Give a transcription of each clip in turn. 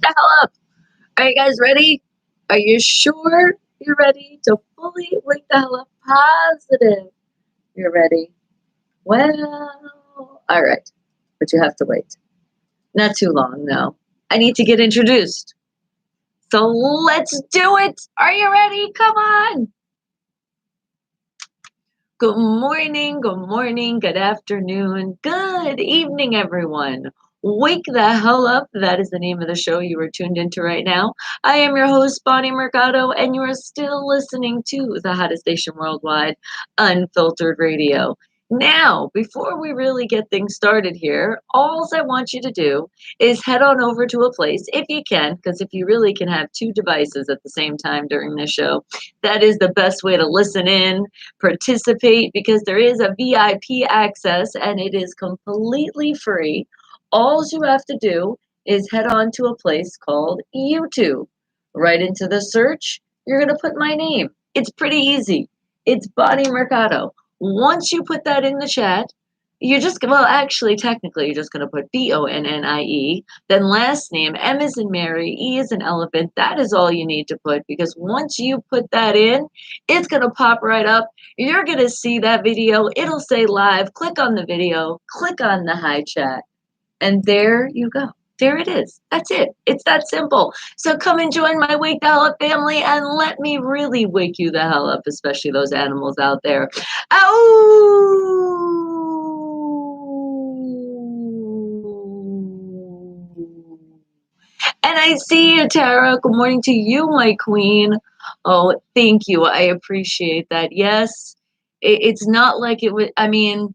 the hell up. Are you guys ready? Are you sure you're ready to fully wake the hell up? Positive. You're ready. Well, all right. But you have to wait. Not too long, no. I need to get introduced. So let's do it. Are you ready? Come on. Good morning, good afternoon, good evening, everyone. Wake the hell up. That is the name of the show you are tuned into right now. I am your host, Bonnie Mercado, and you are still listening to the hottest station worldwide, Unfiltered Radio. Now, before we really get things started here, all I want you to do is head on over to a place, if you can, because if you really can have two devices at the same time during this show, that is the best way to listen in, participate, because there is a VIP access and it is completely free. All you have to do is head on to a place called YouTube. Right into the search, you're going to put my name. It's pretty easy. It's Bonnie Mercado. Once you put that in the chat, you're just, well, actually, technically, you're just going to put Bonnie, then last name, M is in Mary, E is an elephant. That is all you need to put, because once you put that in, it's going to pop right up. You're going to see that video. It'll say live. Click on the video, click on the high chat, and there you go. There it is. That's it. It's that simple. So come and join my Wake the Hell Up family and let me really wake you the hell up, especially those animals out there. Ow! And I see you, Tara. Good morning to you, my queen. Oh, thank you. I appreciate that. Yes, it's not like it was, I mean,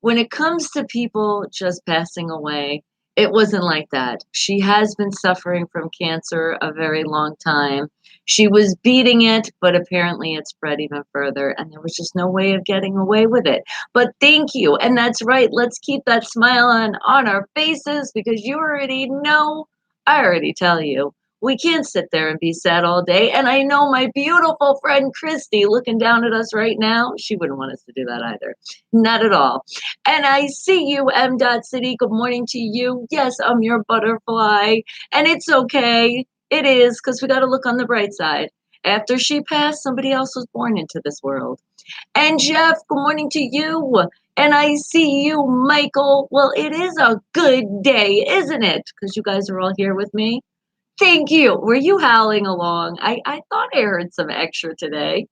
when it comes to people just passing away, it wasn't like that. She has been suffering from cancer a very long time. She was beating it, but apparently it spread even further, and there was just no way of getting away with it. But thank you. And that's right. Let's keep that smile on our faces, because you already know, I already tell you, we can't sit there and be sad all day. And I know my beautiful friend Christy looking down at us right now, she wouldn't want us to do that either. Not at all. And I see you, M. City. Good morning to you. Yes, I'm your butterfly. And it's okay. It is, because we got to look on the bright side. After she passed, somebody else was born into this world. And Jeff, good morning to you. And I see you, Michael. Well, it is a good day, isn't it? Because you guys are all here with me. Thank you. Were you howling along? I thought I heard some extra today.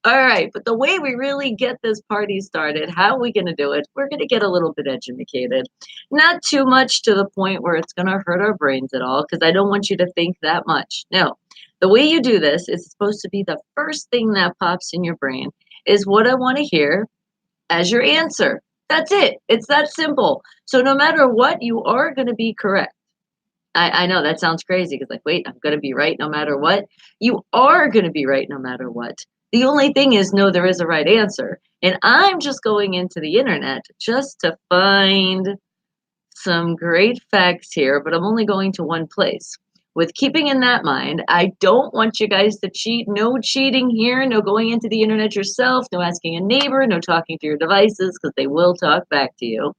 All right, but the way we really get this party started, how are we going to do it? We're going to get a little bit educated. Not too much to the point where it's going to hurt our brains at all, because I don't want you to think that much. No, the way you do this is supposed to be the first thing that pops in your brain is what I want to hear as your answer. That's it. It's that simple. So no matter what, you are going to be correct. I know that sounds crazy, because like, wait, I'm going to be right no matter what. You are going to be right no matter what. The only thing is, no, there is a right answer. And I'm just going into the internet just to find some great facts here, but I'm only going to one place. With keeping in that mind, I don't want you guys to cheat. No cheating here. No going into the internet yourself. No asking a neighbor. No talking to your devices, because they will talk back to you.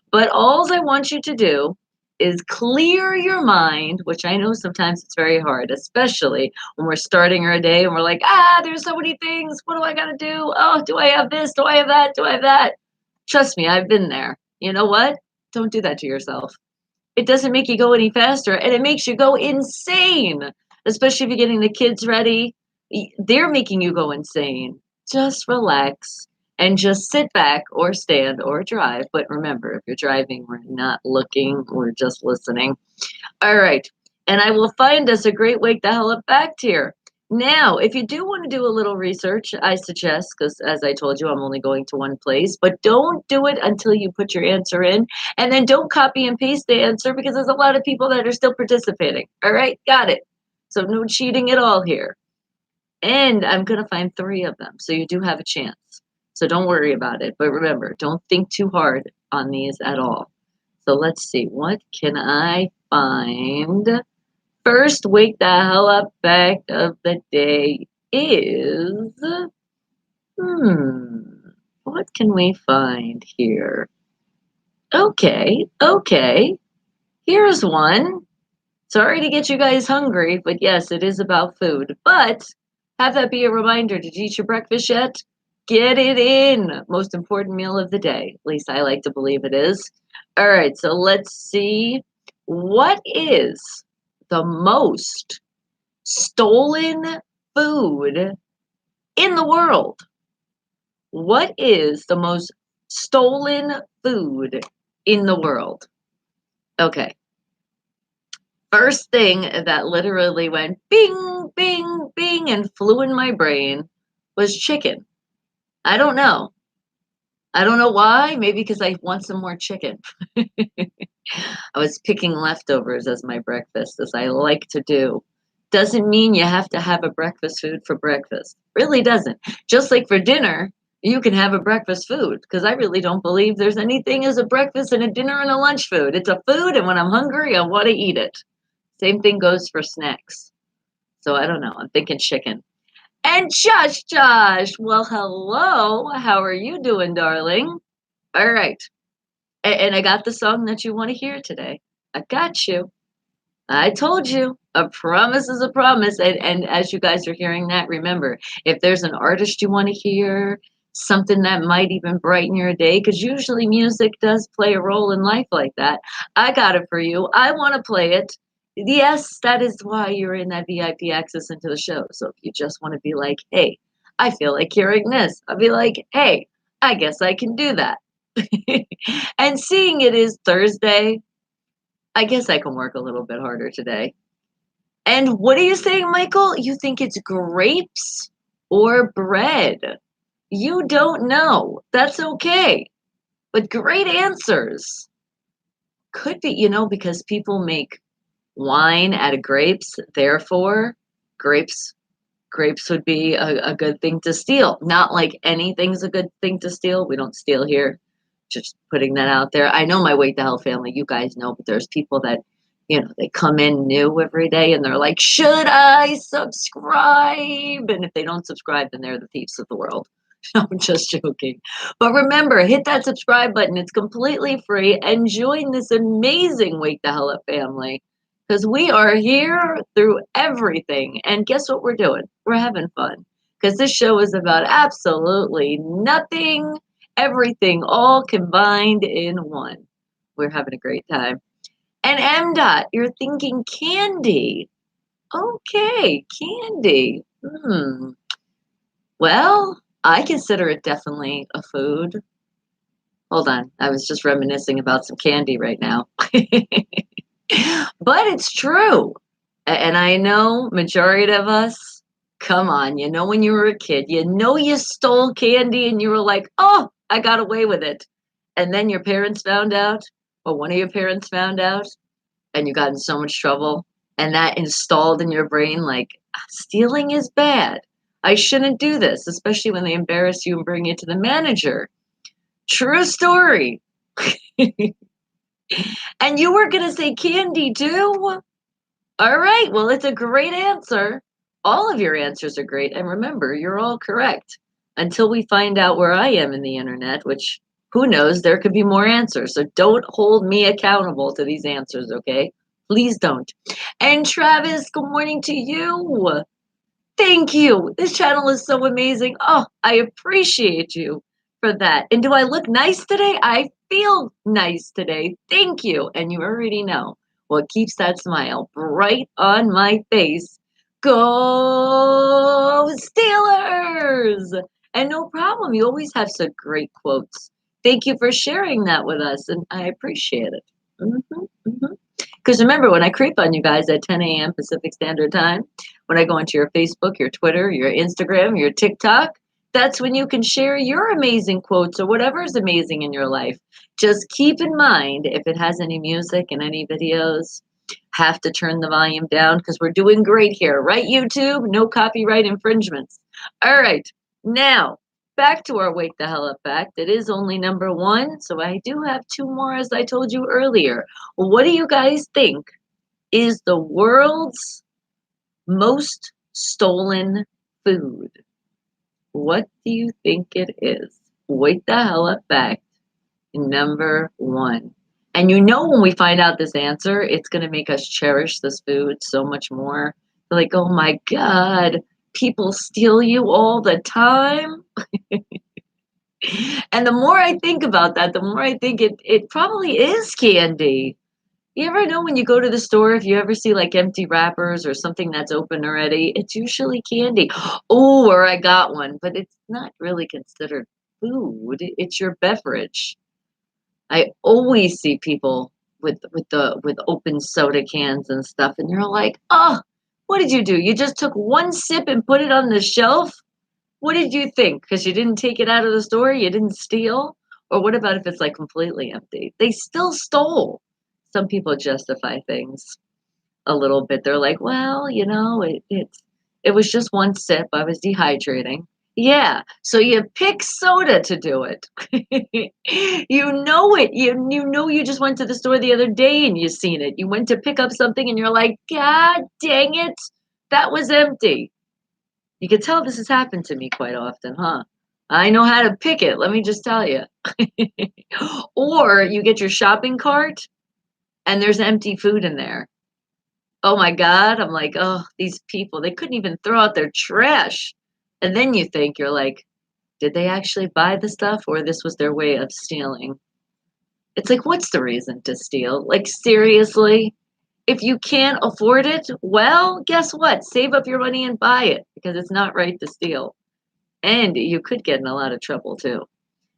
But all I want you to do is clear your mind, which I know sometimes it's very hard, especially when we're starting our day and we're like, there's so many things. What do I got to do? Oh, do I have this? Do I have that? Do I have that? Trust me, I've been there. You know what? Don't do that to yourself. It doesn't make you go any faster, and it makes you go insane, especially if you're getting the kids ready. They're making you go insane. Just relax and just sit back or stand or drive. But remember, if you're driving, we're not looking, we're just listening. All right. And I will find us a great Wake the Hell Up fact here. Now, if you do want to do a little research, I suggest, because as I told you, I'm only going to one place, but don't do it until you put your answer in. And then don't copy and paste the answer, because there's a lot of people that are still participating. All right. Got it. So no cheating at all here. And I'm going to find 3 of them. So you do have a chance. So don't worry about it. But remember, don't think too hard on these at all. So let's see. What can I find? First Wake the Hell Up fact of the day is, what can we find here? Okay. Here's one. Sorry to get you guys hungry, but yes, it is about food. But have that be a reminder. Did you eat your breakfast yet? Get it in. Most important meal of the day. At least I like to believe it is. All right, so let's see. What is the most stolen food in the world? What is the most stolen food in the world? Okay. First thing that literally went bing, bing, bing and flew in my brain was chicken. I don't know. I don't know why. Maybe because I want some more chicken. I was picking leftovers as my breakfast, as I like to do. Doesn't mean you have to have a breakfast food for breakfast. Really doesn't. Just like for dinner, you can have a breakfast food because I really don't believe there's anything as a breakfast and a dinner and a lunch food. It's a food, and when I'm hungry, I want to eat it. Same thing goes for snacks. So I don't know. I'm thinking chicken. And Josh, well, hello. How are you doing, darling? All right. And I got the song that you want to hear today. I got you. I told you. A promise is a promise. And as you guys are hearing that, remember, if there's an artist you want to hear, something that might even brighten your day, because usually music does play a role in life like that. I got it for you. I want to play it. Yes, that is why you're in that VIP access into the show. So if you just want to be like, hey, I feel like hearing this, I'll be like, hey, I guess I can do that. And seeing it is Thursday, I guess I can work a little bit harder today. And what are you saying, Michael? You think it's grapes or bread? You don't know. That's okay. But great answers. Could be, because people make wine out of grapes, therefore, grapes grapes would be a good thing to steal. Not like anything's a good thing to steal. We don't steal here. Just putting that out there. I know my Wait the Hell family, you guys know, but there's people that, they come in new every day and they're like, should I subscribe? And if they don't subscribe, then they're the thieves of the world. I'm just joking. But remember, hit that subscribe button. It's completely free and join this amazing Wake the Hell Up family because we are here through everything. And guess what we're doing? We're having fun because this show is about absolutely nothing, everything, all combined in one. We're having a great time. And M. Dot, you're thinking candy. Okay, candy. Well, I consider it definitely a food. Hold on, I was just reminiscing about some candy right now. But it's true. And I know majority of us, come on, when you were a kid, you stole candy and you were like, oh, I got away with it. And then your parents found out, or one of your parents found out, and you got in so much trouble. And that installed in your brain, like, stealing is bad. I shouldn't do this, especially when they embarrass you and bring you to the manager. True story. And you were going to say candy too? All right. Well, it's a great answer. All of your answers are great. And remember, you're all correct until we find out where I am in the internet, which who knows, there could be more answers. So don't hold me accountable to these answers, okay? Please don't. And Travis, good morning to you. Thank you. This channel is so amazing. Oh, I appreciate you for that. And do I look nice today? I feel nice today. Thank you. And you already know what keeps that smile bright on my face. Go Steelers! And no problem. You always have some great quotes. Thank you for sharing that with us. And I appreciate it. Because remember, when I creep on you guys at 10 a.m. Pacific Standard Time, when I go into your Facebook, your Twitter, your Instagram, your TikTok, that's when you can share your amazing quotes or whatever is amazing in your life. Just keep in mind, if it has any music and any videos, have to turn the volume down because we're doing great here, right, YouTube? No copyright infringements. All right, now back to our Wake the Hell Up fact. It is only number one, so I do have two more, as I told you earlier. What do you guys think is the world's most stolen food? What do you think it is? Wake the hell up fact number one. And you know, when we find out this answer, it's going to make us cherish this food so much more. Like, oh my God, people steal you all the time. And the more I think about that, the more I think it probably is candy. You ever know when you go to the store, if you ever see like empty wrappers or something that's open already, it's usually candy. Oh, or I got one, but it's not really considered food. It's your beverage. I always see people with open soda cans and stuff, and you're like, oh, what did you do? You just took one sip and put it on the shelf? What did you think? Because you didn't take it out of the store, you didn't steal? Or what about if it's like completely empty? They still stole. Some people justify things a little bit. They're like, well, it was just one sip. I was dehydrating. Yeah, so you pick soda to do it. You know it. You know you just went to the store the other day and you seen it. You went to pick up something and you're like, God dang it, that was empty. You can tell this has happened to me quite often, huh? I know how to pick it, let me just tell you. Or you get your shopping cart and there's empty food in there. Oh my God, I'm like, oh, these people, they couldn't even throw out their trash. And then you think, you're like, did they actually buy the stuff or this was their way of stealing? It's like, what's the reason to steal? Like, seriously? If you can't afford it, well, guess what? Save up your money and buy it because it's not right to steal. And you could get in a lot of trouble too.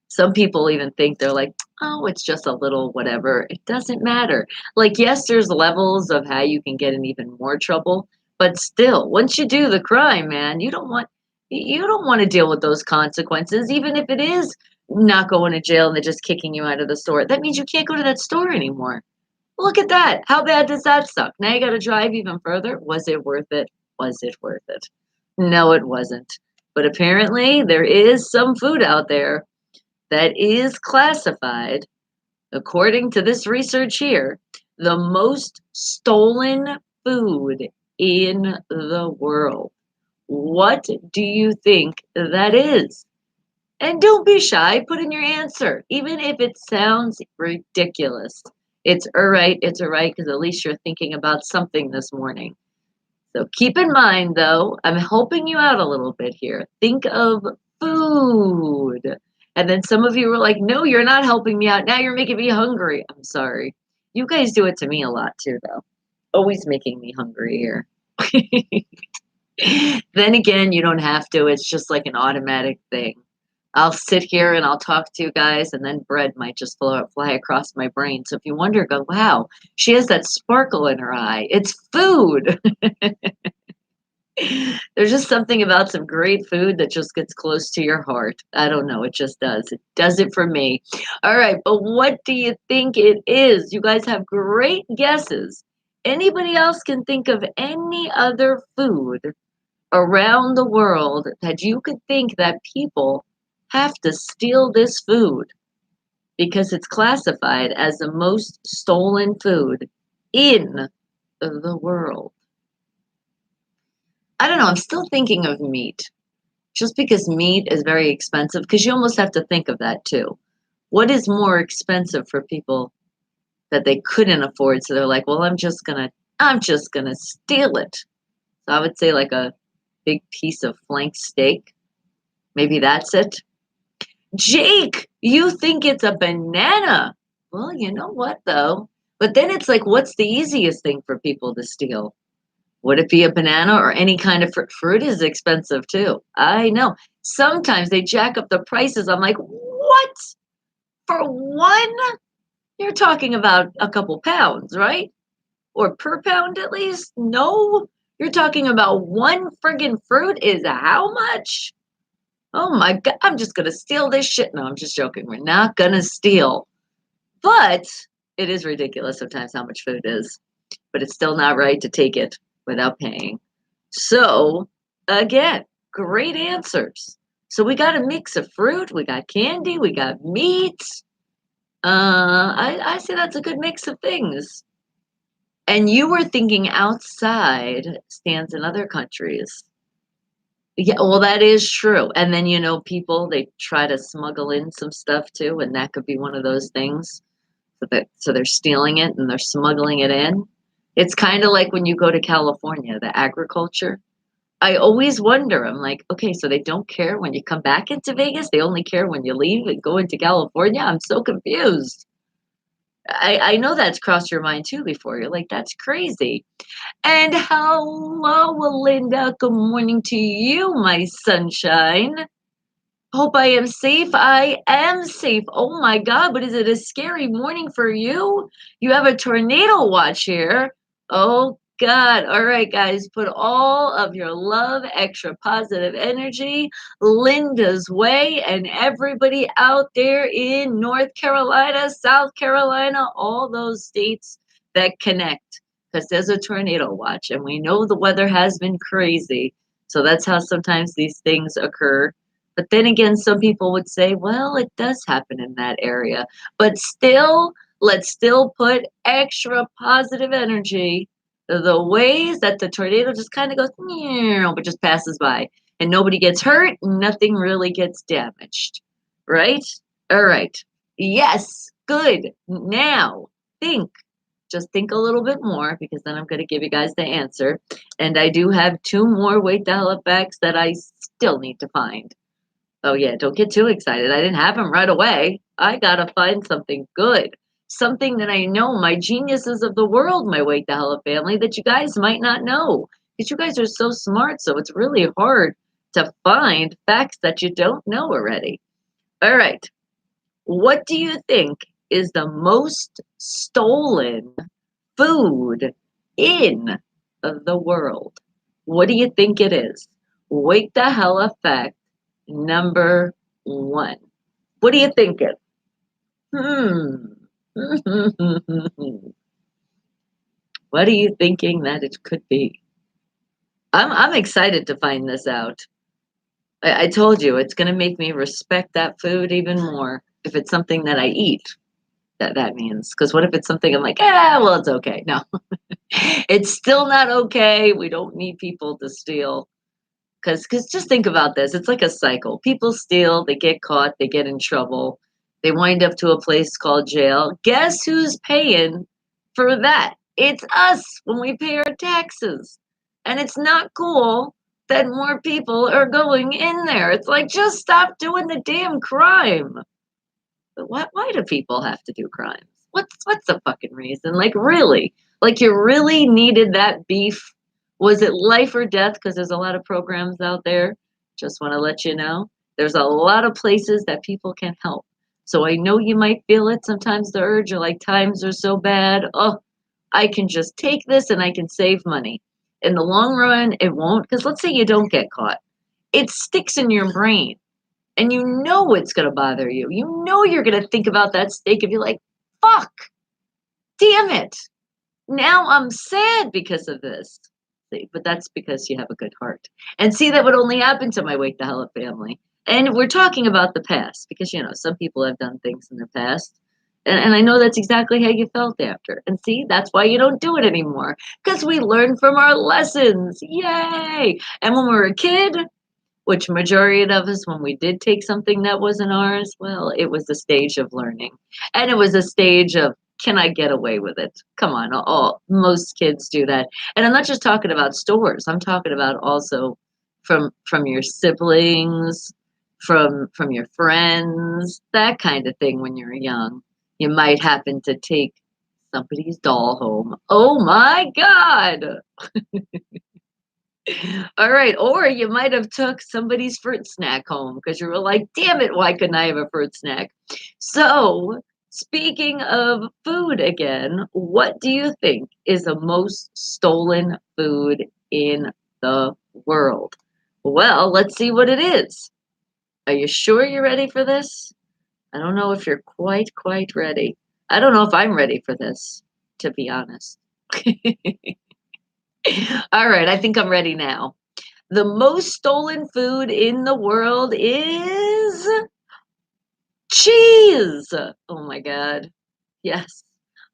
Some people even think they're like, oh, it's just a little whatever. It doesn't matter. Like, yes, there's levels of how you can get in even more trouble, but still, once you do the crime, man, you don't want to deal with those consequences, even if it is not going to jail and they're just kicking you out of the store. That means you can't go to that store anymore. Look at that. How bad does that suck? Now you got to drive even further. Was it worth it? Was it worth it? No, it wasn't. But apparently, there is some food out there that is classified, according to this research here, the most stolen food in the world. What do you think that is? And don't be shy, put in your answer, even if it sounds ridiculous. It's all right, because at least you're thinking about something this morning. So keep in mind, though, I'm helping you out a little bit here. Think of food. And then some of you were like, no, you're not helping me out. Now you're making me hungry. I'm sorry. You guys do it to me a lot too, though. Always making me hungry here. Then again, you don't have to. It's just like an automatic thing. I'll sit here and I'll talk to you guys, and then bread might just fly across my brain. So if you wonder, go, wow, she has that sparkle in her eye. It's food. There's just something about some great food that just gets close to your heart. I don't know. It just does. It does it for me. All right. But what do you think it is? You guys have great guesses. Anybody else can think of any other food around the world that you could think that people have to steal this food because it's classified as the most stolen food in the world? I don't know. I'm still thinking of meat just because meat is very expensive, because you almost have to think of that too. What is more expensive for people that they couldn't afford? So they're like, well, I'm just gonna steal it. So I would say like a big piece of flank steak. Maybe that's it. Jake, you think it's a banana. Well, you know what though? But then it's like, what's the easiest thing for people to steal? Would it be a banana or any kind of fruit? Fruit is expensive too. I know. Sometimes they jack up the prices. I'm like, what? For one? You're talking about a couple pounds, right? Or per pound at least? No. You're talking about one friggin' fruit is how much? Oh my God, I'm just going to steal this shit. No, I'm just joking. We're not going to steal. But it is ridiculous sometimes how much food is. But it's still not right to take it without paying. So, again, great answers. So we got a mix of fruit, we got candy, we got meat. I say that's a good mix of things. And you were thinking outside stands in other countries. Yeah, well, that is true. And then, people, they try to smuggle in some stuff too, and that could be one of those things. So they're stealing it and they're smuggling it in. It's kind of like when you go to California, the agriculture. I always wonder, I'm like, okay, so they don't care when you come back into Vegas, they only care when you leave and go into California. I'm so confused. I know that's crossed your mind too before. You're like, that's crazy. And hello, Linda. Good morning to you, my sunshine. Hope I am safe. I am safe. Oh my God, but is it a scary morning for you? You have a tornado watch here. Oh God. All right, guys, put all of your love, extra positive energy Linda's way, and everybody out there in North Carolina, South Carolina, all those states that connect, because there's a tornado watch, and we know the weather has been crazy. So that's how sometimes these things occur, but then again, some people would say, well, it does happen in that area. But still, let's still put extra positive energy the ways that the tornado just kind of goes, but just passes by. And nobody gets hurt, nothing really gets damaged. Right? All right. Yes, good. Now, think. Just think a little bit more, because then I'm going to give you guys the answer. And I do have two more wait the hell up facts that I still need to find. Oh yeah, don't get too excited. I didn't have them right away. I gotta find something good. Something that I know, my geniuses of the world, my Wake the Hell Up family, that you guys might not know. Because you guys are so smart, so it's really hard to find facts that you don't know already. All right. What do you think is the most stolen food in the world? What do you think it is? Wake the hell up fact number one. What do you think it? Hmm. What are you thinking that it could be? I'm excited to find this out. I told you it's gonna make me respect that food even more if it's something that I eat. That means, because what if it's something I'm like, well, it's okay. No, it's still not okay. We don't need people to steal. Because just think about this. It's like a cycle. People steal, they get caught, they get in trouble, they wind up to a place called jail. Guess who's paying for that? It's us when we pay our taxes. And it's not cool that more people are going in there. It's like, just stop doing the damn crime. But why do people have to do crimes? What's the fucking reason? Like, really? Like, you really needed that beef? Was it life or death? Because there's a lot of programs out there. Just want to let you know. There's a lot of places that people can help. So I know you might feel it sometimes, the urge, or like, times are so bad. Oh, I can just take this and I can save money. In the long run, it won't. Because let's say you don't get caught, it sticks in your brain. And you know it's going to bother you. You know you're going to think about that steak and be like, fuck, damn it. Now I'm sad because of this. See, but that's because you have a good heart. And see, that would only happen to my Wake the Hell Up family. And we're talking about the past because, some people have done things in their past. And I know that's exactly how you felt after. And see, that's why you don't do it anymore. Because we learn from our lessons. Yay. And when we were a kid, which majority of us, when we did take something that wasn't ours, well, it was a stage of learning. And it was a stage of, can I get away with it? Come on, most kids do that. And I'm not just talking about stores. I'm talking about also from your siblings, from your friends, that kind of thing. When you're young, you might happen to take somebody's doll home. Oh my God. All right. Or you might have took somebody's fruit snack home because you were like, damn it, why couldn't I have a fruit snack? So speaking of food again, what do you think is the most stolen food in the world? Well, let's see what it is. Are you sure you're ready for this? I don't know if you're quite ready. I don't know if I'm ready for this, to be honest. All right, I think I'm ready now. The most stolen food in the world is cheese. Oh my God. Yes,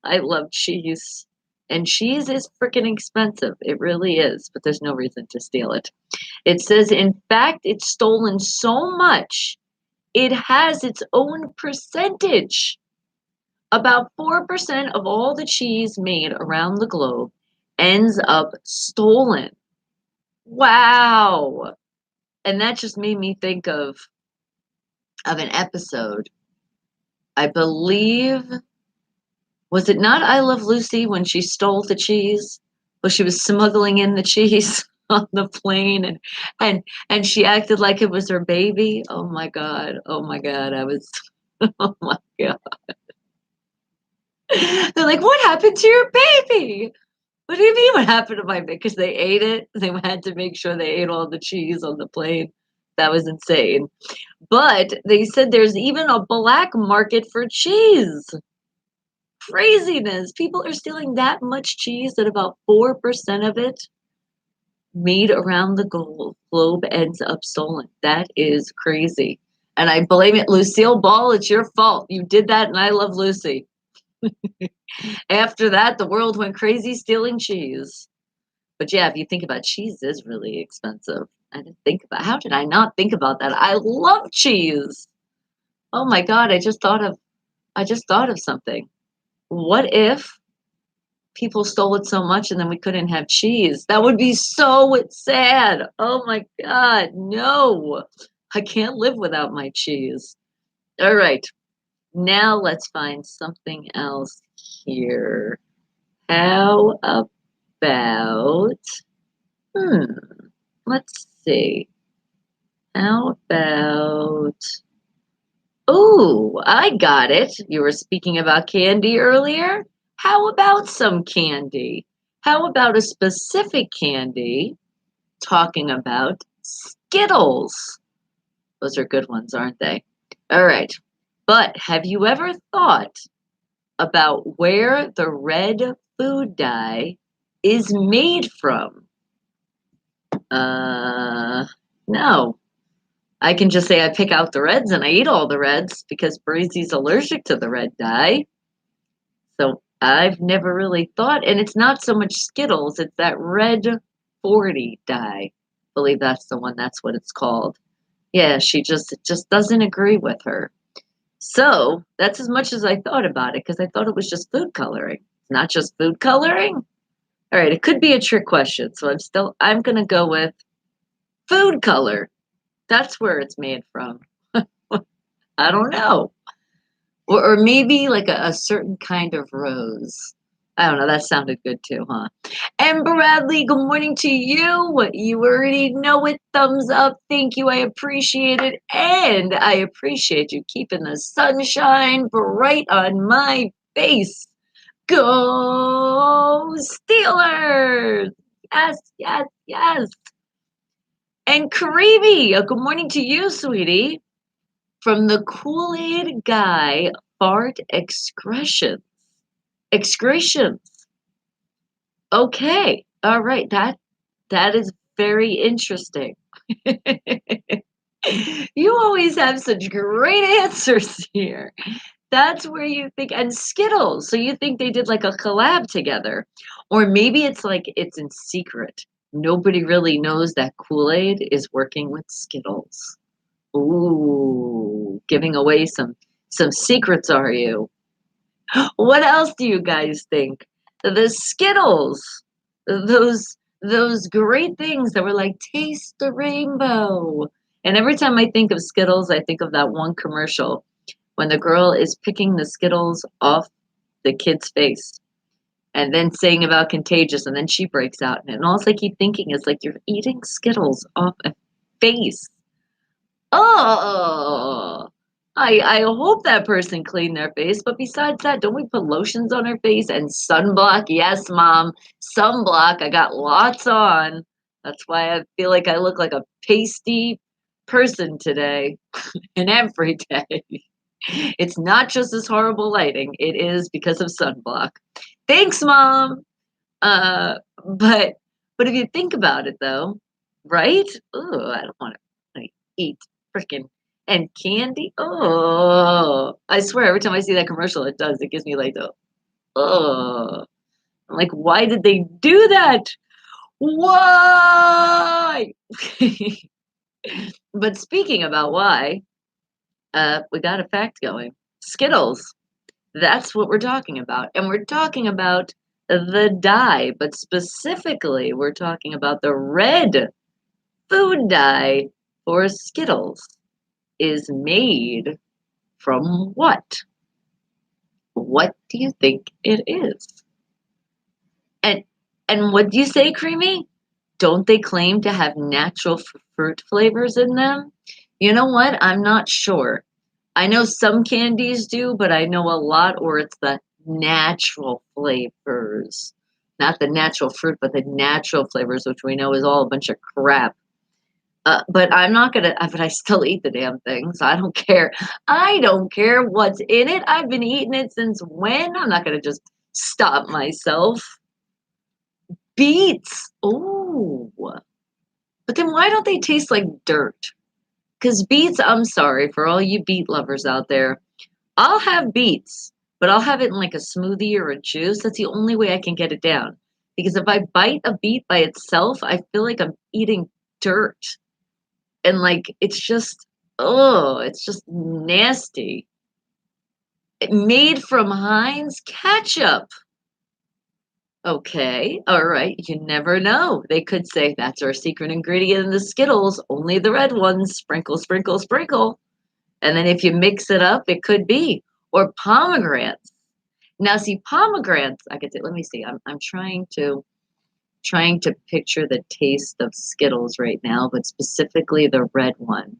I love cheese. And cheese is freaking expensive. It really is, but there's no reason to steal it. It says, in fact, it's stolen so much, it has its own percentage. About 4% of all the cheese made around the globe ends up stolen. Wow. And that just made me think of an episode. I believe, was it not I Love Lucy when she stole the cheese? Well, she was smuggling in the cheese on the plane and she acted like it was her baby. Oh my God. Oh my God. I was oh my God. They're like, what happened to your baby? What do you mean what happened to my baby? Because they ate it. They had to make sure they ate all the cheese on the plane. That was insane. But they said there's even a black market for cheese. Craziness. People are stealing that much cheese that about 4% of it made around the globe ends up stolen. That is crazy. And I blame it, Lucille Ball. It's your fault. You did that, and I Love Lucy. After that, the world went crazy stealing cheese. But yeah, if you think about cheese is really expensive. I didn't think about how did I not think about that? I love cheese. Oh my God, I just thought of something. What if people stole it so much and then we couldn't have cheese? That would be so sad. Oh my God, no. I can't live without my cheese. All right. Now let's find something else here. How about hmm, let's see. How about oh, I got it. You were speaking about candy earlier. How about some candy? How about a specific candy talking about Skittles? Those are good ones, aren't they? All right. But have you ever thought about where the red food dye is made from? No. I can just say I pick out the reds and I eat all the reds because Breezy's allergic to the red dye. So I've never really thought, and it's not so much Skittles, it's that red 40 dye. I believe that's the one, that's what it's called. Yeah, she just it just doesn't agree with her. So that's as much as I thought about it because I thought it was just food coloring. It's not just food coloring. All right, it could be a trick question. So I'm gonna go with food color. That's where it's made from. I don't know. Or maybe like a certain kind of rose. I don't know. That sounded good too, huh? And Bradley, good morning to you. You already know it. Thumbs up. Thank you. I appreciate it. And I appreciate you keeping the sunshine bright on my face. Go Steelers! Yes, yes, yes. And Kareemi, good morning to you, sweetie. From the Kool-Aid guy, fart excretions. Excretions. Okay. All right. That is very interesting. You always have such great answers here. That's where you think, and Skittles. So you think they did like a collab together. Or maybe it's like it's in secret. Nobody really knows that Kool-Aid is working with Skittles. Ooh, giving away some secrets, are you? What else do you guys think? The Skittles, those great things that were like taste the rainbow. And every time I think of Skittles, I think of that one commercial when the girl is picking the Skittles off the kid's face and then saying about contagious, and then she breaks out. And all I keep thinking is like you're eating Skittles off a face. Oh, I hope that person cleaned their face. But besides that, don't we put lotions on our face and sunblock? Yes, mom, sunblock. I got lots on. That's why I feel like I look like a pasty person today and every day. It's not just this horrible lighting. It is because of sunblock. Thanks, mom. Uh, but but if you think about it, though, right? Oh, I don't want to eat freaking and candy. Oh, I swear, every time I see that commercial, it does. It gives me like the oh. I'm like, why did they do that? Why? But speaking about why, we got a fact going. Skittles. That's what we're talking about. And we're talking about the dye, but specifically, we're talking about the red food dye for Skittles is made from what? What do you think it is? And and what do you say, Creamy? Don't they claim to have natural fruit flavors in them? You know what? I'm not sure. I know some candies do, but I know a lot, or it's the natural flavors. Not the natural fruit, but the natural flavors, which we know is all a bunch of crap. But I'm not gonna, but I still eat the damn things. I don't care. I don't care what's in it. I've been eating it since when? I'm not gonna just stop myself. Beets. Oh, but then why don't they taste like dirt? Because beets, I'm sorry for all you beet lovers out there. I'll have beets, but I'll have it in like a smoothie or a juice. That's the only way I can get it down. Because if I bite a beet by itself, I feel like I'm eating dirt. And like it's just, oh, it's just nasty. Made from Heinz ketchup. Okay, all right. You never know. They could say that's our secret ingredient in the Skittles, only the red ones. Sprinkle, sprinkle, sprinkle. And then if you mix it up, it could be. Or pomegranates. Now, see, pomegranates. I could say. Let me see. I'm trying to picture the taste of Skittles right now, but specifically the red one.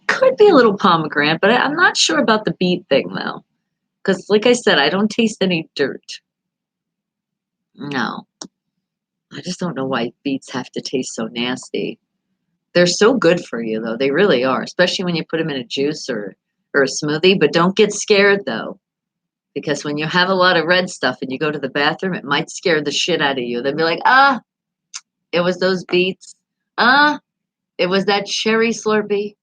Could be a little pomegranate, but I'm not sure about the beet thing though. Because, like I said, I don't taste any dirt. No, I just don't know why beets have to taste so nasty. They're so good for you, though. They really are, especially when you put them in a juice or a smoothie. But don't get scared, though, because when you have a lot of red stuff and you go to the bathroom, it might scare the shit out of you. They'll be like, it was those beets. It was that cherry Slurpee.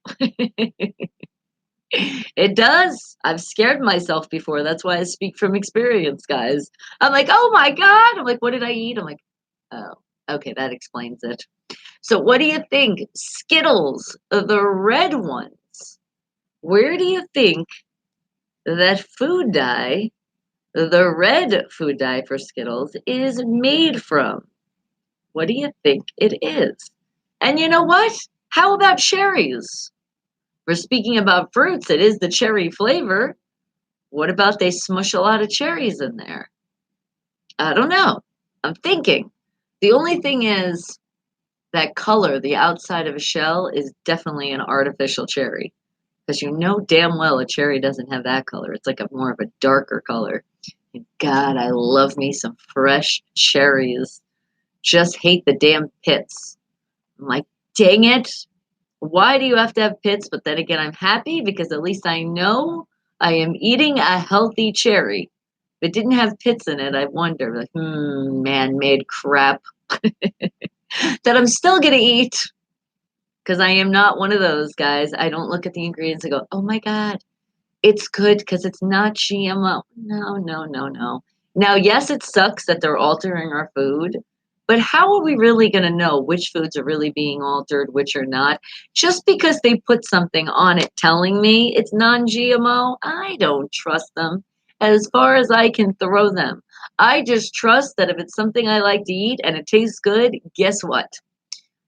It does. I've scared myself before. That's why I speak from experience, guys. I'm like, oh my God. I'm like, what did I eat? I'm like, oh, okay, that explains it. So, what do you think? Skittles, the red ones. Where do you think that food dye, the red food dye for Skittles, is made from? What do you think it is? And you know what? How about cherries? We're speaking about fruits. It is the cherry flavor. What about they smush a lot of cherries in there? I don't know. I'm thinking. The only thing is that color, the outside of a shell, is definitely an artificial cherry. Because you know damn well a cherry doesn't have that color. It's like a more of a darker color. And God, I love me some fresh cherries. Just hate the damn pits. I'm like, dang it. Why do you have to have pits? But then again, I'm happy because at least I know I am eating a healthy cherry. If it didn't have pits in it, I wonder, like, man-made crap that I'm still gonna eat because I am not one of those guys. I don't look at the ingredients and go, oh my God, it's good because it's not GMO. No, no, no, no. Now, yes, it sucks that they're altering our food, but how are we really going to know which foods are really being altered, which are not? Just because they put something on it telling me it's non GMO, I don't trust them as far as I can throw them. I just trust that if it's something I like to eat and it tastes good, guess what?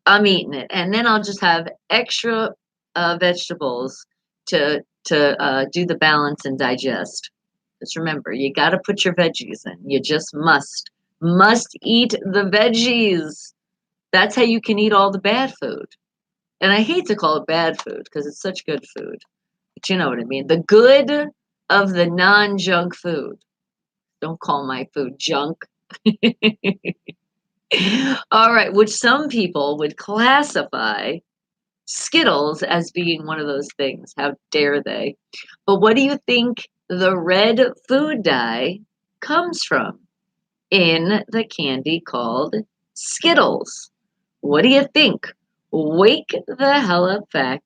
I'm eating it. And then I'll just have extra vegetables to do the balance and digest. Just remember, you got to put your veggies in. You just must eat the veggies. That's how you can eat all the bad food. And I hate to call it bad food because it's such good food. But you know what I mean. The good of the non-junk food. Don't call my food junk. All right, which some people would classify Skittles as being one of those things. How dare they? But what do you think the red food dye comes from in the candy called Skittles? What do you think? Wake the hell up fact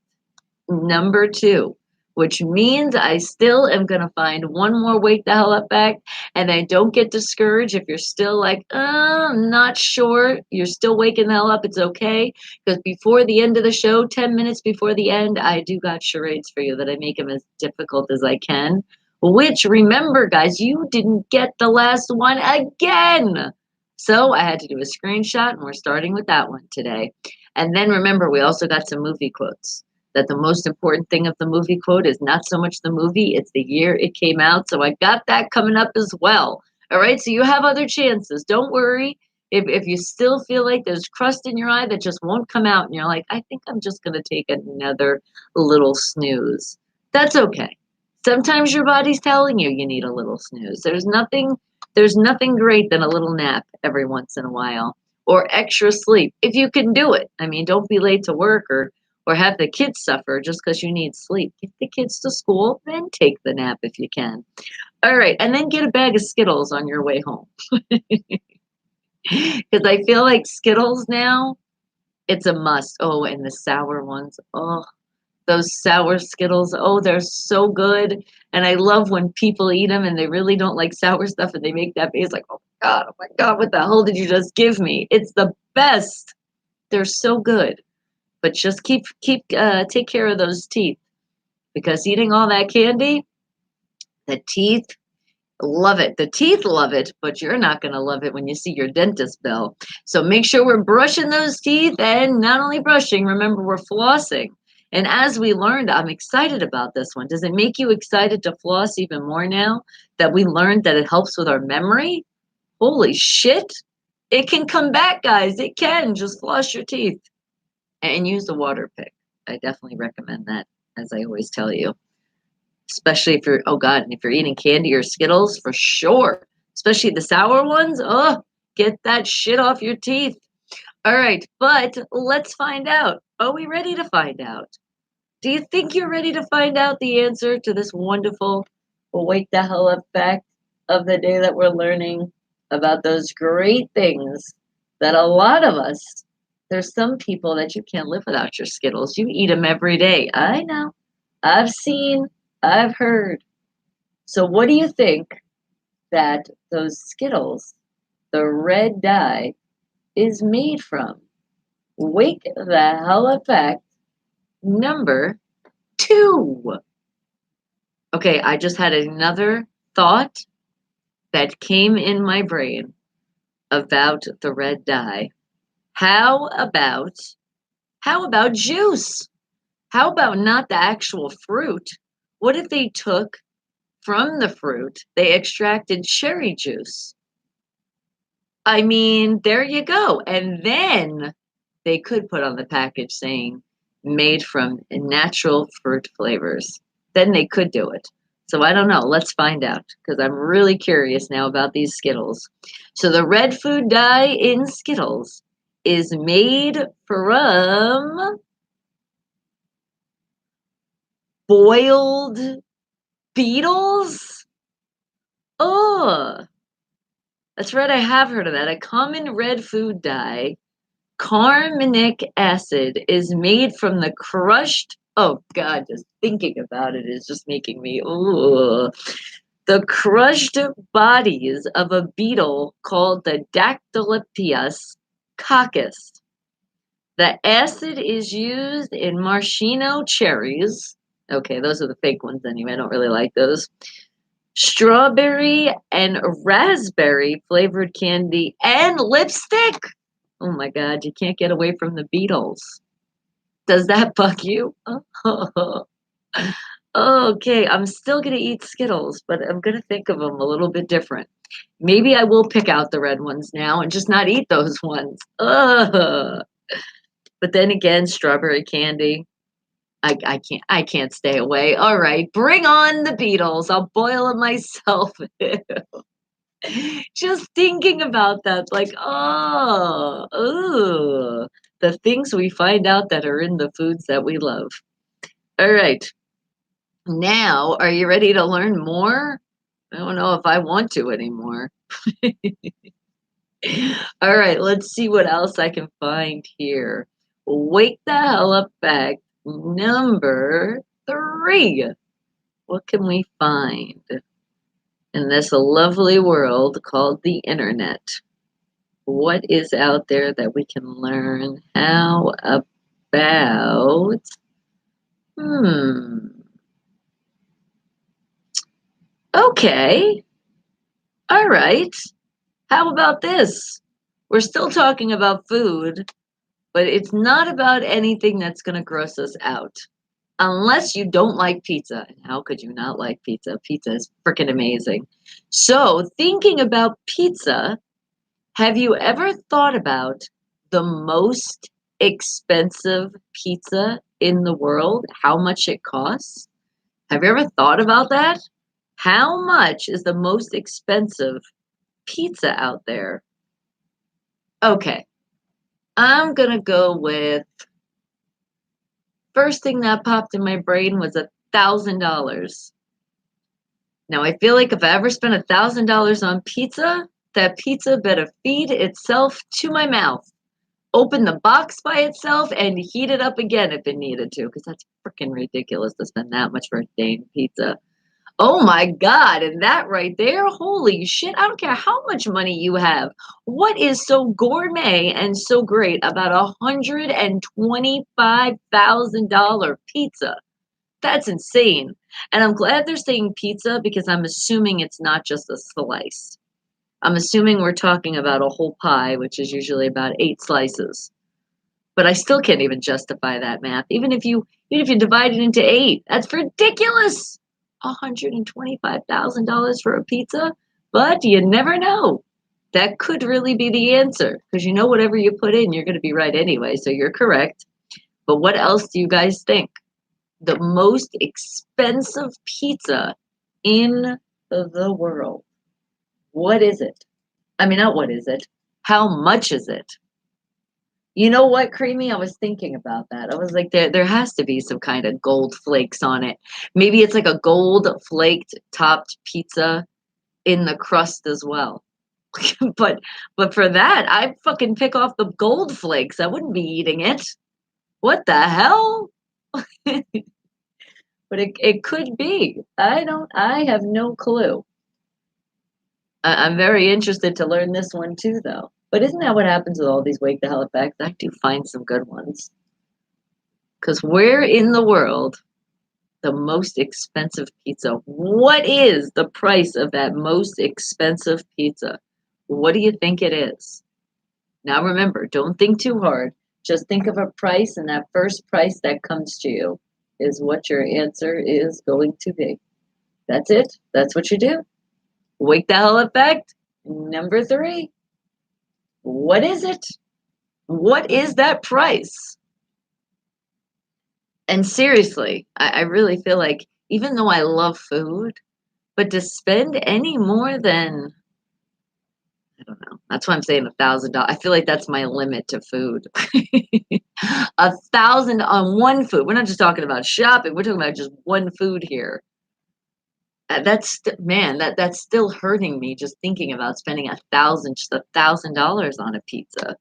number 2. which means I still am going to find one more wake the hell up fact. And I don't get discouraged if you're still like, I'm not sure. You're still waking the hell up. It's okay. Because before the end of the show, 10 minutes before the end, I do got charades for you that I make them as difficult as I can. Which, remember, guys, you didn't get the last one again. So I had to do a screenshot, and we're starting with that one today. And then remember, we also got some movie quotes. That the most important thing of the movie quote is not so much the movie, it's the year it came out. So I got that coming up as well. All right, so you have other chances. Don't worry. If you still feel like there's crust in your eye that just won't come out, and you're like, I think I'm just going to take another little snooze. That's okay. Sometimes your body's telling you you need a little snooze. There's nothing great than a little nap every once in a while or extra sleep if you can do it. I mean, don't be late to work or have the kids suffer just because you need sleep. Get the kids to school, then take the nap if you can. All right, and then get a bag of Skittles on your way home. Because I feel like Skittles now, it's a must. Oh, and the sour ones. Oh, those sour Skittles. Oh, they're so good. And I love when people eat them and they really don't like sour stuff and they make that face like, oh my God, what the hell did you just give me? It's the best. They're so good. But just take care of those teeth because eating all that candy, the teeth love it. The teeth love it, but you're not going to love it when you see your dentist bill. So make sure we're brushing those teeth and not only brushing, remember we're flossing. And as we learned, I'm excited about this one. Does it make you excited to floss even more now that we learned that it helps with our memory? Holy shit. It can come back, guys. It can. Just floss your teeth. And use the water pick. I definitely recommend that, as I always tell you. Especially if you're, oh God, and if you're eating candy or Skittles, for sure. Especially the sour ones. Oh, get that shit off your teeth. All right, but let's find out. Are we ready to find out? Do you think you're ready to find out the answer to this wonderful wake the hell up fact of the day that we're learning about those great things that a lot of us, there's some people that you can't live without your Skittles. You eat them every day. I know. I've seen, I've heard. So what do you think that those Skittles, the red dye, is made from? Wake the hell up fact number 2. Okay, I just had another thought that came in my brain about the red dye. How about juice? How about not the actual fruit? What if they took from the fruit, they extracted cherry juice? I mean, there you go. And then they could put on the package saying made from natural fruit flavors. Then they could do it. So I don't know. Let's find out because I'm really curious now about these Skittles. So the red food dye in Skittles is made from boiled beetles. Oh, that's right. I have heard of that. A common red food dye, carminic acid, is made from the crushed. Oh God, just thinking about it is just making me. Ooh. The crushed bodies of a beetle called the Dactylopius coccus. The acid is used in maraschino cherries. Okay, those are the fake ones anyway. I don't really like those. Strawberry and raspberry flavored candy and lipstick. Oh my God, you can't get away from the Beatles. Does that bug you? Okay, I'm still going to eat Skittles, but I'm going to think of them a little bit different. Maybe I will pick out the red ones now and just not eat those ones. Ugh. But then again, strawberry candy. I can't stay away. All right, bring on the Beatles. I'll boil them myself. Just thinking about that, like, the things we find out that are in the foods that we love. All right. Now, are you ready to learn more? I don't know if I want to anymore. All right, let's see what else I can find here. Wake the hell up fact number 3. What can we find in this lovely world called the internet? What is out there that we can learn? How about, hmm, okay, all right. How about this? We're still talking about food, but it's not about anything that's going to gross us out. Unless you don't like pizza. And how could you not like pizza? Pizza is freaking amazing. So, thinking about pizza, have you ever thought about the most expensive pizza in the world? How much it costs? Have you ever thought about that? How much is the most expensive pizza out there? Okay, I'm gonna go with first thing that popped in my brain was $1,000. Now I feel like if I ever spend $1,000 on pizza, that pizza better feed itself to my mouth. Open the box by itself and heat it up again if it needed to, because that's freaking ridiculous to spend that much for a dang pizza. Oh my God. And that right there, holy shit. I don't care how much money you have. What is so gourmet and so great about $125,000 pizza? That's insane. And I'm glad they're saying pizza because I'm assuming it's not just a slice. I'm assuming we're talking about a whole pie, which is usually about 8 slices. But I still can't even justify that math. Even if you divide it into 8, that's ridiculous. $125,000 for a pizza, but you never know. That could really be the answer because whatever you put in, you're going to be right anyway. So you're correct. But what else do you guys think? The most expensive pizza in the world. What is it? I mean, not what is it? How much is it? You know what, Creamy? I was thinking about that. I was like, there has to be some kind of gold flakes on it. Maybe it's like a gold flaked topped pizza in the crust as well. but but for that, I'd fucking pick off the gold flakes. I wouldn't be eating it. What the hell? But it could be. I have no clue. I'm very interested to learn this one too, though. But isn't that what happens with all these wake the hell effects? I do find some good ones. Because where in the world the most expensive pizza? What is the price of that most expensive pizza? What do you think it is? Now remember, don't think too hard. Just think of a price, and that first price that comes to you is what your answer is going to be. That's it. That's what you do. Wake the hell effect. Number 3. What is it? What is that price? And seriously, I really feel like even though I love food, but to spend any more than, I don't know. That's why I'm saying $1,000. I feel like that's my limit to food. 1,000 on one food. We're not just talking about shopping. We're talking about just one food here. That's still hurting me just thinking about spending just $1,000 on a pizza.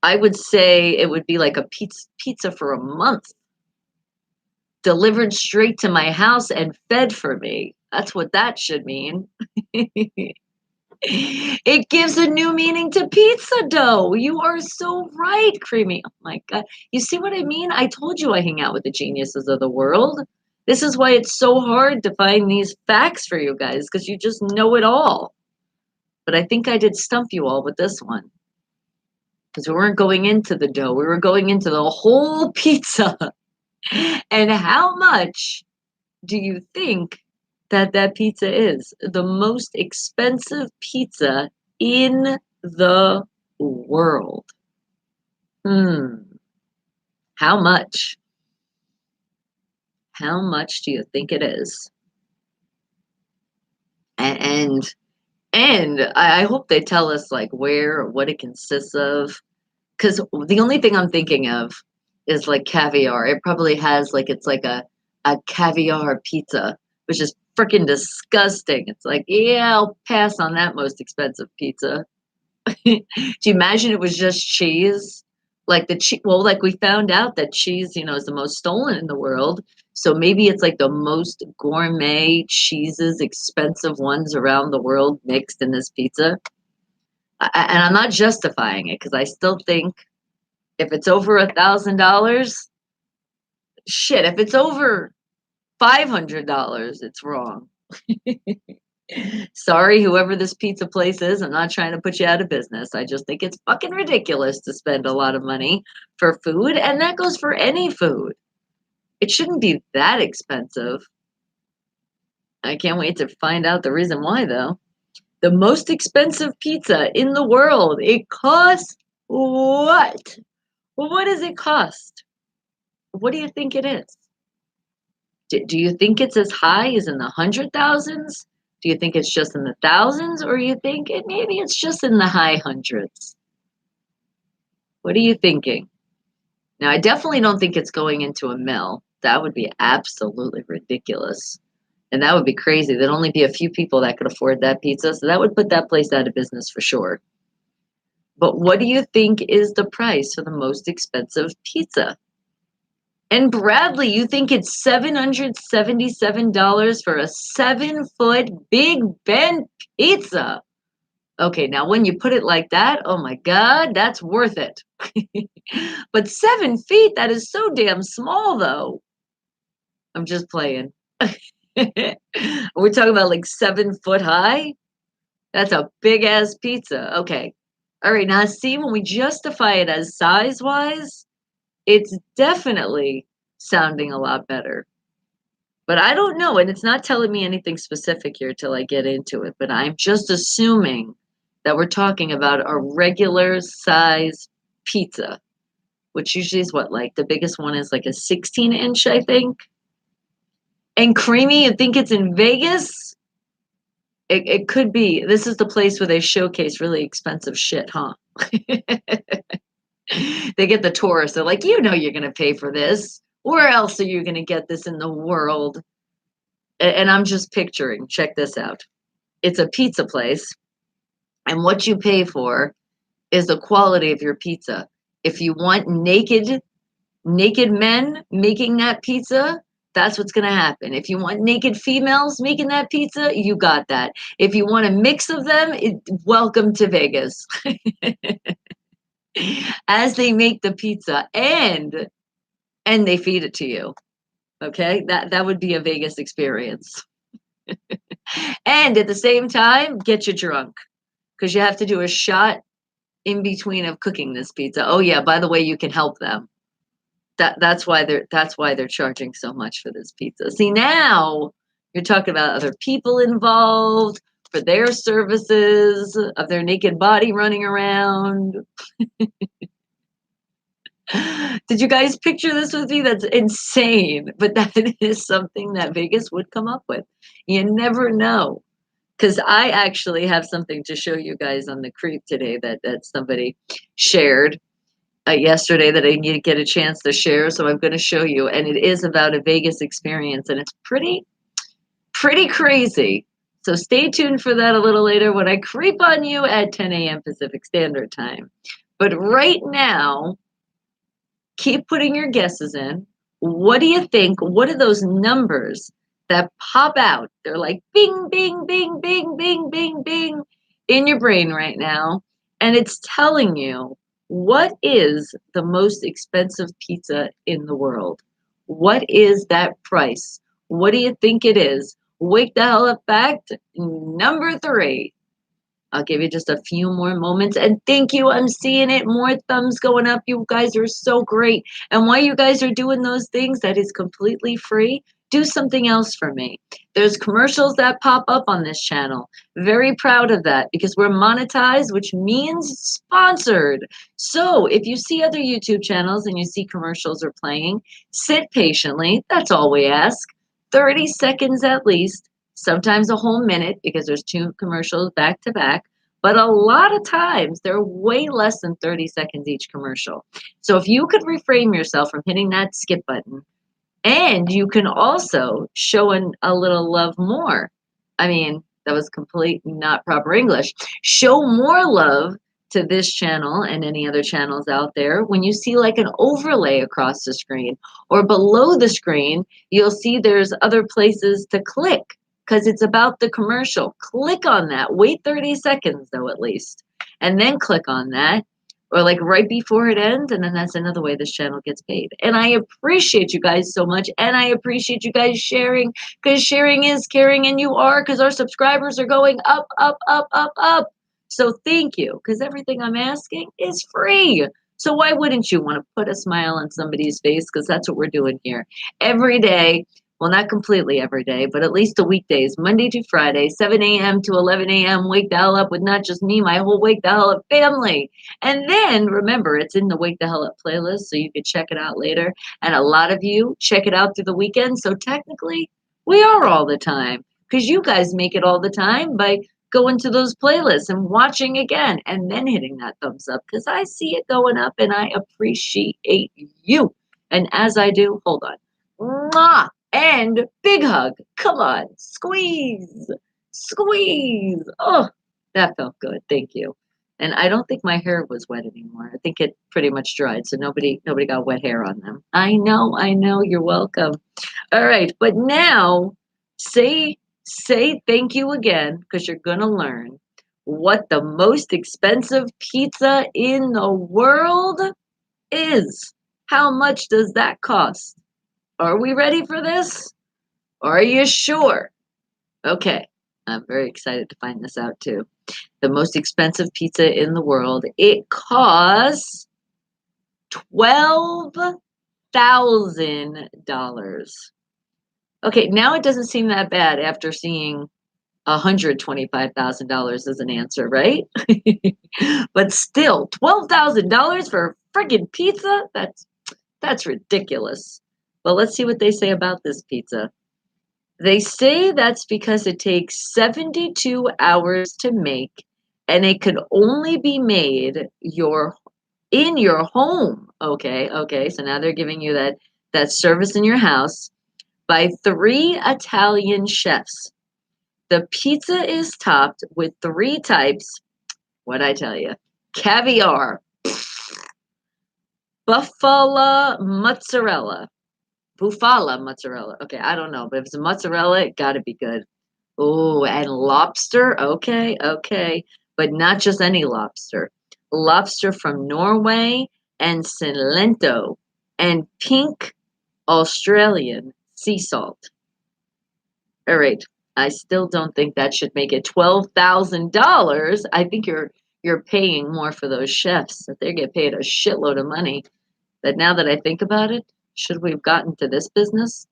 I would say it would be like a pizza for a month, delivered straight to my house and fed for me. That's what that should mean. It gives a new meaning to pizza dough. You are so right, Creamy. Oh my God. You see what I mean? I told you I hang out with the geniuses of the world. This is why it's so hard to find these facts for you guys, because you just know it all. But I think I did stump you all with this one. Because we weren't going into the dough. We were going into the whole pizza. And how much do you think that pizza is? The most expensive pizza in the world. How much? How much do you think it is? And and I hope they tell us like where, what it consists of. Because the only thing I'm thinking of is like caviar. It probably has like it's like a caviar pizza, which is freaking disgusting. It's like, yeah, I'll pass on that most expensive pizza. Do you imagine it was just cheese? Like like we found out that cheese, is the most stolen in the world. So maybe it's like the most gourmet cheeses, expensive ones around the world mixed in this pizza. And I'm not justifying it because I still think if it's over $1,000, shit, if it's over $500, it's wrong. Sorry, whoever this pizza place is, I'm not trying to put you out of business. I just think it's fucking ridiculous to spend a lot of money for food, and that goes for any food. It shouldn't be that expensive. I can't wait to find out the reason why, though. The most expensive pizza in the world. It costs what? What does it cost? What do you think it is? Do you think it's as high as in the hundred thousands? Do you think it's just in the thousands, or you think maybe it's just in the high hundreds? What are you thinking? Now, I definitely don't think it's going into a mill. That would be absolutely ridiculous. And that would be crazy. There'd only be a few people that could afford that pizza. So that would put that place out of business for sure. But what do you think is the price for the most expensive pizza? And Bradley, you think it's $777 for a 7-foot Big Ben pizza? Okay, now when you put it like that, oh my God, that's worth it. But 7 feet, that is so damn small, though. I'm just playing. We're talking about like 7 foot high. That's a big ass pizza. Okay. All right. Now, see, when we justify it as size wise, it's definitely sounding a lot better. But I don't know. And it's not telling me anything specific here till I get into it. But I'm just assuming that we're talking about a regular size pizza, which usually is what, like the biggest one is like a 16-inch, I think. And creamy, you think it's in Vegas? It could be. This is the place where they showcase really expensive shit, huh? They get the tourists. They're like, you know you're going to pay for this. Where else are you going to get this in the world? And I'm just picturing. Check this out. It's a pizza place. And what you pay for is the quality of your pizza. If you want naked men making that pizza, that's what's going to happen. If you want naked females making that pizza, you got that. If you want a mix of them, welcome to Vegas. As they make the pizza and they feed it to you. Okay? That would be a Vegas experience. And at the same time, get you drunk because you have to do a shot in between of cooking this pizza. Oh yeah, by the way, you can help them. That's why they're charging so much for this pizza. See, now you're talking about other people involved for their services of their naked body running around. Did you guys picture this with me? That's insane, but that is something that Vegas would come up with. You never know. Because I actually have something to show you guys on the creep today that somebody shared yesterday that I need to get a chance to share. So I'm going to show you. And it is about a Vegas experience. And it's pretty crazy. So stay tuned for that a little later when I creep on you at 10 a.m. Pacific Standard Time. But right now, keep putting your guesses in. What do you think? What are those numbers that pop out? They're like bing, bing, bing, bing, bing, bing, bing in your brain right now. And it's telling you what is the most expensive pizza in the world? What is that price? What do you think it is? Wake the hell up fact number 3. I'll give you just a few more moments. And thank you. I'm seeing it. More thumbs going up. You guys are so great. And while you guys are doing those things, that is completely free. Do something else for me. There's commercials that pop up on this channel. Very proud of that because we're monetized, which means sponsored. So if you see other YouTube channels and you see commercials are playing, sit patiently. That's all we ask. 30 seconds at least. Sometimes a whole minute because there's 2 commercials back to back. But a lot of times they're way less than 30 seconds each commercial. So if you could reframe yourself from hitting that skip button, and you can also show a little love more. I mean, that was complete not proper English. Show more love to this channel and any other channels out there, when you see like an overlay across the screen or below the screen, you'll see there's other places to click because it's about the commercial. Click on that. Wait 30 seconds though, at least, and then click on that, or like right before it ends, and then that's another way this channel gets paid. And I appreciate you guys so much, and I appreciate you guys sharing, because sharing is caring, and you are, because our subscribers are going up, up, up, up, up. So thank you, because everything I'm asking is free. So why wouldn't you want to put a smile on somebody's face? Because that's what we're doing here every day. Well, not completely every day, but at least the weekdays, Monday to Friday, 7 a.m. to 11 a.m. Wake the hell up with not just me, my whole Wake the hell up family. And then remember, it's in the Wake the hell up playlist, so you can check it out later. And a lot of you check it out through the weekend. So technically, we are all the time, because you guys make it all the time by going to those playlists and watching again and then hitting that thumbs up, because I see it going up and I appreciate you. And as I do, hold on. Mwah! And big hug. Come on. Squeeze. Squeeze. Oh, that felt good. Thank you. And I don't think my hair was wet anymore. I think it pretty much dried, so nobody got wet hair on them. I know. You're welcome. All right, but now say thank you again, because you're gonna learn what the most expensive pizza in the world is. How much does that cost? Are we ready for this? Are you sure? Okay, I'm very excited to find this out too. The most expensive pizza in the world. It costs $12,000. Okay, now it doesn't seem that bad after seeing $125,000 as an answer, right? But still, $12,000 for a friggin' pizza? That's ridiculous. Well, let's see what they say about this pizza. They say that's because it takes 72 hours to make, and it could only be made in your home. Okay. So now they're giving you that service in your house by 3 Italian chefs. The pizza is topped with 3 types. What'd I tell you? Caviar, buffalo mozzarella. Bufala mozzarella. Okay, I don't know, but if it's mozzarella, it got to be good. Oh, and lobster. Okay. But not just any lobster. Lobster from Norway and Cilento and pink Australian sea salt. All right. I still don't think that should make it $12,000. I think you're paying more for those chefs, that they get paid a shitload of money. That now that I think about it, should we have gotten to this business?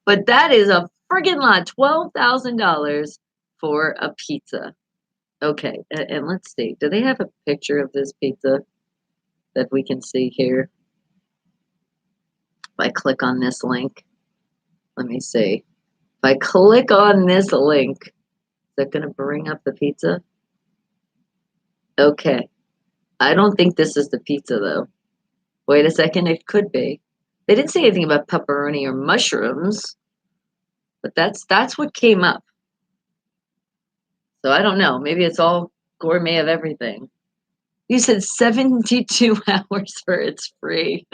But that is a friggin' lot. $12,000 for a pizza. Okay, and let's see. Do they have a picture of this pizza that we can see here? If I click on this link, let me see. If I click on this link, is that going to bring up the pizza? Okay. I don't think this is the pizza, though. Wait a second, it could be. They didn't say anything about pepperoni or mushrooms, but that's what came up. So I don't know. Maybe it's all gourmet of everything. You said 72 hours for it's free.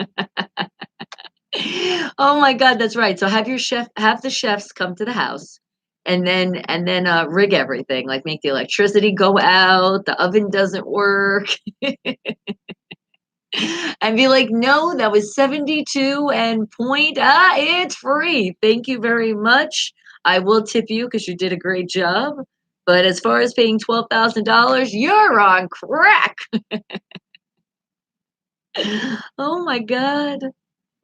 Oh my God, that's right. So have the chefs come to the house and then rig everything, like make the electricity go out, the oven doesn't work. And be like, no, that was 72 and it's free. Thank you very much. I will tip you because you did a great job. But as far as paying $12,000, you're on crack. Oh my God.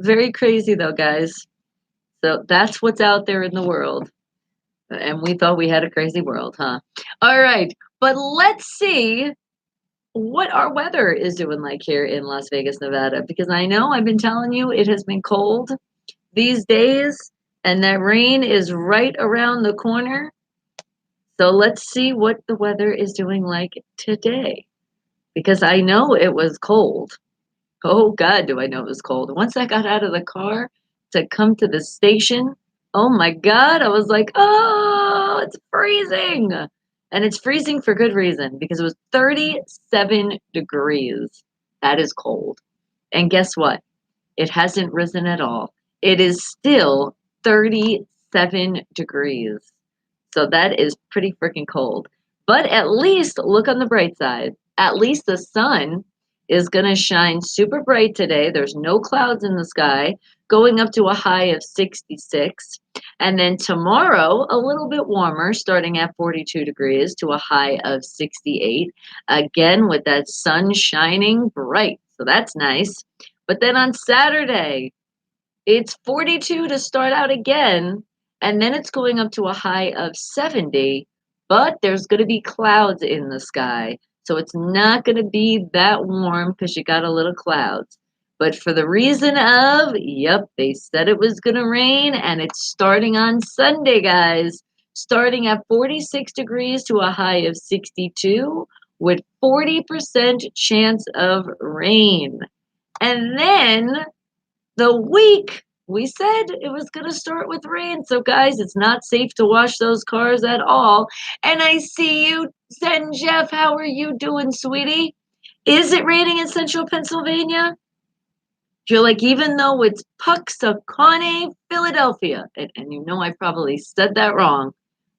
Very crazy though, guys. So that's what's out there in the world. And we thought we had a crazy world, huh? All right. But let's see what our weather is doing like here in Las Vegas, Nevada, because I know I've been telling you it has been cold these days, and that rain is right around the corner. So let's see what the weather is doing like today, because I know it was cold. Oh God, do I know it was cold. Once I got out of the car to come to the station, oh my God, I was like, oh, it's freezing. And it's freezing for good reason because it was 37 degrees. That is cold. And guess what? It hasn't risen at all. It is still 37 degrees. So that is pretty freaking cold. But at least look on the bright side. At least the sun is going to shine super bright today. There's no clouds in the sky, going up to a high of 66. And then tomorrow, a little bit warmer, starting at 42 degrees to a high of 68. Again, with that sun shining bright. So that's nice. But then on Saturday, it's 42 to start out again, and then it's going up to a high of 70, but there's going to be clouds in the sky. So it's not going to be that warm because you got a little clouds. But for the reason of, yep, they said it was going to rain, and it's starting on Sunday, guys. Starting at 46 degrees to a high of 62 with 40% chance of rain. And then the week we said it was going to start with rain. So, guys, it's not safe to wash those cars at all. And I see you, Zen Jeff. How are you doing, sweetie? Is it raining in central Pennsylvania? You're like, even though it's Puxacawny, Philadelphia, and you know I probably said that wrong,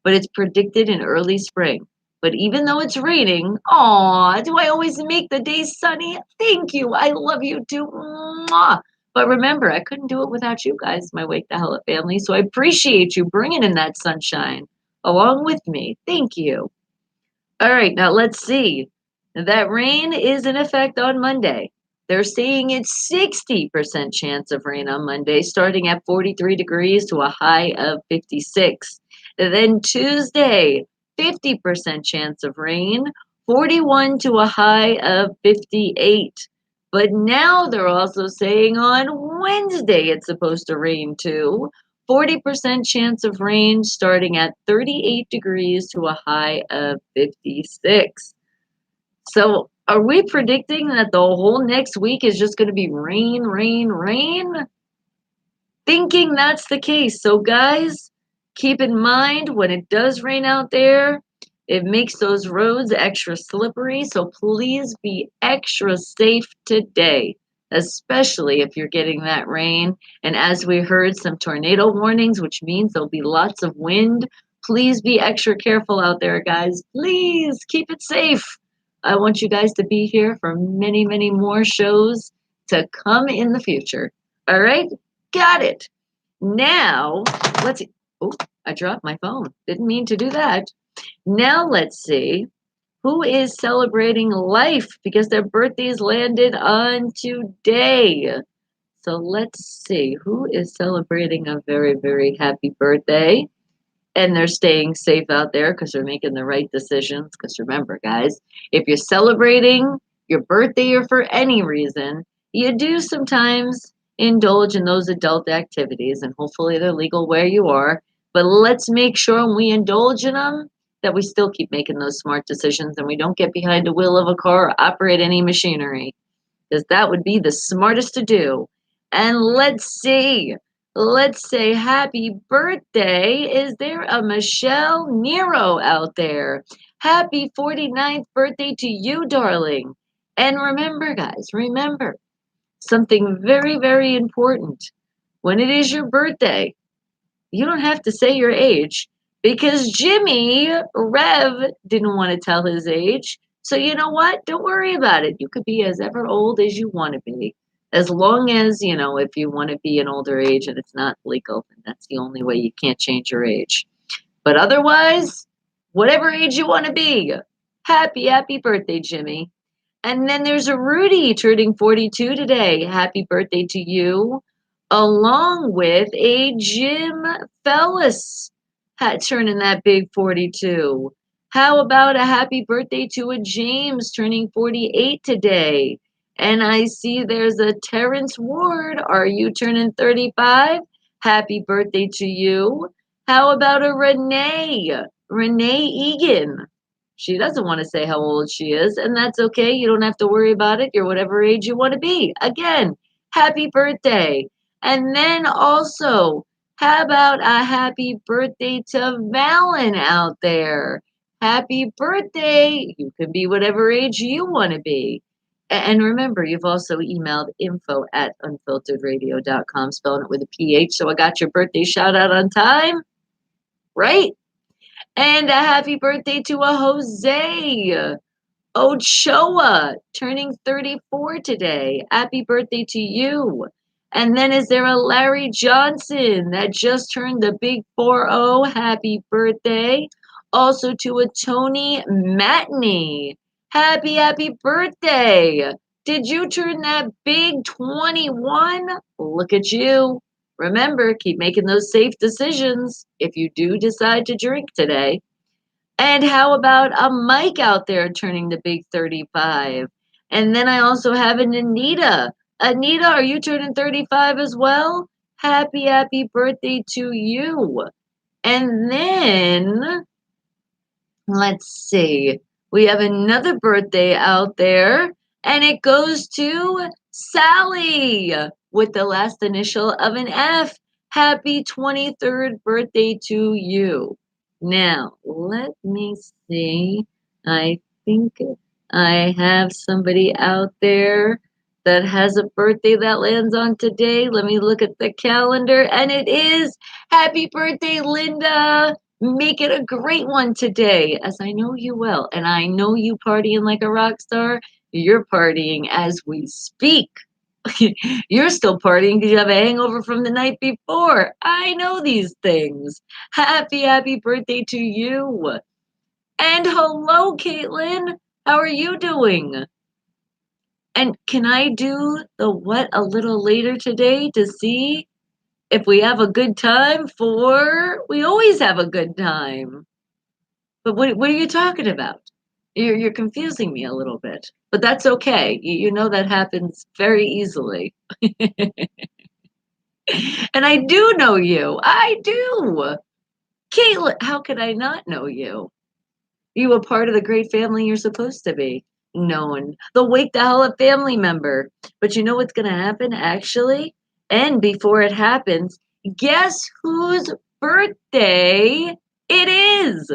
but it's predicted in early spring. But even though it's raining, aw, do I always make the day sunny? Thank you. I love you too. Mwah. But remember, I couldn't do it without you guys, my Wake the Hell Up family. So I appreciate you bringing in that sunshine along with me. Thank you. All right, now let's see. That rain is in effect on Monday. They're saying it's 60% chance of rain on Monday, starting at 43 degrees to a high of 56. Then Tuesday, 50% chance of rain, 41 to a high of 58. But now they're also saying on Wednesday it's supposed to rain too. 40% chance of rain starting at 38 degrees to a high of 56. So, are we predicting that the whole next week is just going to be rain, rain, rain? Thinking that's the case. So, guys, keep in mind when it does rain out there, it makes those roads extra slippery. So, please be extra safe today, especially if you're getting that rain. And as we heard, some tornado warnings, which means there'll be lots of wind. Please be extra careful out there, guys. Please keep it safe. I want you guys to be here for many, many more shows to come in the future. All right? Got it. Now, let's see. Oh, I dropped my phone. Didn't mean to do that. Now, let's see who is celebrating life because their birthdays landed on today. So let's see who is celebrating a very, very happy birthday. And they're staying safe out there because they're making the right decisions. Because remember, guys, if you're celebrating your birthday or for any reason, you do sometimes indulge in those adult activities, and hopefully they're legal where you are. But let's make sure when we indulge in them that we still keep making those smart decisions and we don't get behind the wheel of a car or operate any machinery, because that would be the smartest to do. And let's see. Let's say happy birthday. Is there a Michelle Nero out there? Happy 49th birthday to you, darling. And remember, guys, remember something very, very important. When it is your birthday, you don't have to say your age because Jimmy Rev didn't want to tell his age. So you know what? Don't worry about it. You could be as ever old as you want to be. As long as, if you want to be an older age and it's not legal, then that's the only way. You can't change your age. But otherwise, whatever age you want to be, happy, happy birthday, Jimmy. And then there's a Rudy turning 42 today. Happy birthday to you. Along with a Jim Fellis turning that big 42. How about a happy birthday to a James turning 48 today? And I see there's a Terrence Ward. Are you turning 35? Happy birthday to you. How about a Renee Egan? She doesn't want to say how old she is, and that's okay. You don't have to worry about it. You're whatever age you want to be. Again, happy birthday. And then also, how about a happy birthday to Valen out there? happy birthday. You can be whatever age you want to be. And remember, you've also emailed info@unfilteredradio.com, spelling it with a PH. So I got your birthday shout out on time, right? And a happy birthday to a Jose Ochoa, turning 34 today. Happy birthday to you. And then is there a Larry Johnson that just turned the big 40? Happy birthday. Also to a Tony Matney. Happy birthday. Did you turn that big 21? Look at you. Remember, keep making those safe decisions if you do decide to drink today. And how about a Mike out there turning the big 35? And then I also have an Anita. Anita, are you turning 35 as well? Happy birthday to you. And then, let's see, we have another birthday out there, and it goes to Sally with the last initial of an F. Happy 23rd birthday to you. Now, let me see. I think I have somebody out there that has a birthday that lands on today. Let me look at the calendar, and it is happy birthday, Linda. Make it a great one today, as I know you will. And I know you partying like a rock star. You're partying as we speak. You're still partying because you have a hangover from the night before. I know these things. Happy birthday to you. And hello, Caitlin. How are you doing? And can I do the what a little later today to see if we have a good time? We always have a good time. But what are you talking about? You're confusing me a little bit. But that's okay. You know that happens very easily. And I do know you. I do. Caitlin, how could I not know you? You a part of the great family you're supposed to be. Known. The Wake the Hell Up family member. But you know what's going to happen, actually? And before it happens, guess whose birthday it is?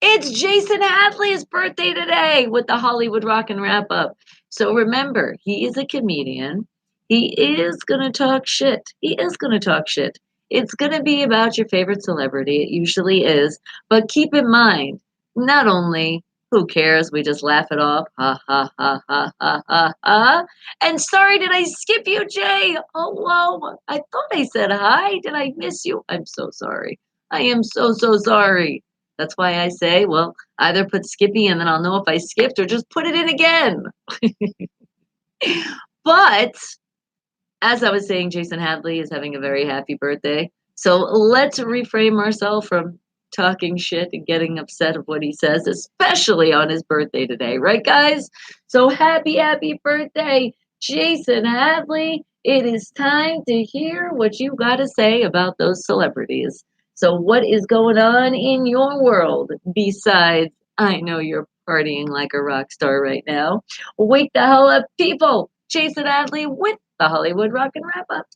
It's Jason Hadley's birthday today with the Hollywood Rock and Wrap Up. So remember, he is a comedian. He is going to talk shit. He is going to talk shit. It's going to be about your favorite celebrity. It usually is. But keep in mind, not only who cares, we just laugh it off. Ha ha ha ha ha ha ha. And sorry, did I skip you, Jay? Hello. I thought I said hi. Did I miss you? I'm so sorry. I am so sorry. That's why I say, well, either put Skippy and then I'll know if I skipped or just put it in again. But as I was saying, Jason Hadley is having a very happy birthday. So let's reframe ourselves from talking shit and getting upset of what he says, especially on his birthday today, right, guys? So happy birthday, Jason Hadley. It is time to hear what you got to say about those celebrities. So, what is going on in your world besides I know you're partying like a rock star right now? Wake the hell up, people! Jason Hadley with the Hollywood Rock and Wrap Up.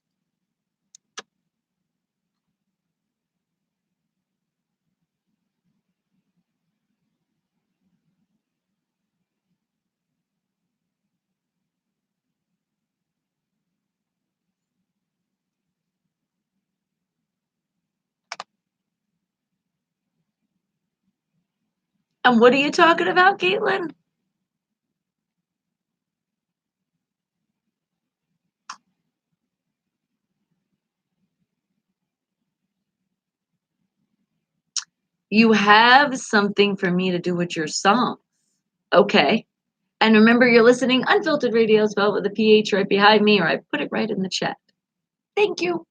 And what are you talking about, Caitlin? You have something for me to do with your song. Okay. And remember, you're listening Unfiltered Radio, spelled with a PH right behind me, or I put it right in the chat. Thank you.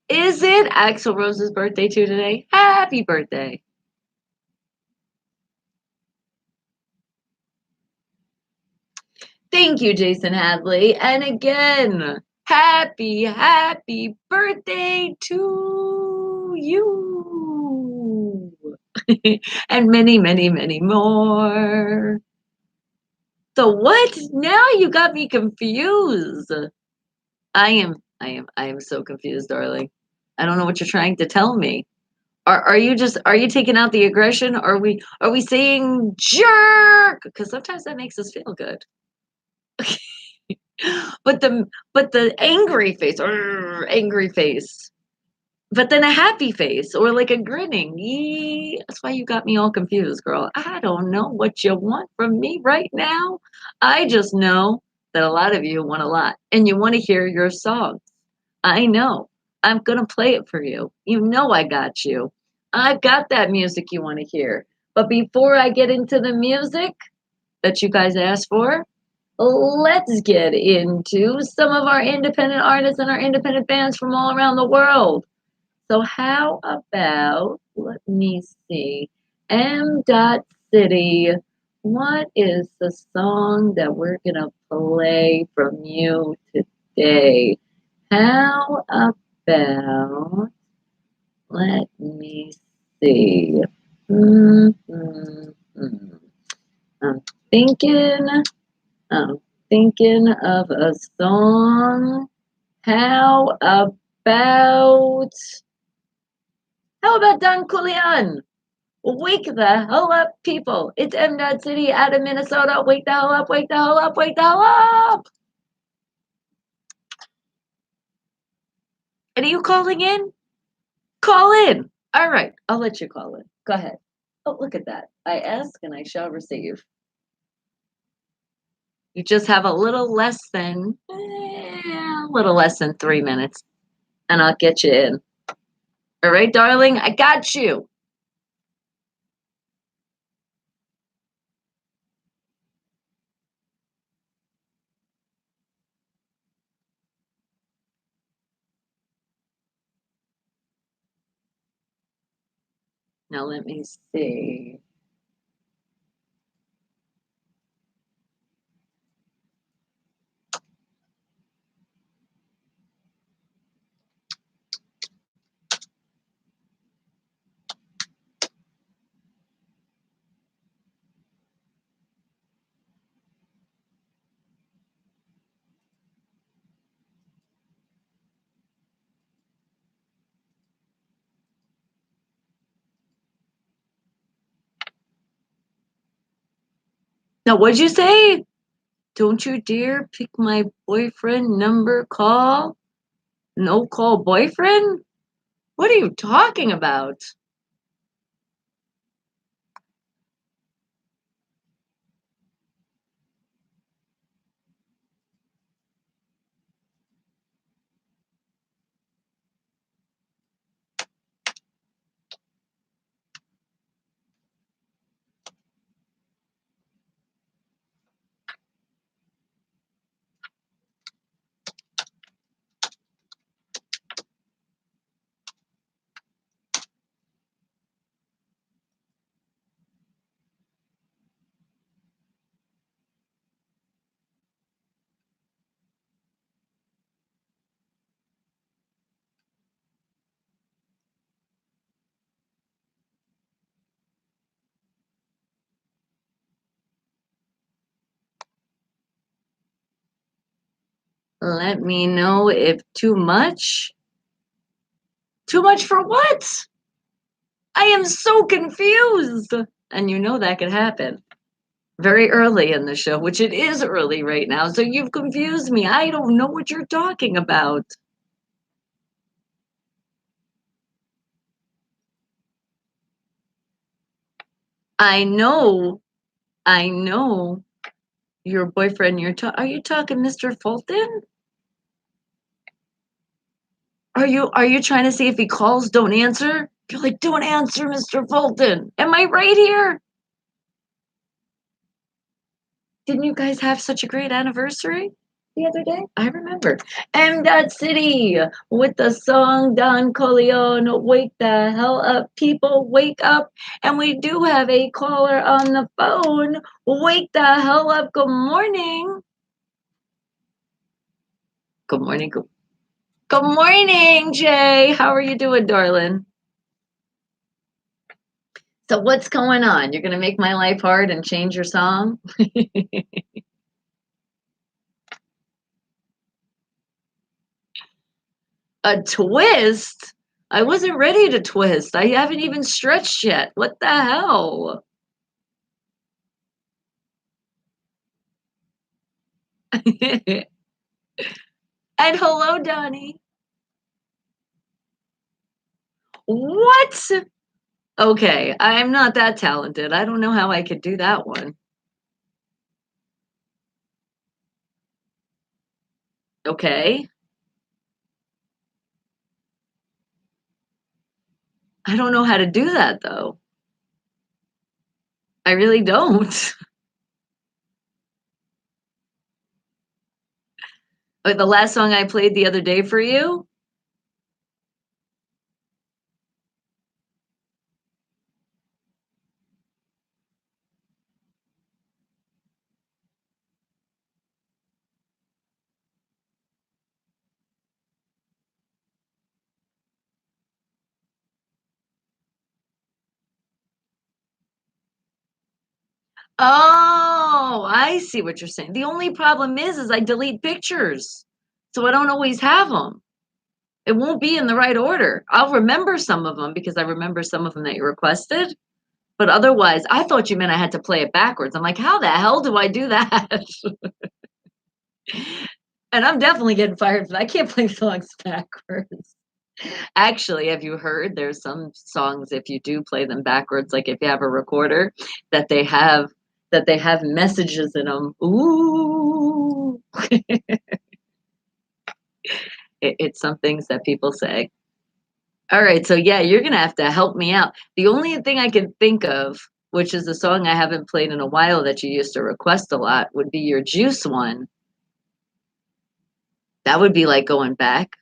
Is it Axl Rose's birthday too today? Happy birthday. Thank you, Jason Hadley. And again, happy birthday to you. And many more. So what? Now you got me confused. I am so confused, darling. I don't know what you're trying to tell me. Are you taking out the aggression? Are we saying jerk? Because sometimes that makes us feel good. But the angry face, angry face. But then a happy face or like a grinning. Yee. That's why you got me all confused, girl. I don't know what you want from me right now. I just know that a lot of you want a lot and you want to hear your song. I know. I'm going to play it for you. You know I got you. I've got that music you want to hear. But before I get into the music that you guys asked for, let's get into some of our independent artists and our independent bands from all around the world. So how about, let me see, M. Dot City. What is the song that we're going to play from you today? How about, let me see. Mm. I'm thinking, I'm thinking of a song. How about, how about Don Julian? Wake the hell up, people. It's M. Dot City out of Minnesota. Wake the hell up, wake the hell up, wake the hell up. And are you calling in? Call in. All right, I'll let you call in. Go ahead. Oh, look at that. I ask and I shall receive. You just have a little less than 3 minutes, and I'll get you in. All right, darling, I got you. Now let me see. Now, what'd you say? Don't you dare pick my boyfriend number call? No call boyfriend? What are you talking about? Let me know if too much. Too much for what? I am so confused. And you know that could happen very early in the show, which it is early right now. So you've confused me. I don't know what you're talking about. I know, I know your boyfriend. Are you talking Mr. Fulton? Are you trying to see if he calls, don't answer? You're like, don't answer, Mr. Fulton. Am I right here? Didn't you guys have such a great anniversary the other day? I remember. M. Dot City with the song Don Corleone, Wake the Hell Up, People, Wake Up. And we do have a caller on the phone. Wake the hell up. Good morning. Good morning. Good morning, Jay. How are you doing, darling? So what's going on? You're going to make my life hard and change your song? A twist? I wasn't ready to twist. I haven't even stretched yet. What the hell? And hello, Donnie. What? Okay, I'm not that talented. I don't know how I could do that one. Okay. I don't know how to do that though. I really don't. Like the last song I played the other day for you? Oh, I see what you're saying. The only problem is I delete pictures. So I don't always have them. It won't be in the right order. I'll remember some of them because I remember some of them that you requested. But otherwise, I thought you meant I had to play it backwards. I'm like, how the hell do I do that? And I'm definitely getting fired for that. I can't play songs backwards. Actually, have you heard there's some songs if you do play them backwards, like if you have a recorder, that they have messages in them. Ooh, it's some things that people say. All right, so yeah, you're gonna have to help me out. The only thing I can think of, which is a song I haven't played in a while that you used to request a lot, would be your Juice one. That would be like going back,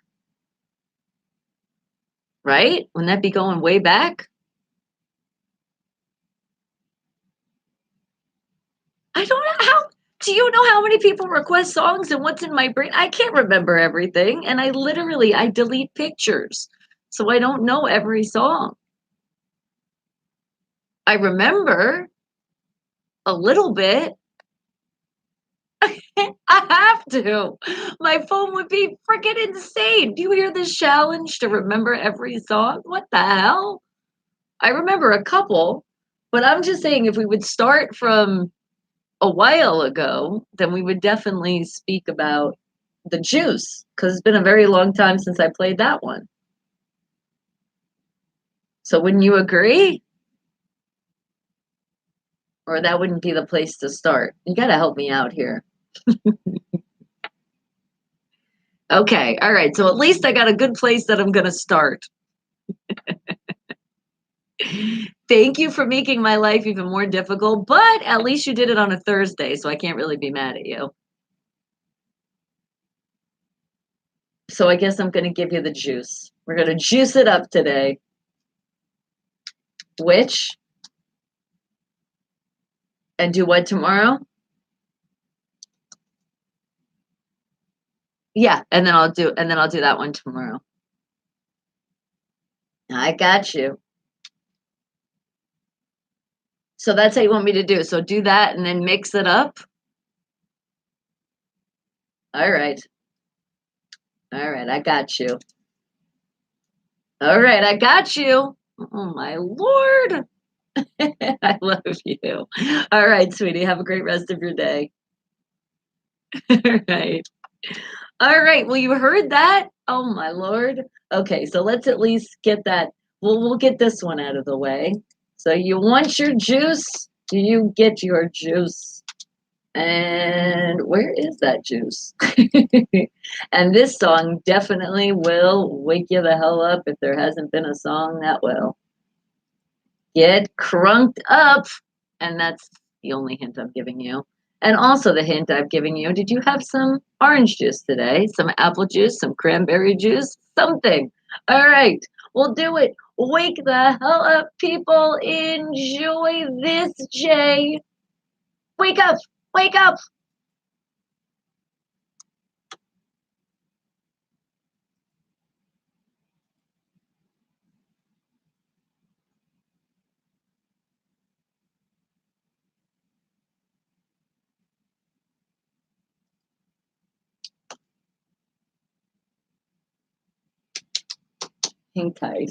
right? Wouldn't that be going way back? I don't know how. Do you know how many people request songs and what's in my brain? I can't remember everything, and I delete pictures, so I don't know every song. I remember a little bit. I have to. My phone would be freaking insane. Do you hear this challenge to remember every song? What the hell? I remember a couple, but I'm just saying if we would start from a while ago, then we would definitely speak about the juice because it's been a very long time since I played that one. So wouldn't you agree? Or that wouldn't be the place to start. You got to help me out here. Okay. All right. So at least I got a good place that I'm going to start. Thank you for making my life even more difficult, but at least you did it on a Thursday, so I can't really be mad at you. So I guess I'm going to give you the juice. We're going to juice it up today. Which and do what tomorrow? Yeah, and then I'll do that one tomorrow. I got you. So that's how you want me to do. So do that and then mix it up. All right. All right, I got you. All right, I got you. Oh my Lord. I love you. All right, sweetie. Have a great rest of your day. All right. All right. Well, you heard that? Oh my Lord. Okay, so let's at least get that. We'll get this one out of the way. So you want your juice? Do you get your juice? And where is that juice? And this song definitely will wake you the hell up if there hasn't been a song that will. Get crunked up. And that's the only hint I'm giving you. And also the hint I've given you, did you have some orange juice today? Some apple juice, some cranberry juice, something. All right, we'll do it. Wake the hell up, people. Enjoy this, Jay. Wake up, wake up. Hang tight.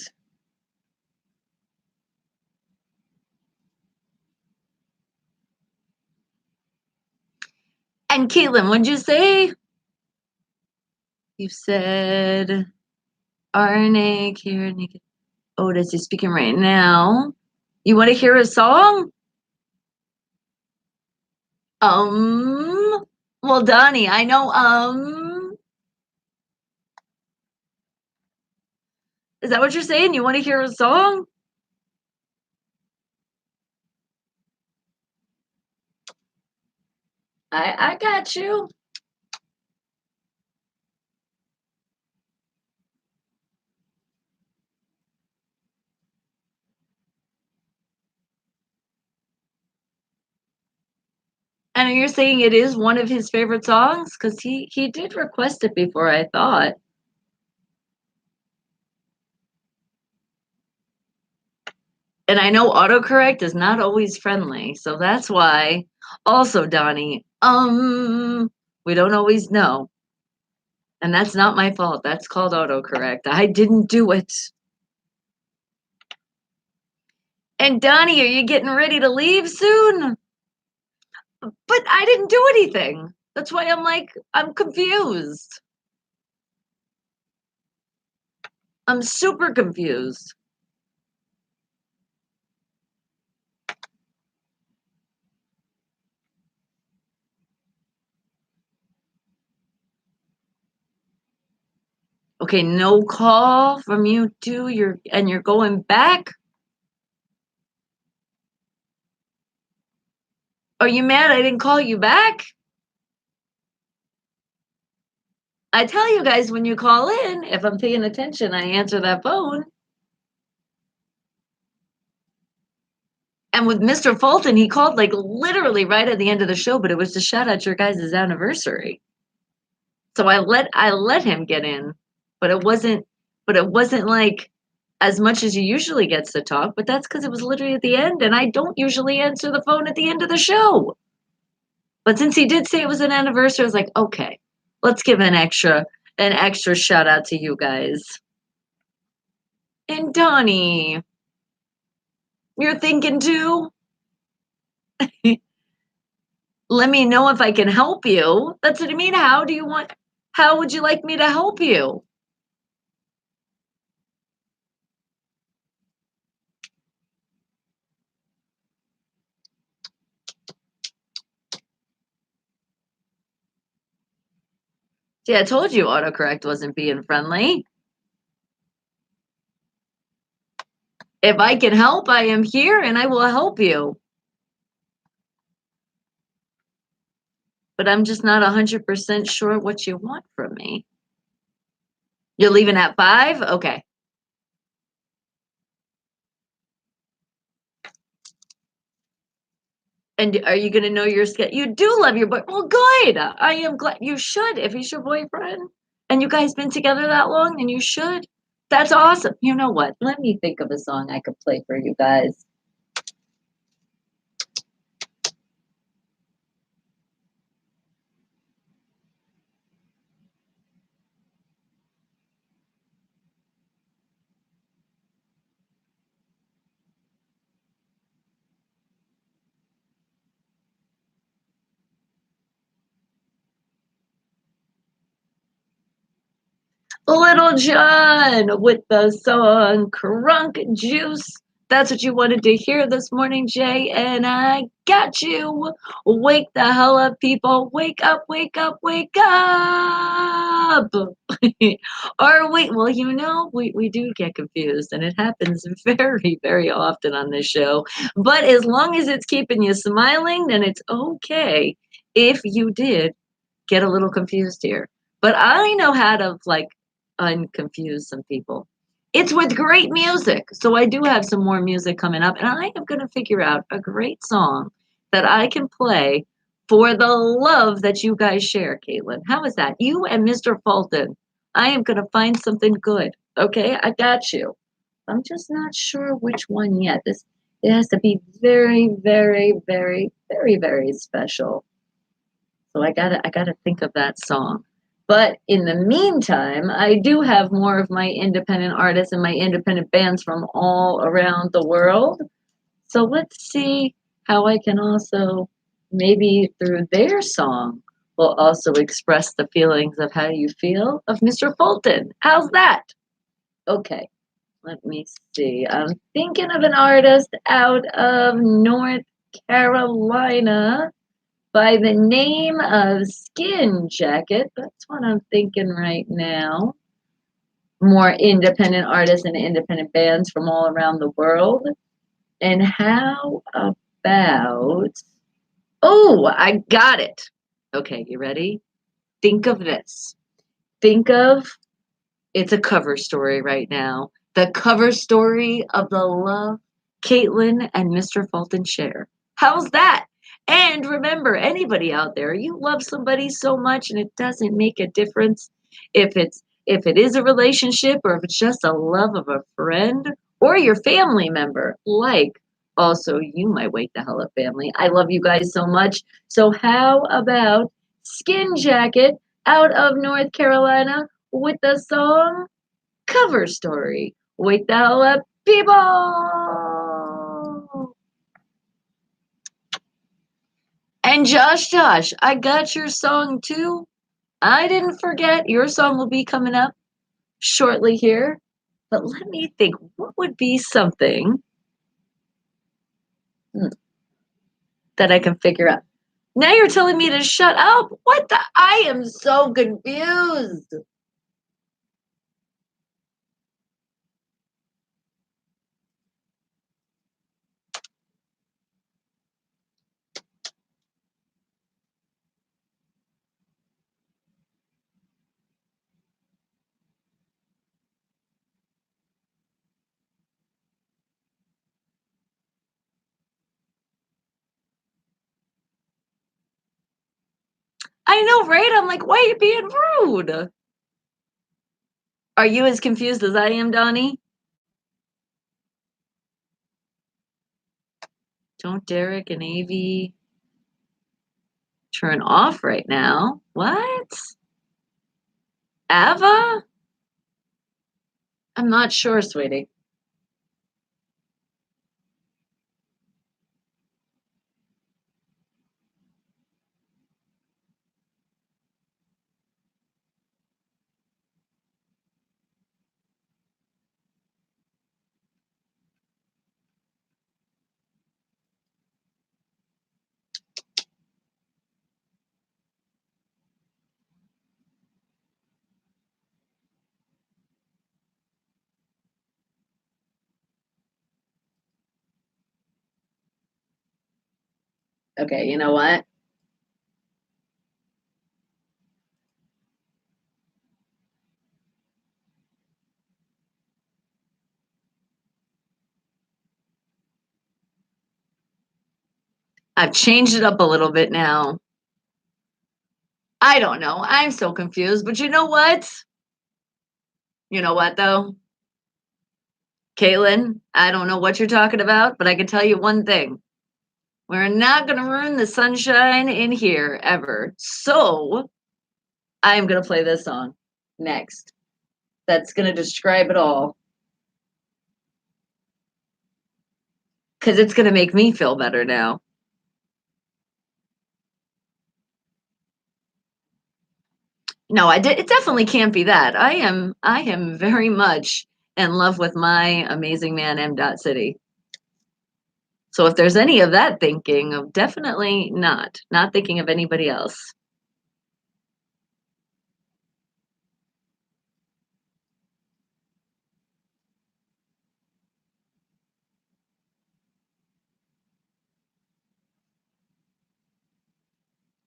And Caitlin, what'd you say? You said RNA, Karen, Otis is speaking right now. You want to hear a song? Well, Donnie, I know, is that what you're saying? You want to hear a song? I got you. And you're saying it is one of his favorite songs? Because he did request it before, I thought. And I know autocorrect is not always friendly, so that's why. Also, Donnie, we don't always know. And that's not my fault. That's called autocorrect. I didn't do it. And Donnie, are you getting ready to leave soon? But I didn't do anything. That's why I'm like, I'm confused. I'm super confused. Okay, no call from you two. You're going back? Are you mad I didn't call you back? I tell you guys when you call in, if I'm paying attention, I answer that phone. And with Mr. Fulton, he called like literally right at the end of the show, but it was to shout out your guys' anniversary. So I let him get in, but it wasn't like as much as he usually gets to talk, but that's because it was literally at the end, and I don't usually answer the phone at the end of the show. But since he did say it was an anniversary, I was like, okay, let's give an extra shout out to you guys. And Donnie, you're thinking too? Let me know if I can help you. That's what I mean. How would you like me to help you? See, I told you autocorrect wasn't being friendly. If I can help, I am here and I will help you. But I'm just not 100% sure what you want from me. You're leaving at 5? Okay. And are you going to know your schedule? You do love your boy. Well, good. I am glad you should. If he's your boyfriend and you guys been together that long, then you should. That's awesome. You know what? Let me think of a song I could play for you guys. Little John with the song Crunk Juice. That's what you wanted to hear this morning, Jay, and I got you. Wake the hell up, people. Wake up, wake up, wake up. Or wait, well, we do get confused, and it happens very, very often on this show. But as long as it's keeping you smiling, then it's okay if you did get a little confused here. But I know how to like unconfuse some people. It's with great music. So I do have some more music coming up, and I am going to figure out a great song that I can play for the love that you guys share, Caitlin. How is that? You and Mr. Fulton. I am going to find something good. Okay, I got you. I'm just not sure which one yet. It has to be very, very, very, very, very special. So I gotta think of that song. But in the meantime, I do have more of my independent artists and my independent bands from all around the world. So let's see how I can also, maybe through their song, will also express the feelings of how you feel of Mr. Fulton. How's that? Okay, let me see. I'm thinking of an artist out of North Carolina by the name of Skin Jacket. That's what I'm thinking right now. More independent artists and independent bands from all around the world. And how about, oh, I got it. Okay, you ready? Think of this. Think of, it's a cover story right now. The cover story of the love Caitlin and Mr. Fulton share. How's that? And remember, anybody out there, you love somebody so much and it doesn't make a difference if it is a relationship or if it's just a love of a friend or your family member. Like also you, my wait the hell up family. I love you guys so much. So how about Skin Jacket out of North Carolina with the song Cover Story? Wake the hell up, people! And Josh, I got your song too. I didn't forget. Your song will be coming up shortly here. But let me think, what would be something that I can figure out? Now you're telling me to shut up. What the? I am so confused. I know, right? I'm like, why are you being rude? Are you as confused as I am, Donnie? Don't Derek and Avi turn off right now? What? Ava? I'm not sure, sweetie. Okay, you know what? I've changed it up a little bit now. I don't know. I'm so confused. But you know what? You know what, though? Caitlin, I don't know what you're talking about, but I can tell you one thing. We're not going to ruin the sunshine in here ever. So I am going to play this song next. That's going to describe it all because it's going to make me feel better now. No, it definitely can't be that. I am very much in love with my amazing man, M. Dot City. So if there's any of that thinking, of definitely not thinking of anybody else.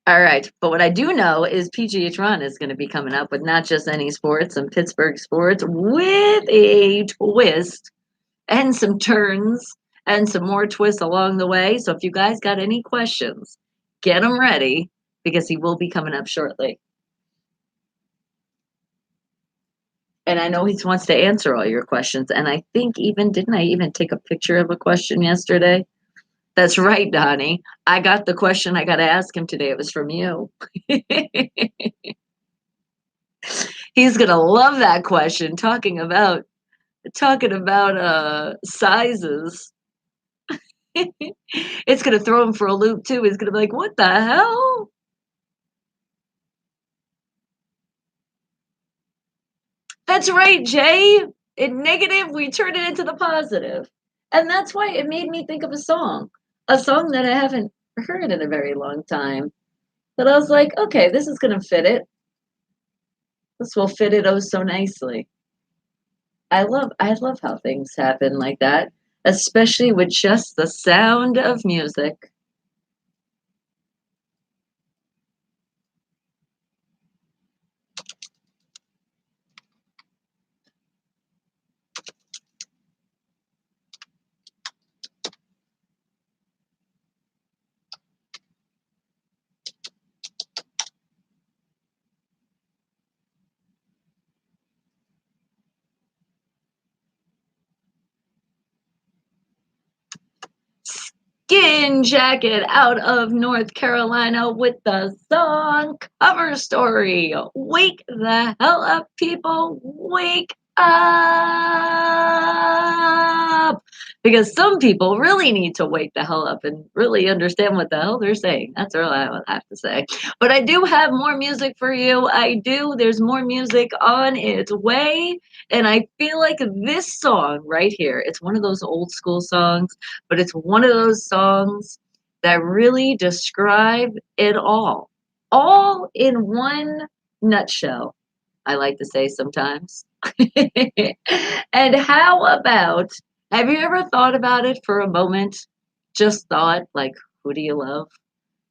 All right, but what I do know is PGH Run is going to be coming up with not just any sports, some Pittsburgh sports with a twist and some turns and some more twists along the way. So if you guys got any questions, get them ready because he will be coming up shortly. And I know he wants to answer all your questions. And I think didn't I even take a picture of a question yesterday? That's right, Donnie. I got the question I got to ask him today. It was from you. He's gonna love that question. Talking about sizes. It's gonna throw him for a loop too. He's gonna be like, "What the hell?" That's right, Jay. In negative, we turn it into the positive. And that's why it made me think of a song that I haven't heard in a very long time. But I was like, okay, this is going to fit it. This will fit it oh so nicely. I love how things happen like that, especially with just the sound of music. Skin Jacket out of North Carolina with the song cover story. Wake the hell up, people. Wake up. Because some people really need to wake the hell up and really understand what the hell they're saying. That's all I would have to say. But I do have more music for you. I do. There's more music on its way. And I feel like this song right here, it's one of those old school songs, but it's one of those songs that really describe it all in one nutshell, I like to say sometimes. And how about, have you ever thought about it for a moment? Just thought, like, who do you love?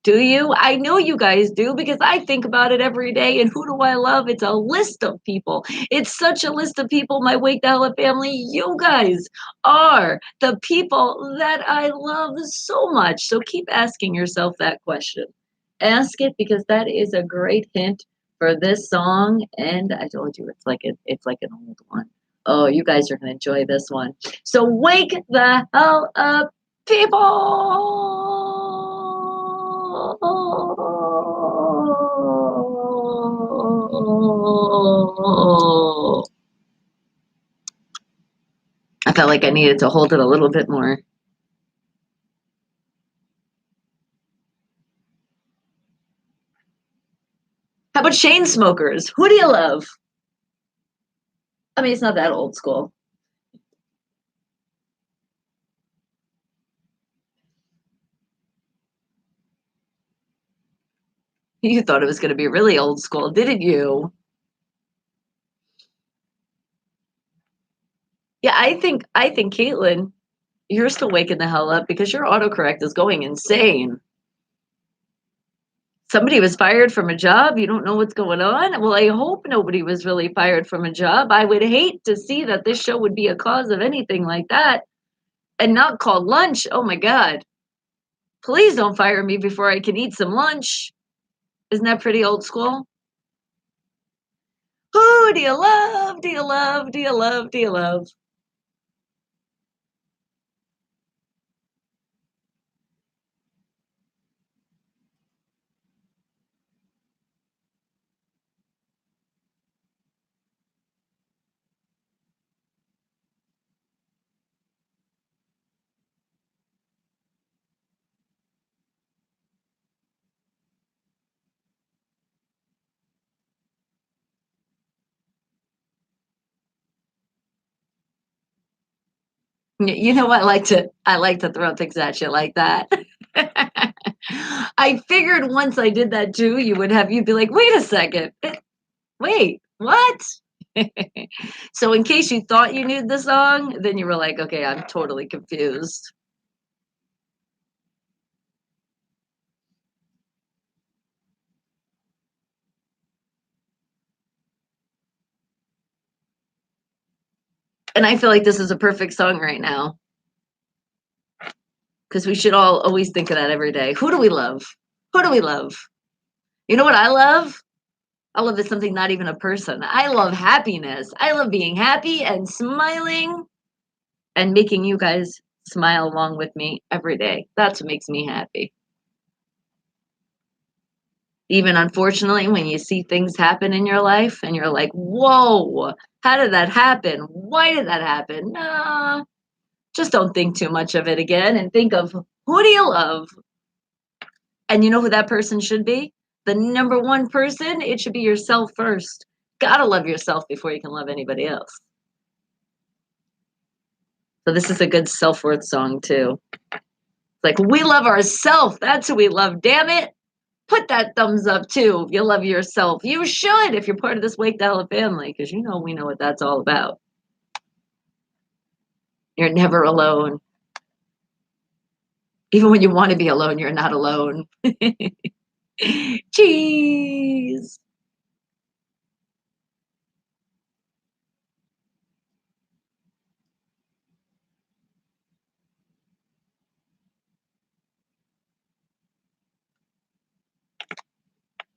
Do you? I know you guys do because I think about it every day. And who do I love? It's a list of people. It's such a list of people, my Wake the Hell Up family. You guys are the people that I love so much. So keep asking yourself that question. Ask it because that is a great hint for this song. And I told you it's like an old one. Oh, you guys are gonna enjoy this one. So wake the hell up, people. I felt like I needed to hold it a little bit more. How about chain smokers? Who do you love? I mean, it's not that old school. You thought it was going to be really old school, didn't you? Yeah, I think Caitlin, you're still waking the hell up because your autocorrect is going insane. Somebody was fired from a job. You don't know what's going on. Well, I hope nobody was really fired from a job. I would hate to see that this show would be a cause of anything like that and not called lunch. Oh my God. Please don't fire me before I can eat some lunch. Isn't that pretty old school? Who do you love? Do you love? Do you love? Do you love? You know, I like to throw things at you like that. I figured once I did that too, you'd be like, wait a second. Wait, what? So in case you thought you knew the song, then you were like, okay, I'm totally confused. And I feel like this is a perfect song right now because we should all always think of that every day. Who do we love? Who do we love? You know what I love? I love it's something not even a person. I love happiness. I love being happy and smiling and making you guys smile along with me every day. That's what makes me happy. Even unfortunately, when you see things happen in your life and you're like, whoa, how did that happen? Why did that happen? Nah, just don't think too much of it again and think of who do you love? And you know who that person should be? The number one person, it should be yourself first. Gotta love yourself before you can love anybody else. So this is a good self-worth song too. Like we love ourselves. That's who we love. Damn it. Put that thumbs up too if you love yourself. You should if you're part of this Wake the Hell Up family, because you know we know what that's all about. You're never alone. Even when you want to be alone, you're not alone. Cheese.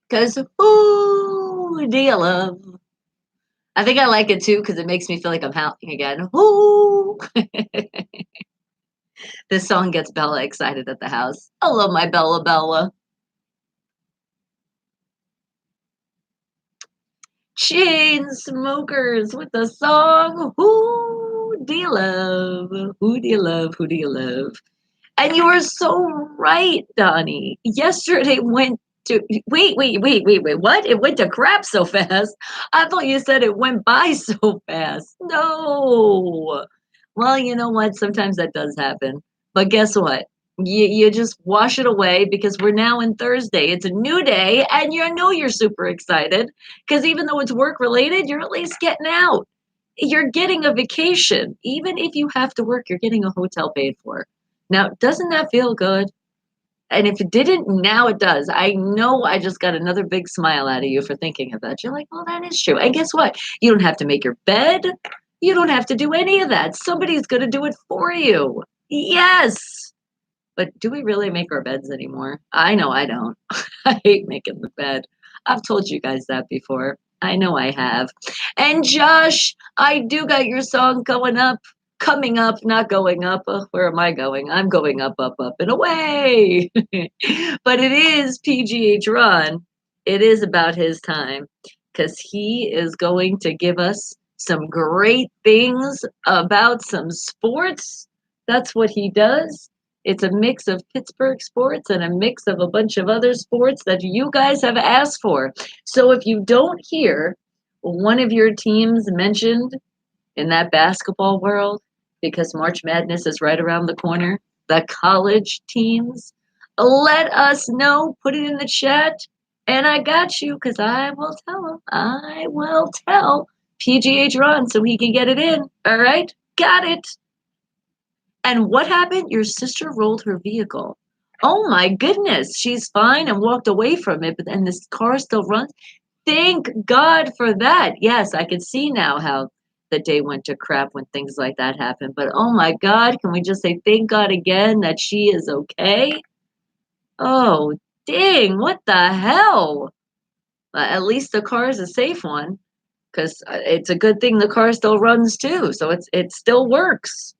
Because who do you love? I think I like it too because it makes me feel like I'm howling again. Who? This song gets Bella excited at the house. I love my Bella Bella. Chain smokers with the song Who Do You Love? Who do you love? Who do you love? And you are so right, Donnie. Yesterday went to wait. What? It went to crap so fast. I thought you said it went by so fast. No. Well, you know what? Sometimes that does happen. But guess what? You just wash it away because we're now in Thursday. It's a new day, and you know you're super excited because even though it's work related, you're at least getting out. You're getting a vacation. Even if you have to work, you're getting a hotel paid for. Now, doesn't that feel good? And if it didn't, now it does. I know I just got another big smile out of you for thinking of that. You're like, well, that is true. And guess what? You don't have to make your bed. You don't have to do any of that. Somebody's going to do it for you. Yes. But do we really make our beds anymore? I know I don't. I hate making the bed. I've told you guys that before. I know I have. And Josh, I do got your song coming up, not going up. Where am I going? I'm going up, and away. But it is PGH Ron. It is about his time because he is going to give us some great things about some sports. That's what he does. It's a mix of Pittsburgh sports and a mix of a bunch of other sports that you guys have asked for. So if you don't hear one of your teams mentioned in that basketball world, because March Madness is right around the corner, the college teams, let us know. Put it in the chat. And I got you because I will tell him. I will tell PGH Ron so he can get it in. All right? Got it. And what happened? Your sister rolled her vehicle. Oh my goodness. She's fine and walked away from it, but then this car still runs. Thank God for that. Yes, I can see now how the day went to crap when things like that happen. But oh my God, can we just say thank God again that she is okay? Oh, dang, what the hell? At least the car is a safe one because it's a good thing the car still runs too. So it still works.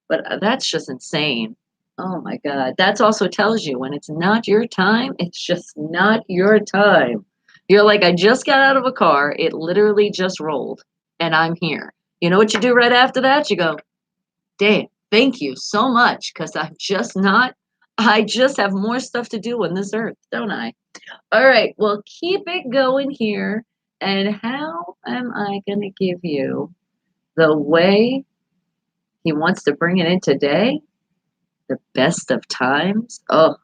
But that's just insane. Oh my God. That also tells you when it's not your time, it's just not your time. You're like, I just got out of a car. It literally just rolled and I'm here. You know what you do right after that? You go, damn, thank you so much because I just have more stuff to do on this earth, don't I? All right. Well, keep it going here. And how am I going to give you the way he wants to bring it in today? The best of times? Oh,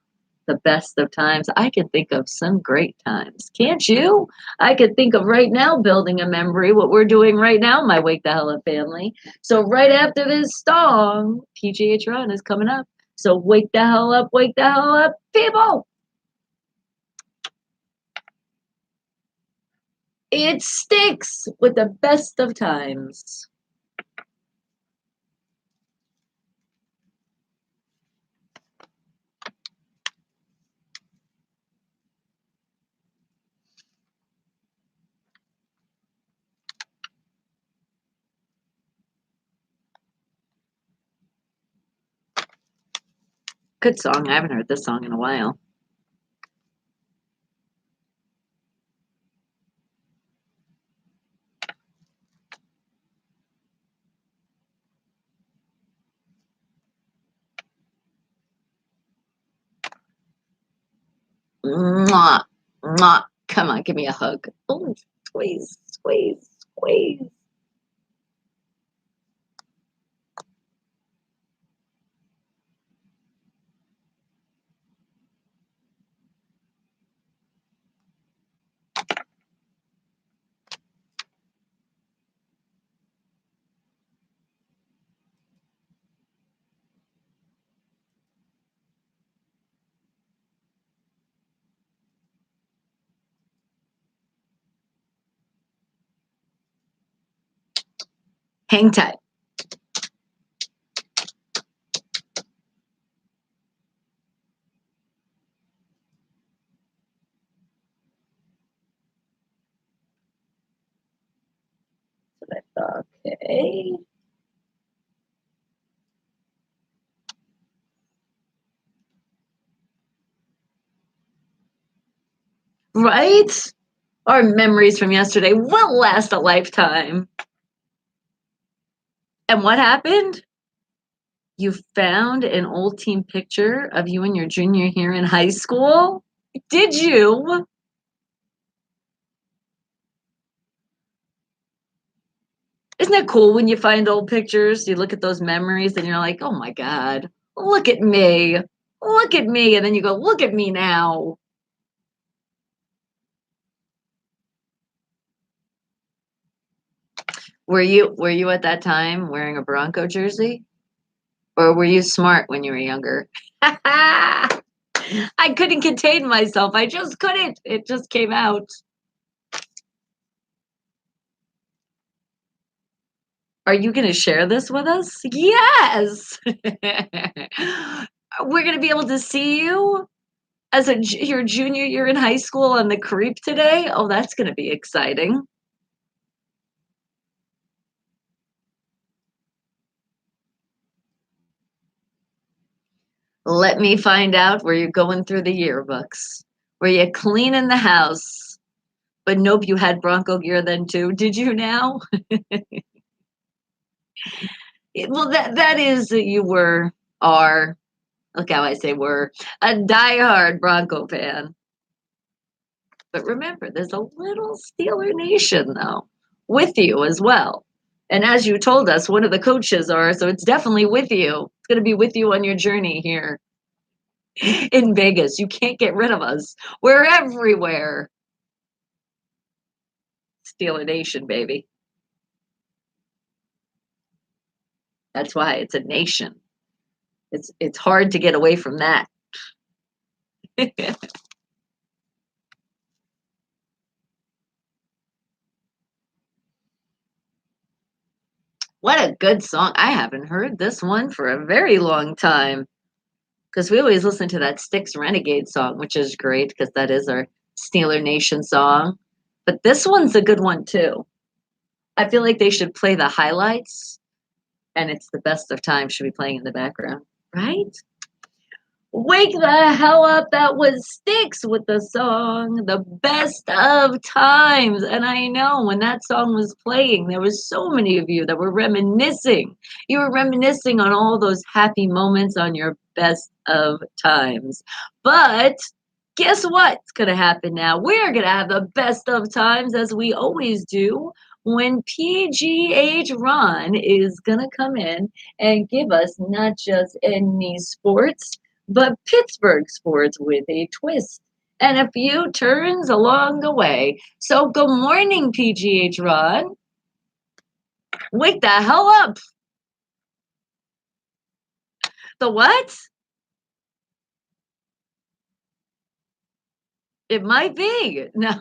the best of times. I can think of some great times. Can't you? I could think of right now building a memory, what we're doing right now, my Wake the Hell Up family. So right after this song, PGH Run is coming up. So wake the hell up, people. It sticks with the best of times. Good song. I haven't heard this song in a while. Mwah, mwah. Come on, give me a hug. Oh, squeeze, squeeze, squeeze. Hang tight. Okay. Right? Our memories from yesterday will last a lifetime. And what happened? You found an old team picture of you and your junior year in high school? Did you? Isn't it cool when you find old pictures? You look at those memories and you're like, oh my God, look at me. Look at me. And then you go, look at me now. Were you at that time wearing a Bronco jersey? Or were you smart when you were younger? I couldn't contain myself. I just couldn't. It just came out. Are you going to share this with us? Yes. We're going to be able to see you as your junior year in high school on the creep today. Oh, that's going to be exciting. Let me find out where you're going through the yearbooks. Were you cleaning the house? But nope, you had Bronco gear then too. Did you now? Well, that is you are, look how I say were, a diehard Bronco fan. But remember, there's a little Steeler Nation though with you as well. And as you told us, one of the coaches are, so it's definitely with you. It's going to be with you on your journey here in Vegas. You can't get rid of us. We're everywhere. Steeler Nation, baby. That's why it's a nation. It's hard to get away from that. What a good song. I haven't heard this one for a very long time because we always listen to that Styx Renegade song, which is great because that is our Steeler Nation song. But this one's a good one too. I feel like they should play the highlights and it's the best of times should be playing in the background, right? Wake the hell up. That was Styx with the song The Best of Times. And I know when that song was playing, there was so many of you that were reminiscing. You were reminiscing on all those happy moments on your best of times. But guess what's going to happen now? We're going to have the best of times as we always do when PGH Ron is going to come in and give us not just any sports but Pittsburgh sports with a twist and a few turns along the way. So, good morning, PGH Ron. Wake the hell up. The what? It might be. No.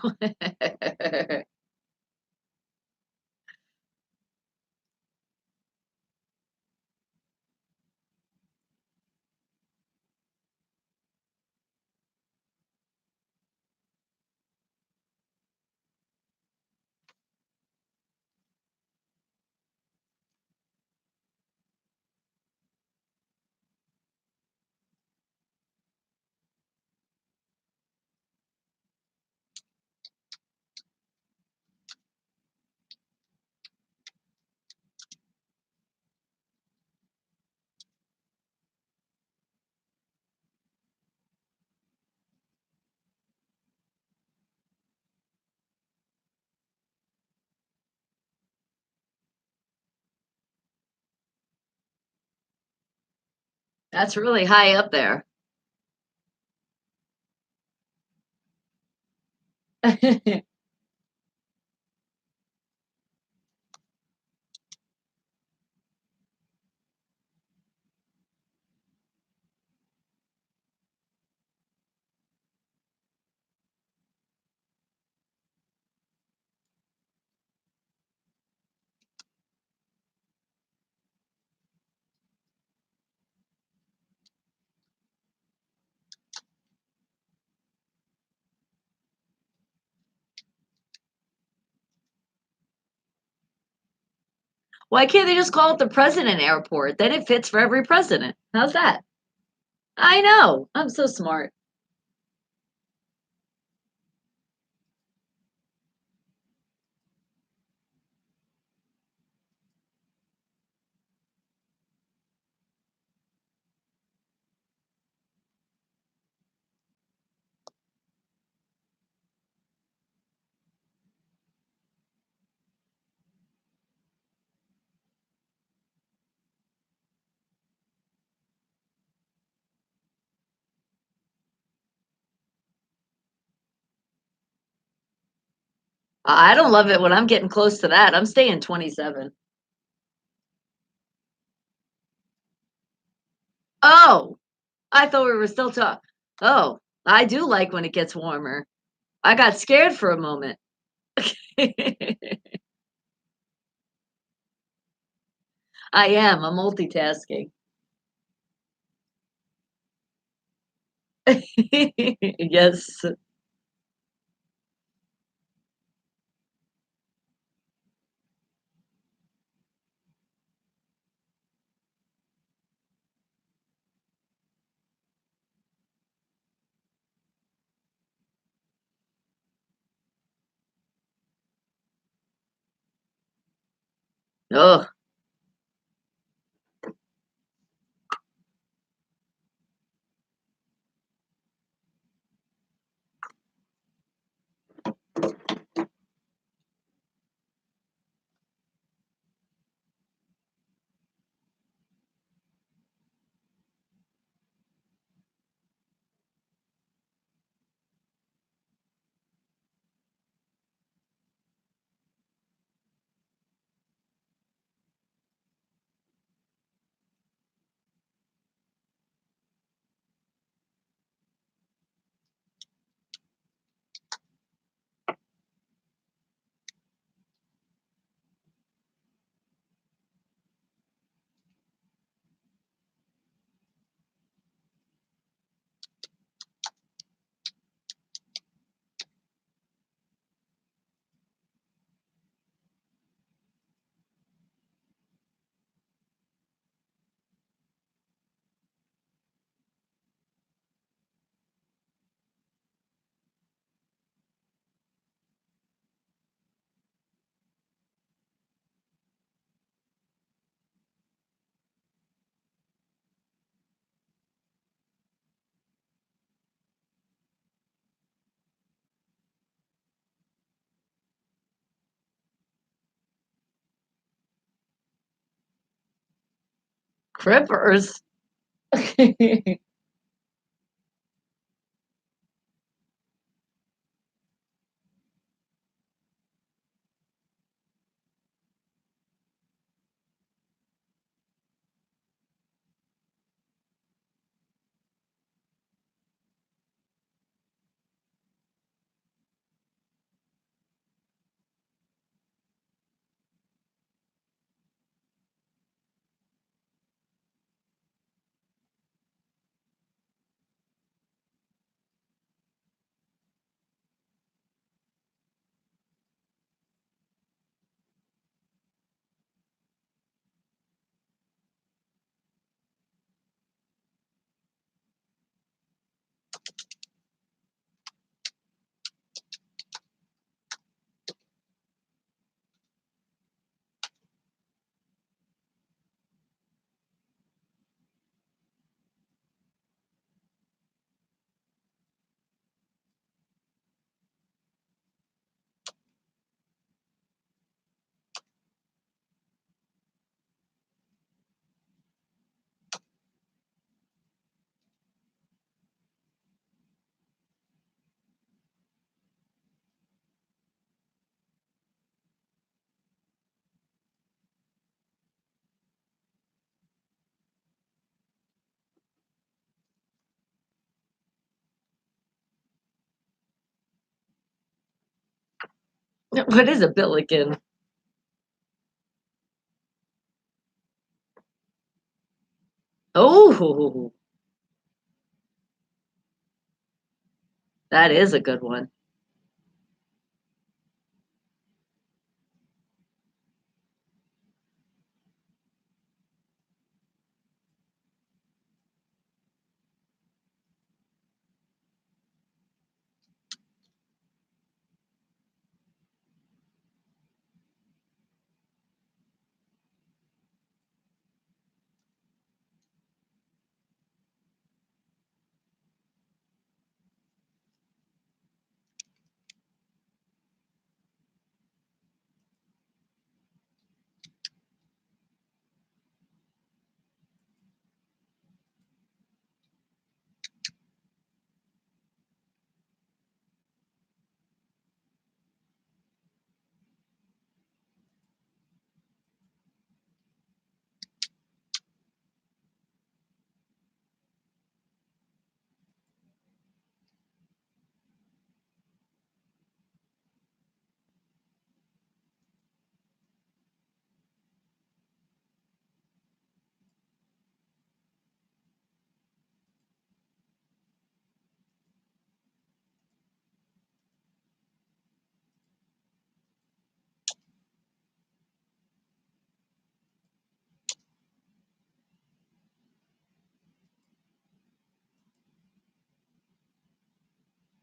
That's really high up there. Why can't they just call it the President Airport? Then it fits for every president. How's that? I know. I'm so smart. I don't love it when I'm getting close to that. I'm staying 27. Oh, I thought we were still talking. Oh, I do like when it gets warmer. I got scared for a moment. I am. I'm multitasking. Yes. Oh, crippers. What is a billiken? Oh, that is a good one.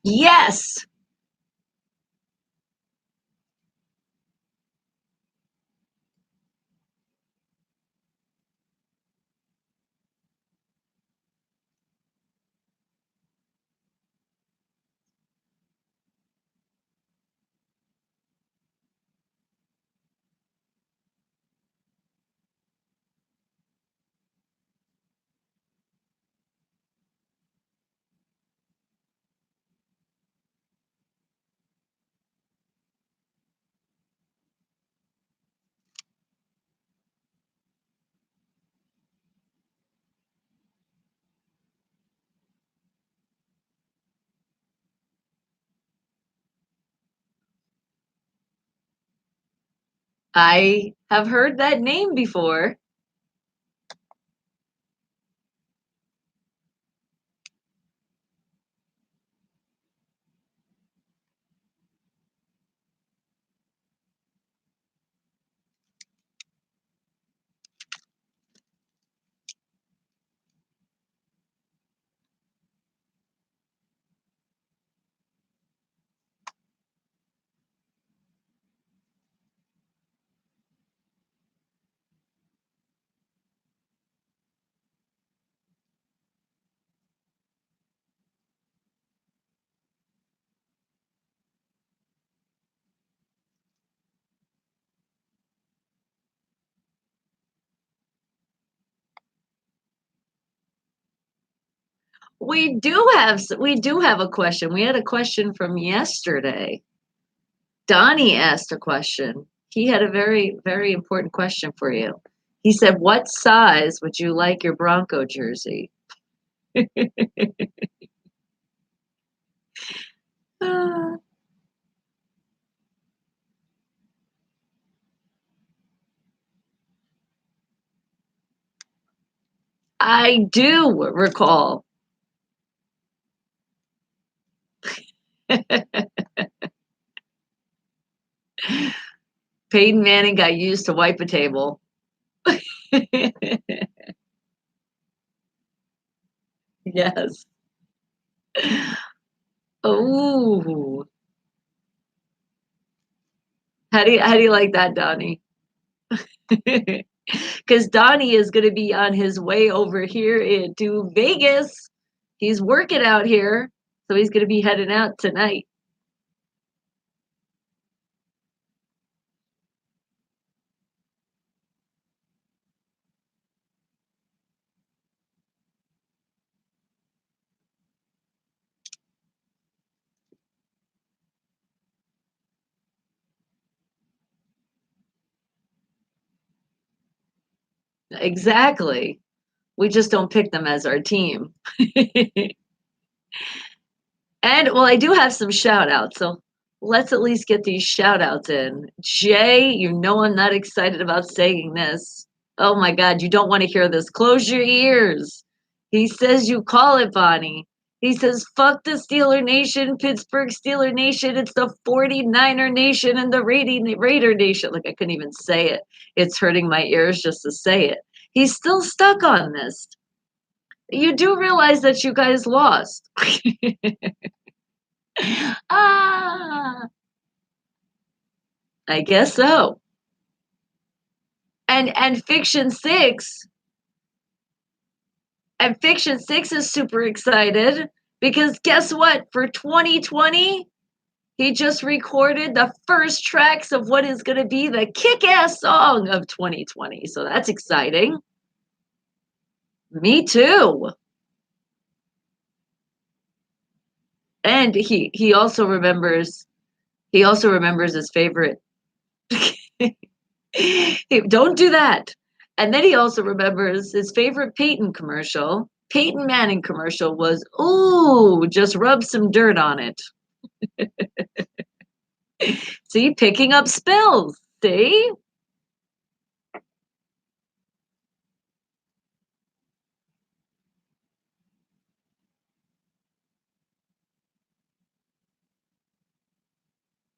Yes. I have heard that name before. We do have a question. We had a question from yesterday. Donnie asked a question. He had a very, very important question for you. He said, "What size would you like your Bronco jersey?" Ah, I do recall. Peyton Manning got used to wipe a table. Yes. Oh, how do you like that, Donnie? Because Donnie is going to be on his way over here into Vegas. He's working out here, so he's going to be heading out tonight. Exactly. We just don't pick them as our team. And well, I do have some shout outs. So Let's at least get these shout outs in. Jay, you know I'm not excited about saying this. Oh my God, you don't want to hear this. Close your ears. He says you call it, Bonnie. He says, fuck the Steeler Nation, Pittsburgh Steeler Nation. It's the 49er Nation and the Raider Nation. Like, I couldn't even say it. It's hurting my ears just to say it. He's still stuck on this. You do realize that you guys lost. Ah, I guess so. And Fiction 6 is super excited because guess what? For 2020, he just recorded the first tracks of what is going to be the kick-ass song of 2020. So that's exciting. Me too. And he also remembers his favorite. Don't do that. And then he also remembers his favorite Peyton Manning commercial was, ooh, just rub some dirt on it. See, picking up spills. See?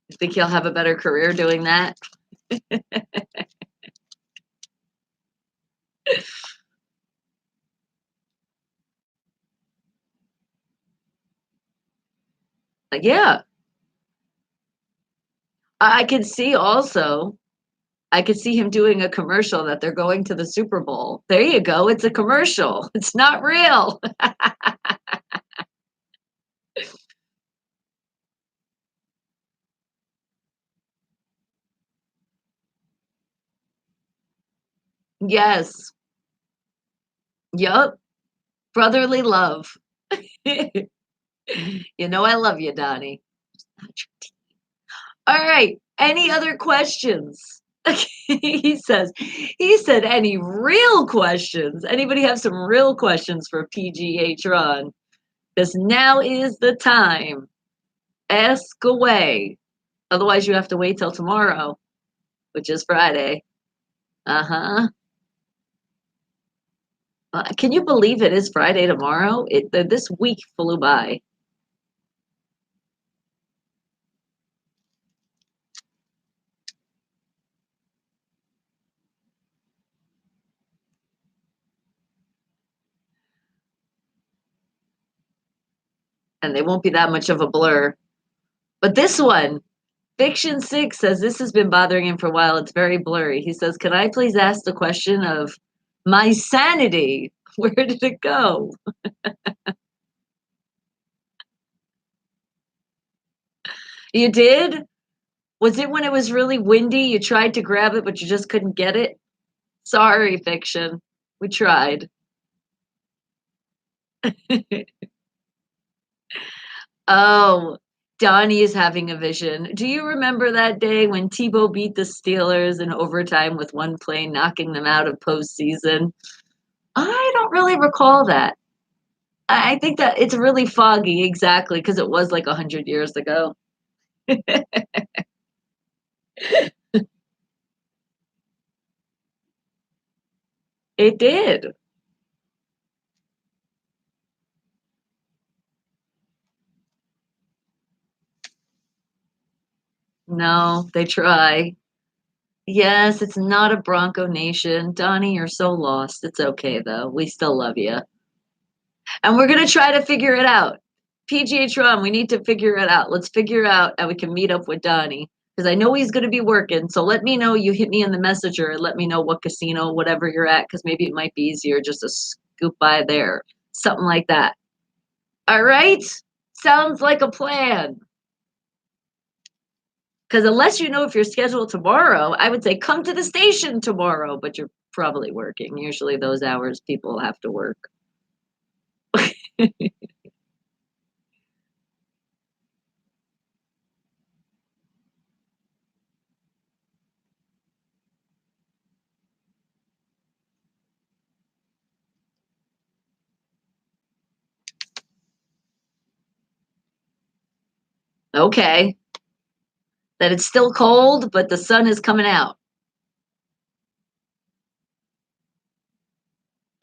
You think he'll have a better career doing that? Yeah. I could see also, I could see him doing a commercial that they're going to the Super Bowl. There you go. It's a commercial. It's not real. Yes. Yup. Brotherly love. You know I love you, Donnie. All right. Any other questions? He said, any real questions? Anybody have some real questions for PGH Ron? Because now is the time. Ask away. Otherwise, you have to wait till tomorrow, which is Friday. Uh-huh. Can you believe it is Friday tomorrow? This week flew by. And they won't be that much of a blur. But this one, Fiction 6 says this has been bothering him for a while. It's very blurry. He says, can I please ask the question of my sanity? Where did it go? You did? Was it when it was really windy? You tried to grab it, but you just couldn't get it? Sorry, Fiction. We tried. Oh, Donnie is having a vision. Do you remember that day when Tebow beat the Steelers in overtime with one play, knocking them out of postseason? I don't really recall that. I think that it's really foggy, exactly, because it was like 100 years ago. It did. No, they try. Yes, it's not a Bronco Nation. Donnie, you're so lost. It's okay, though. We still love you. And we're going to try to figure it out. PGH Ron, we need to figure it out. Let's figure out how we can meet up with Donnie because I know he's going to be working. So let me know. You hit me in the messenger and let me know what casino, whatever you're at, because maybe it might be easier just to scoop by there. Something like that. All right? Sounds like a plan. Because unless you know if you're scheduled tomorrow, I would say come to the station tomorrow, but you're probably working. Usually those hours people have to work. Okay. That it's still cold, but the sun is coming out.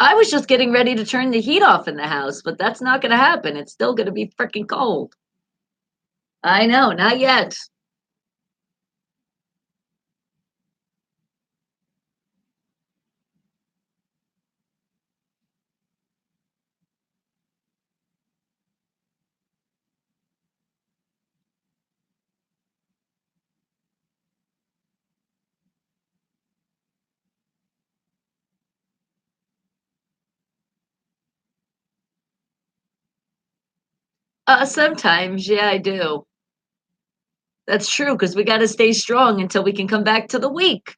I was just getting ready to turn the heat off in the house, but that's not going to happen. It's still going to be freaking cold. I know, not yet. Sometimes, yeah, I do. That's true because we got to stay strong until we can come back to the week.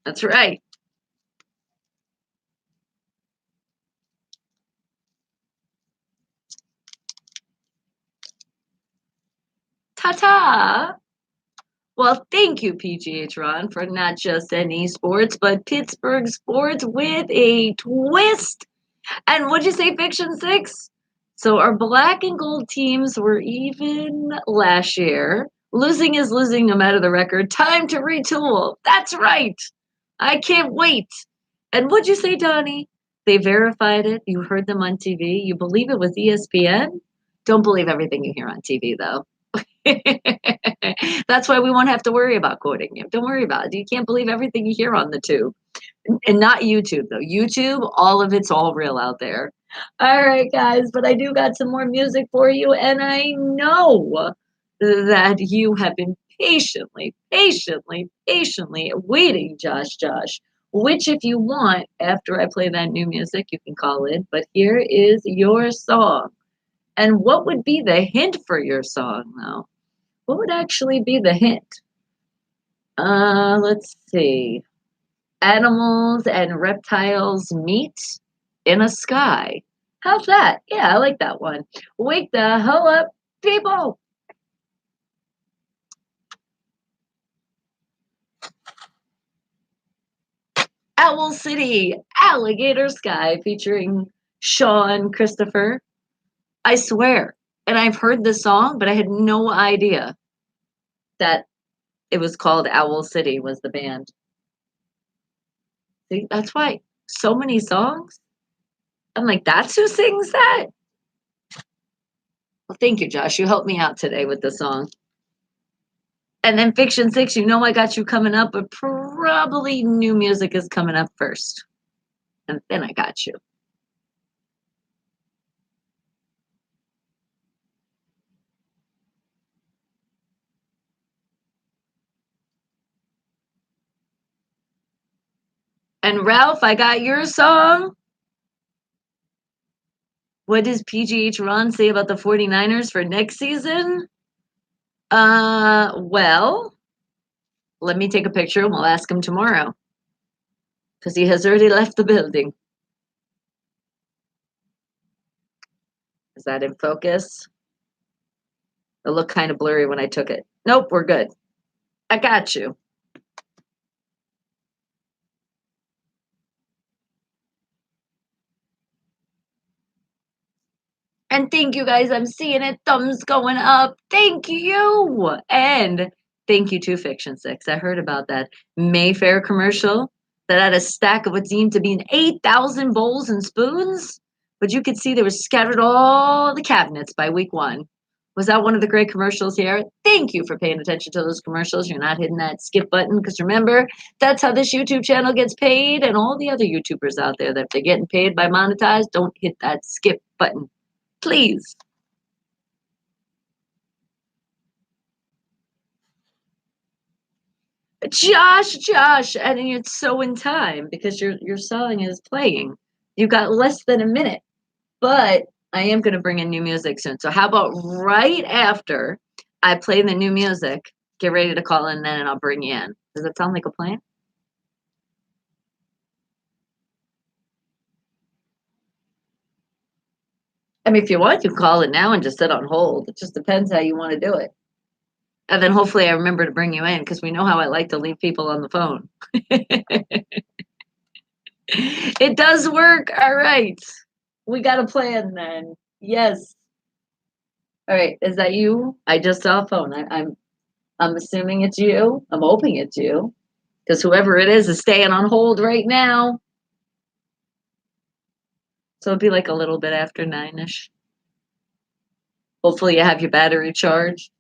That's right. Ta ta. Well, thank you, PGH Ron, for not just any sports, but Pittsburgh sports with a twist. And what'd you say, Fiction Six? So our black and gold teams were even last year. Losing is losing no matter the record. Time to retool. That's right. I can't wait. And what'd you say, Donnie? They verified it. You heard them on TV. You believe it was ESPN? Don't believe everything you hear on TV, though. That's why we won't have to worry about quoting you. Don't worry about it. You can't believe everything you hear on the tube. And not YouTube, though. YouTube, all of it's all real out there. All right, guys, but I do got some more music for you, and I know that you have been patiently waiting, Josh, which if you want, after I play that new music, you can call in. But here is your song. And what would be the hint for your song, though? What would actually be the hint? Let's see. Animals and reptiles meet in a sky. How's that? Yeah, I like that one. Wake the hell up, people! Owl City, Alligator Sky, featuring Sean Christopher. I swear, and I've heard this song, but I had no idea that it was called Owl City was the band. See, that's why so many songs. I'm like, that's who sings that? Well, thank you, Josh. You helped me out today with the song. And then Fiction Six, you know I got you coming up, but probably new music is coming up first. And then I got you. And Ralph, I got your song. What does PGH Ron say about the 49ers for next season? Well, let me take a picture and we'll ask him tomorrow. Because he has already left the building. Is that in focus? It looked kind of blurry when I took it. Nope, we're good. I got you. And thank you guys. I'm seeing it. Thumbs going up. Thank you. And thank you to Fiction Six. I heard about that Mayfair commercial that had a stack of what seemed to be 8,000 bowls and spoons. But you could see they were scattered all the cabinets by week one. Was that one of the great commercials here? Thank you for paying attention to those commercials. You're not hitting that skip button because remember, that's how this YouTube channel gets paid. And all the other YouTubers out there that if they're getting paid by monetized, don't hit that skip button. Please. Josh, and it's so in time because your song is playing. You got less than a minute, but I am going to bring in new music soon. So how about right after I play the new music, get ready to call in then and I'll bring you in. Does that sound like a plan? I mean, if you want, you can call it now and just sit on hold. It just depends how you want to do it. And then hopefully I remember to bring you in because we know how I like to leave people on the phone. It does work. All right. We got a plan then. Yes. All right, is that you? I just saw a phone. I'm assuming it's you. I'm hoping it's you. Because whoever it is staying on hold right now. So it'll be like a little bit after 9ish. Hopefully you have your battery charged.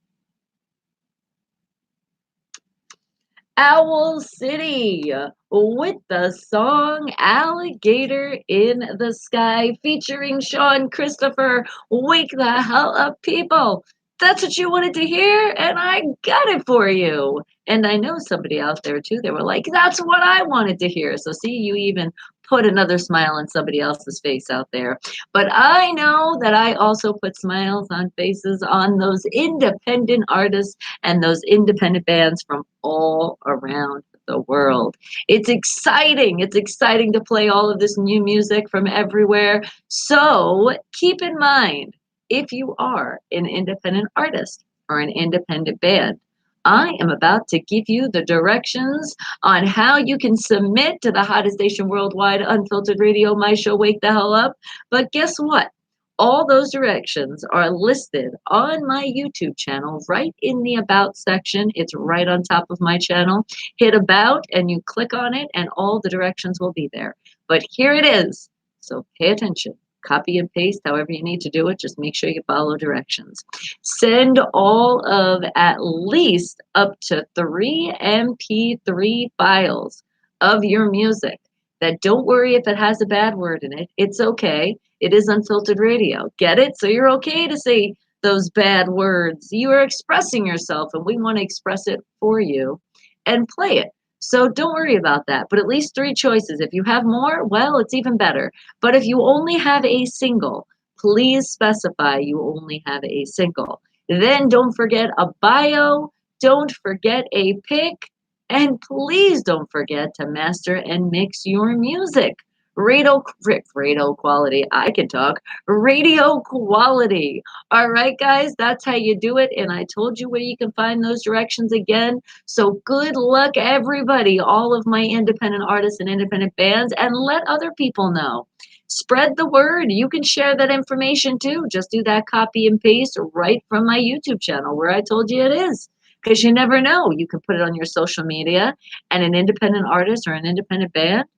Owl City with the song Alligator in the Sky featuring Sean Christopher. Wake the hell up, people. That's what you wanted to hear, and I got it for you. And I know somebody out there too. They were like, that's what I wanted to hear. So, see, you even put another smile on somebody else's face out there. But I know that I also put smiles on faces on those independent artists and those independent bands from all around the world. It's exciting. It's exciting to play all of this new music from everywhere. So keep in mind, if you are an independent artist or an independent band, I am about to give you the directions on how you can submit to the hottest station worldwide, Unfiltered Radio, my show, Wake the Hell Up. But guess what? All those directions are listed on my YouTube channel, right in the About section. It's right on top of my channel. Hit About and you click on it, and all the directions will be there. But here it is. So pay attention. Copy and paste however you need to do it. Just make sure you follow directions. Send all of at least up to 3 MP3 files of your music. That don't worry if it has a bad word in it. It's okay. It is unfiltered radio. Get it? So you're okay to say those bad words. You are expressing yourself, and we want to express it for you and play it. So don't worry about that. But at least 3 choices. If you have more, well, it's even better. But if you only have a single, please specify you only have a single. Then don't forget a bio. Don't forget a pic. And please don't forget to master and mix your music. Radio quality. I can talk. Radio quality. All right, guys, that's how you do it. And I told you where you can find those directions again. So good luck, everybody, all of my independent artists and independent bands, and let other people know. Spread the word. You can share that information too. Just do that copy and paste right from my YouTube channel where I told you it is. Because you never know. You can put it on your social media, and an independent artist or an independent band,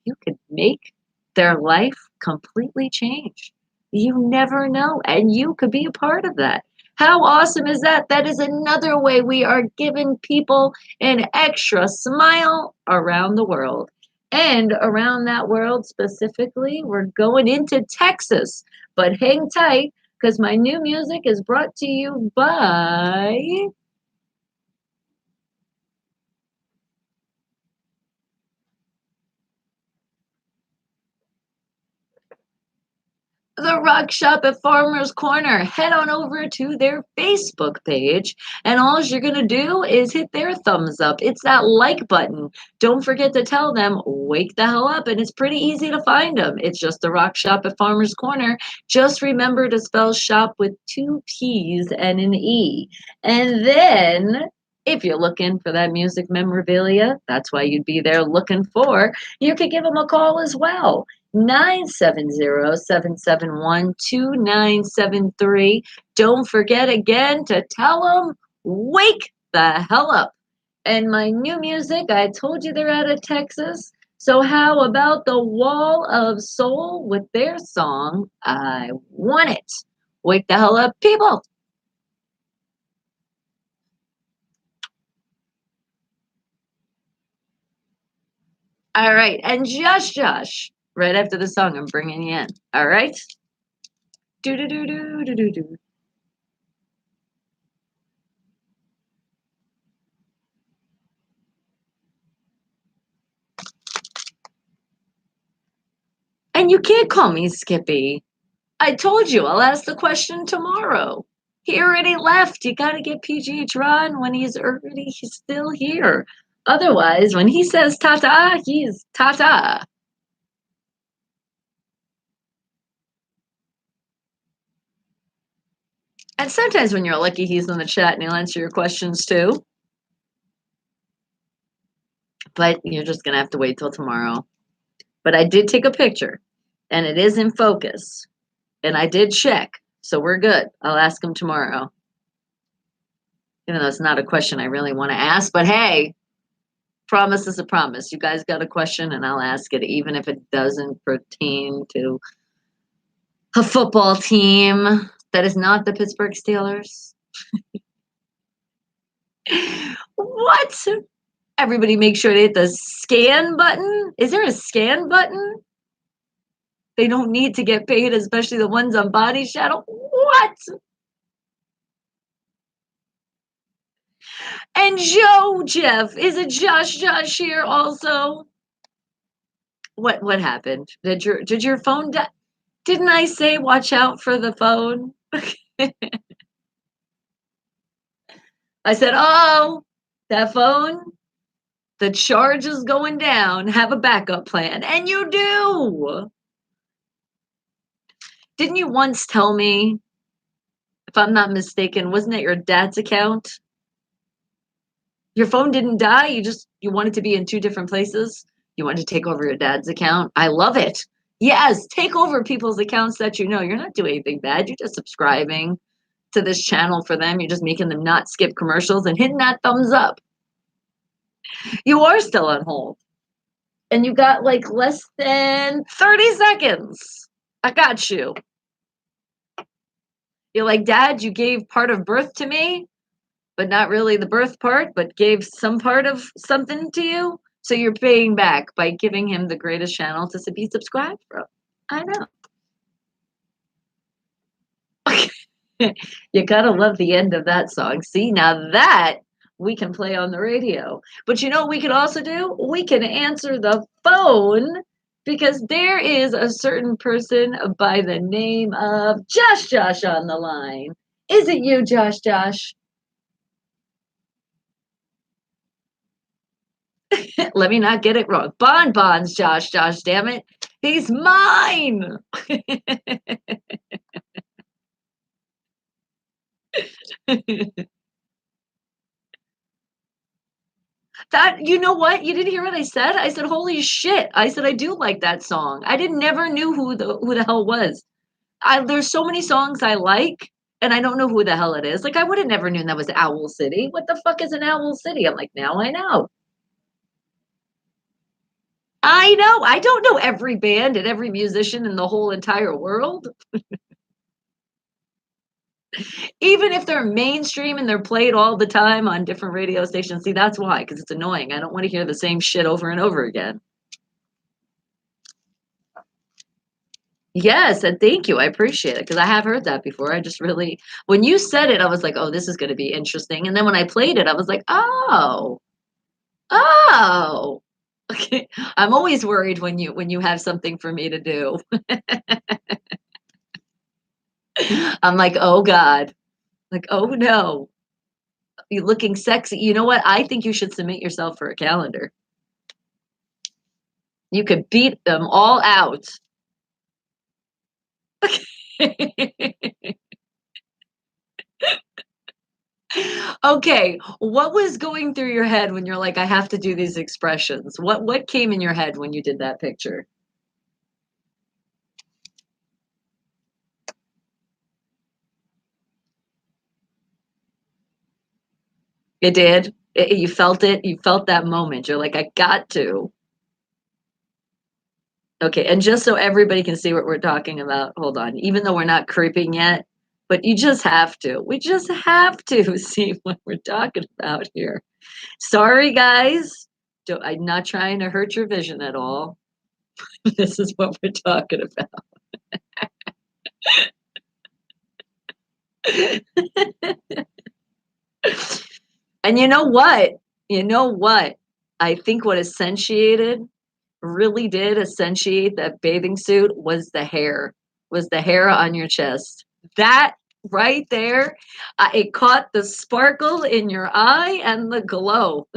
you could make their life completely change. You never know, and you could be a part of that. How awesome is that? That is another way we are giving people an extra smile around the world. And around that world specifically, we're going into Texas. But hang tight, because my new music is brought to you by the Rock Shop at Farmer's Corner. Head on over to their Facebook page, and all you're going to do is hit their thumbs up. It's that like button. Don't forget to tell them, wake the hell up, and it's pretty easy to find them. It's just the Rock Shop at Farmer's Corner. Just remember to spell shop with 2 P's and an E. And then if you're looking for that music memorabilia, that's why you'd be there looking for, you could give them a call as well. 970-771-2973. Don't forget again to tell them, wake the hell up. And my new music, I told you they're out of Texas. So how about the Wall of Soul with their song, I Want It. Wake the hell up, people. All right. And Josh, right after the song, I'm bringing you in. All right. Do do do do do do do. And you can't call me Skippy. I told you I'll ask the question tomorrow. He already left. You got to get PGH Ron when he's still here. Otherwise, when he says ta-ta, he's ta-ta. And sometimes when you're lucky, he's in the chat and he'll answer your questions too. But you're just going to have to wait till tomorrow. But I did take a picture, and it is in focus. And I did check. So we're good. I'll ask him tomorrow. Even though it's not a question I really want to ask, but hey, promise is a promise. You guys got a question and I'll ask it, even if it doesn't pertain to a football team that is not the Pittsburgh Steelers. What? Everybody make sure to hit the scan button. Is there a scan button? They don't need to get paid, especially the ones on Body Shadow. What? And Joe Jeff. Is it Josh here also? What happened? Did your phone die? Didn't I say watch out for the phone? I said, oh, that phone, the charge is going down. Have a backup plan. And you do. Didn't you once tell me, if I'm not mistaken, wasn't it your dad's account? Your phone didn't die. You wanted to be in two different places. You wanted to take over your dad's account. I love it. Yes, take over people's accounts that you know. You're not doing anything bad. You're just subscribing to this channel for them. You're just making them not skip commercials and hitting that thumbs up. You are still on hold. And you got like less than 30 seconds. I got you. You're like, Dad, you gave part of birth to me, but not really the birth part, but gave some part of something to you. So you're paying back by giving him the greatest channel to be subscribed from. I know. You gotta love the end of that song. See, now that we can play on the radio. But you know what we can also do? We can answer the phone because there is a certain person by the name of Josh on the line. Is it you, Josh? Let me not get it wrong. Bonbons, Josh, damn it. He's mine. That, you know what? You didn't hear what I said? I said, holy shit. I said, I do like that song. I didn't never knew who the hell was. There's so many songs I like, and I don't know who the hell it is. Like, I would have never known that was Owl City. What the fuck is an Owl City? I'm like, now I know. I know. I don't know every band and every musician in the whole entire world. Even if they're mainstream and they're played all the time on different radio stations. See, that's why, because it's annoying. I don't want to hear the same shit over and over again. Yes, and thank you. I appreciate it because I have heard that before. I just really, when you said it, I was like, oh, this is going to be interesting. And then when I played it, I was like, oh. Okay. I'm always worried when you have something for me to do. I'm like, oh God. Like, oh no. You're looking sexy. You know what? I think you should submit yourself for a calendar. You could beat them all out. Okay, what was going through your head when you're like, I have to do these expressions? What came in your head when you did that picture? It did. You felt it. You felt that moment. You're like, I got to. Okay, and just so everybody can see what we're talking about, hold on. Even though we're not creeping yet, but you just have to. We just have to see what we're talking about here. Sorry, guys. I'm not trying to hurt your vision at all. This is what we're talking about. And you know what? You know what? I think what really did accentuate that bathing suit was the hair on your chest. That right there, it caught the sparkle in your eye and the glow.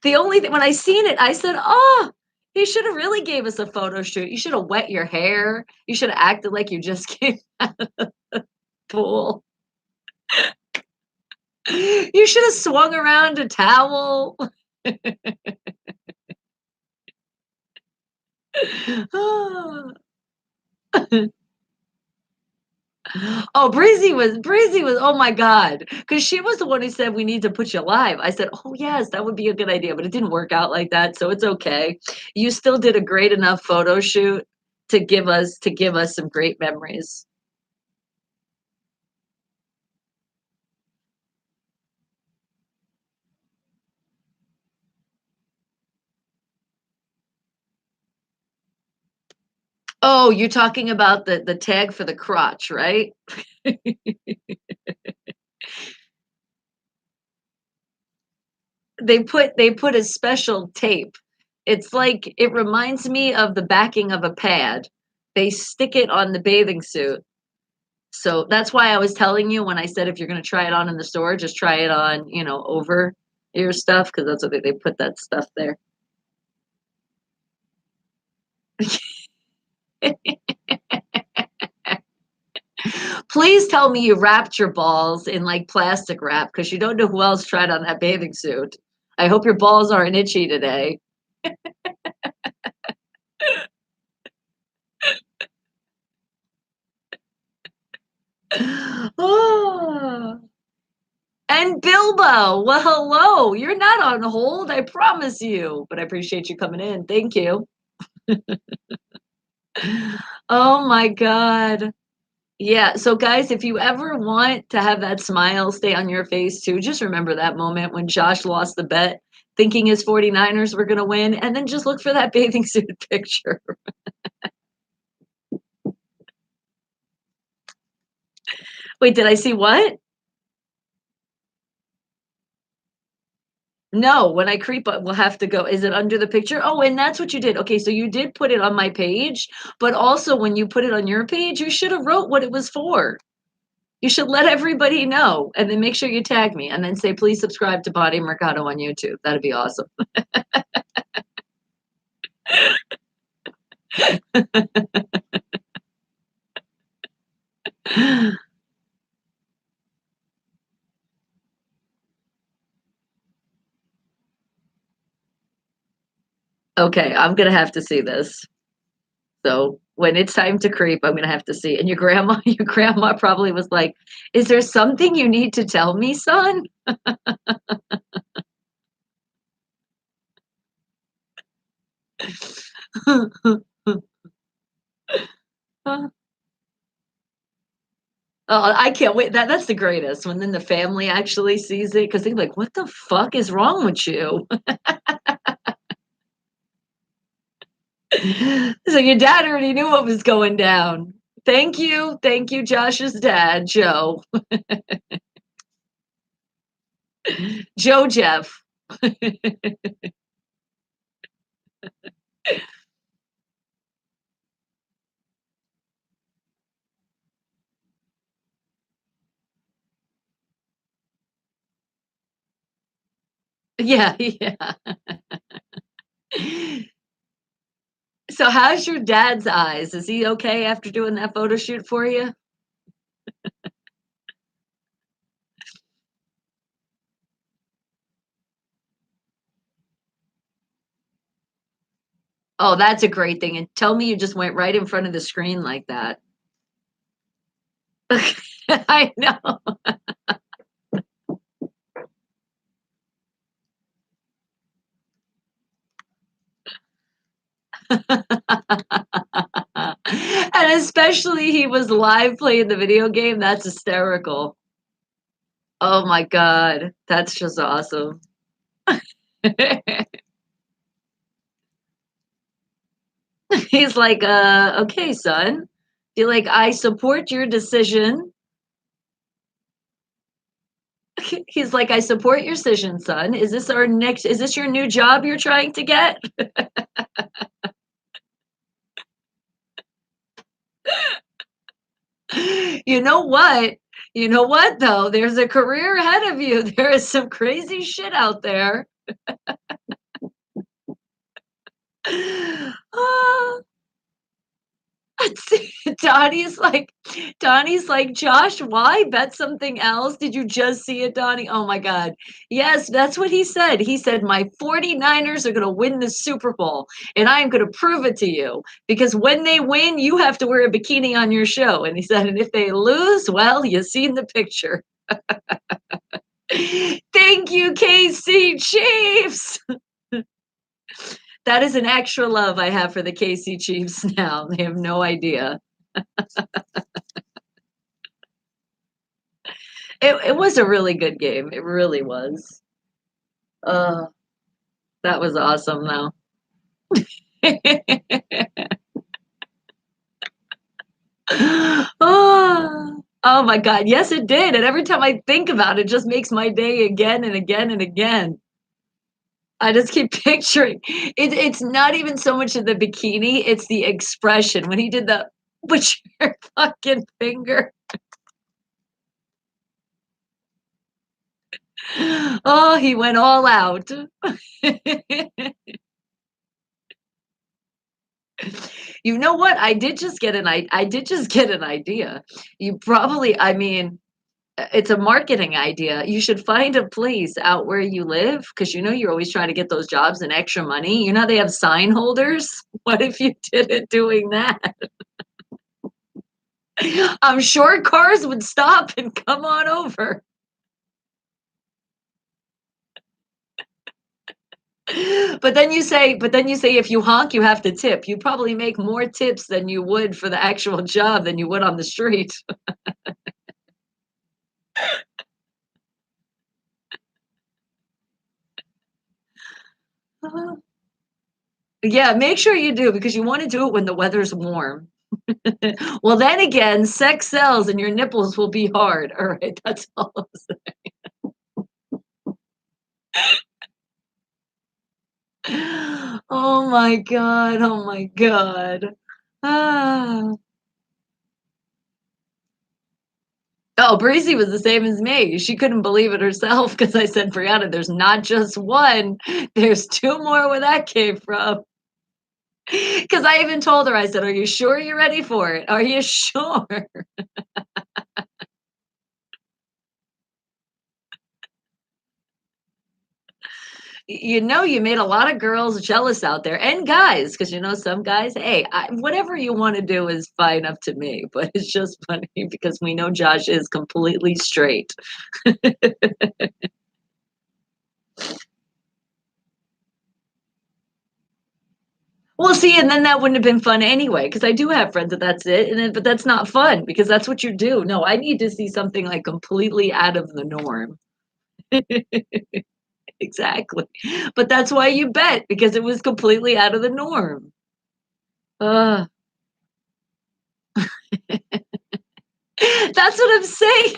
The only thing, when I seen it, I said, oh, he should have really gave us a photo shoot. You should have wet your hair. You should have acted like you just came out of the pool. You should have swung around a towel. Oh, Breezy was oh my God, because she was the one who said we need to put you live. I said, "Oh yes, that would be a good idea," but it didn't work out like that, so it's okay. You still did a great enough photo shoot to give us some great memories. Oh, you're talking about the tag for the crotch, right? They put a special tape. It's like it reminds me of the backing of a pad. They stick it on the bathing suit. So that's why I was telling you when I said if you're gonna try it on in the store, just try it on, over your stuff because that's what they put that stuff there. Please tell me you wrapped your balls in like plastic wrap because you don't know who else tried on that bathing suit. I hope your balls aren't itchy today. Oh. And Bilbo, well, hello. You're not on hold, I promise you. But I appreciate you coming in. Thank you. Oh my God. Yeah. So, guys, if you ever want to have that smile stay on your face too, just remember that moment when Josh lost the bet, thinking his 49ers were going to win, and then just look for that bathing suit picture. Wait, did I see what? No, when I creep up, we'll have to go. Is it under the picture? Oh, and that's what you did. Okay, so you did put it on my page, but also when you put it on your page, you should have wrote what it was for. You should let everybody know and then make sure you tag me and then say, please subscribe to Body Mercado on YouTube. That'd be awesome. Okay, I'm gonna have to see this. So when it's time to creep, I'm gonna have to see. And your grandma, your grandma probably was like, "Is there something you need to tell me, son?" Oh, I can't wait. That's the greatest when then the family actually sees it because they're like, "What the fuck is wrong with you?" So your dad already knew what was going down. Thank you, Josh's dad, Joe, Joe Jeff. Yeah, yeah. So how's your dad's eyes? Is he okay after doing that photo shoot for you? Oh, that's a great thing. And tell me you just went right in front of the screen like that. I know. And especially he was live playing the video game. That's hysterical. Oh my God. That's just awesome. He's like, okay, son. Be like, I support your decision. He's like, I support your decision, son. Is this your new job you're trying to get? You know what? You know what though? There's a career ahead of you. There is some crazy shit out there. Ah, Donnie's like Donnie's like, "Josh, why? Bet something else. Did you just see it, Donnie?" Oh my god. Yes, that's what he said. He said, "My 49ers are gonna win the Super Bowl, and I am gonna prove it to you, because when they win, you have to wear a bikini on your show." And he said, "And if they lose, well, you seen the picture." Thank you, KC Chiefs. That is an extra love I have for the KC Chiefs now. They have no idea. It was a really good game. It really was. Uh, that was awesome though. Oh my God. Yes, it did. And every time I think about it, it just makes my day again and again and again. I just keep picturing it's not even so much of the bikini, it's the expression when he did the "put your fucking finger." Oh, he went all out. You know what? I did just get an idea. You probably, I mean, it's a marketing idea. You should find a place out where you live, because you know you're always trying to get those jobs and extra money. You know they have sign holders. What if you did it doing that? I'm sure cars would stop and come on over. But then you say if you honk, you have to tip. You probably make more tips than you would for the actual job than you would on the street. Yeah, make sure you do, because you want to do it when the weather's warm. Well, then again, sex sells and your nipples will be hard. All right, that's all I'm saying. Oh my God. Oh my God. Ah. Oh, Breezy was the same as me. She couldn't believe it herself because I said, Brianna, there's not just one, there's two more where that came from. Because I even told her, I said, "Are you sure you're ready for it? Are you sure?" You know, you made a lot of girls jealous out there, and guys, because you know some guys. Hey, whatever you want to do is fine up to me. But it's just funny because we know Josh is completely straight. Well, see, and then that wouldn't have been fun anyway, because I do have friends that that's it, and then but that's not fun because that's what you do. No, I need to see something like completely out of the norm. Exactly. But that's why you bet, because it was completely out of the norm. Ugh. That's what I'm saying.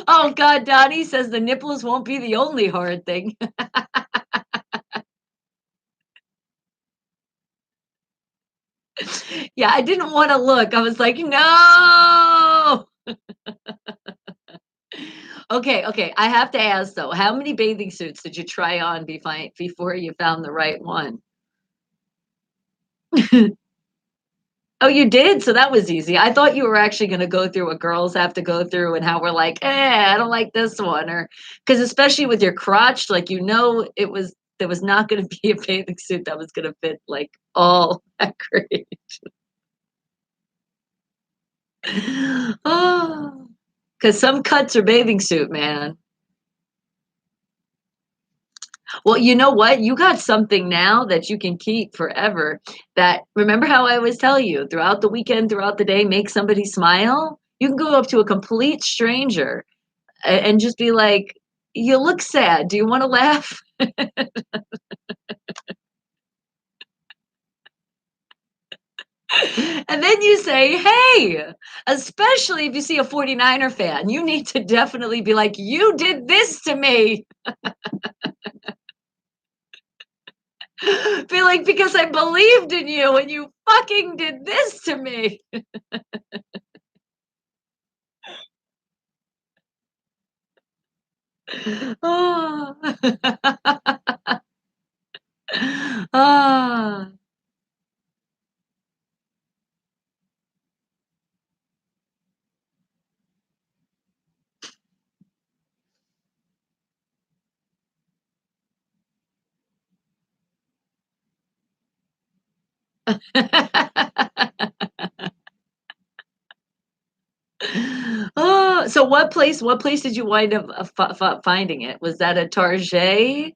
Oh God, Donnie says the nipples won't be the only hard thing. Yeah, I didn't want to look. I was like, no. Okay, okay. I have to ask though, how many bathing suits did you try on before you found the right one? Oh, you did? So that was easy. I thought you were actually going to go through what girls have to go through and how we're like, I don't like this one. Or because especially with your crotch, like, you know, there was not going to be a bathing suit that was going to fit like all that great. Oh, because some cuts are bathing suit, man. Well, you know what? You got something now that you can keep forever. That, remember how I always tell you throughout the weekend, throughout the day, make somebody smile? You can go up to a complete stranger and just be like, "You look sad. Do you want to laugh?" And then you say, "Hey," especially if you see a 49er fan, you need to definitely be like, "You did this to me." Be like, "Because I believed in you and you fucking did this to me." Oh. Ah. Oh, so what place did you wind up, finding it? Was that a Target?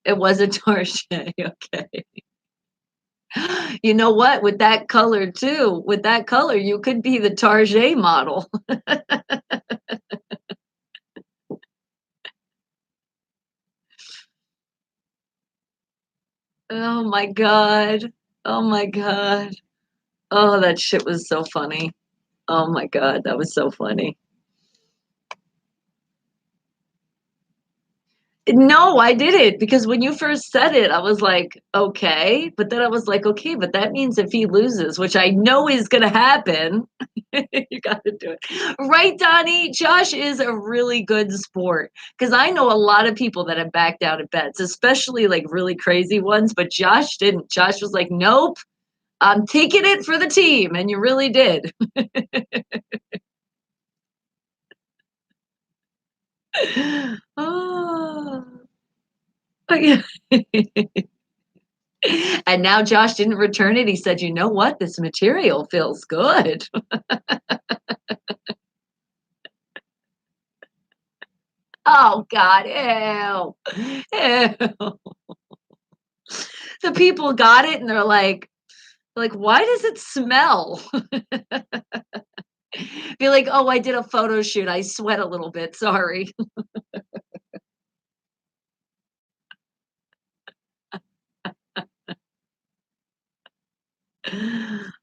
It was a Target, okay. You know what? With that color too, with that color, you could be the Target model. Oh my god. Oh my god. Oh, that shit was so funny. Oh my god, that was so funny. No, I didn't, because when you first said it, I was like, "Okay," but then I was like, "Okay, but that means if he loses, which I know is gonna happen, you gotta do it." Right, Donnie? Josh is a really good sport, because I know a lot of people that have backed out of bets, especially, like, really crazy ones, but Josh didn't. Josh was like, "Nope, I'm taking it for the team," and you really did. Oh. Oh, yeah. And now Josh didn't return it. He said, "You know what? This material feels good." Oh god, ew. Ew. The people got it and they're like, "Why does it smell?" Be like, "Oh, I did a photo shoot. I sweat a little bit. Sorry."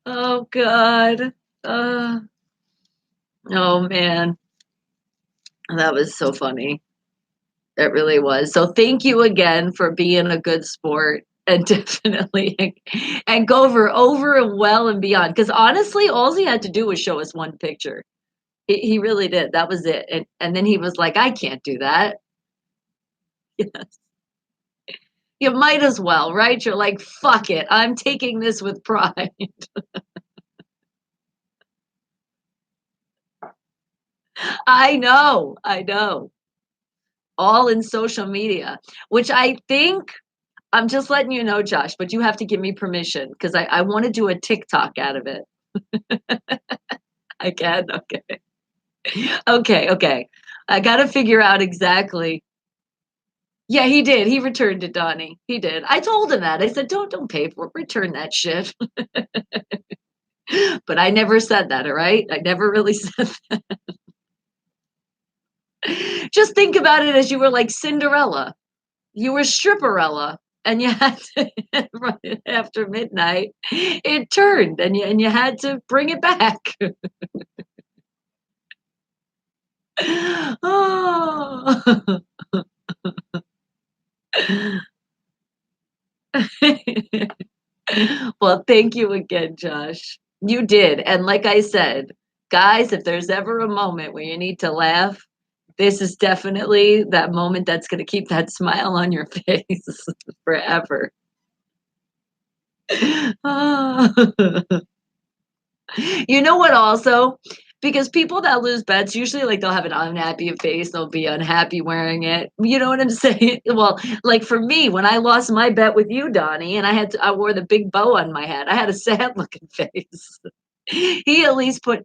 Oh god. Uh, oh man. That was so funny. It really was. So thank you again for being a good sport and definitely and go over and well and beyond. Because honestly, all he had to do was show us one picture. He really did. That was it. And then he was like, I can't do that. Yes. You might as well, right? You're like, fuck it. I'm taking this with pride. I know. I know. All in social media, which I think I'm just letting you know, Josh, but you have to give me permission because I want to do a TikTok out of it. I can? Okay. Okay, okay. I gotta figure out exactly. Yeah, he did. He returned it, Donnie. He did. I told him that. I said, don't pay for it. Return that shit." But I never said that, all right? I never really said that. Just think about it as you were like Cinderella. You were Stripperella, and you had to right after midnight, it turned, and you had to bring it back. Oh. Well, thank you again, Josh. You did. And like I said, guys, if there's ever a moment where you need to laugh, this is definitely that moment that's going to keep that smile on your face forever. Ah. You know what also? Because people that lose bets usually like they'll have an unhappy face, they'll be unhappy wearing it. You know what I'm saying? Well, like for me, when I lost my bet with you, Donnie, and I wore the big bow on my head, I had a sad looking face. He at least put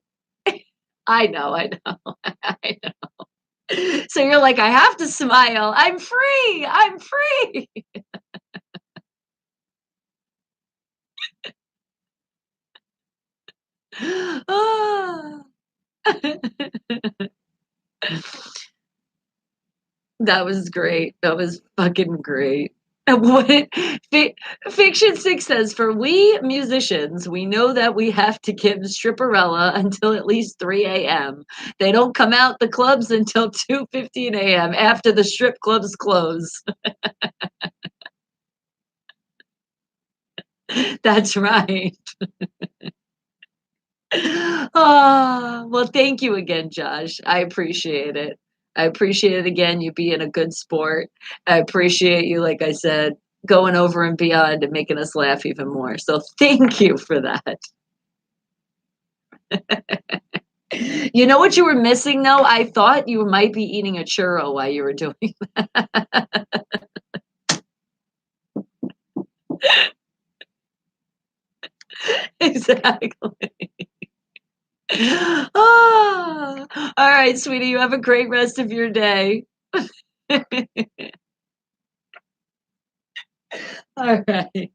I know. I know. So you're like, I have to smile. I'm free. I'm free. Ah. That was great. That was fucking great. And what Fiction 6 says, "For we musicians, we know that we have to give Stripperella until at least 3 a.m. They don't come out the clubs until 2:15 a.m. after the strip clubs close." That's right. Oh, well, thank you again, Josh. I appreciate it. I appreciate it again, you being a good sport. I appreciate you, like I said, going over and beyond and making us laugh even more. So thank you for that. You know what you were missing though? I thought you might be eating a churro while you were doing Exactly. Ah, all right, sweetie, you have a great rest of your day. All right.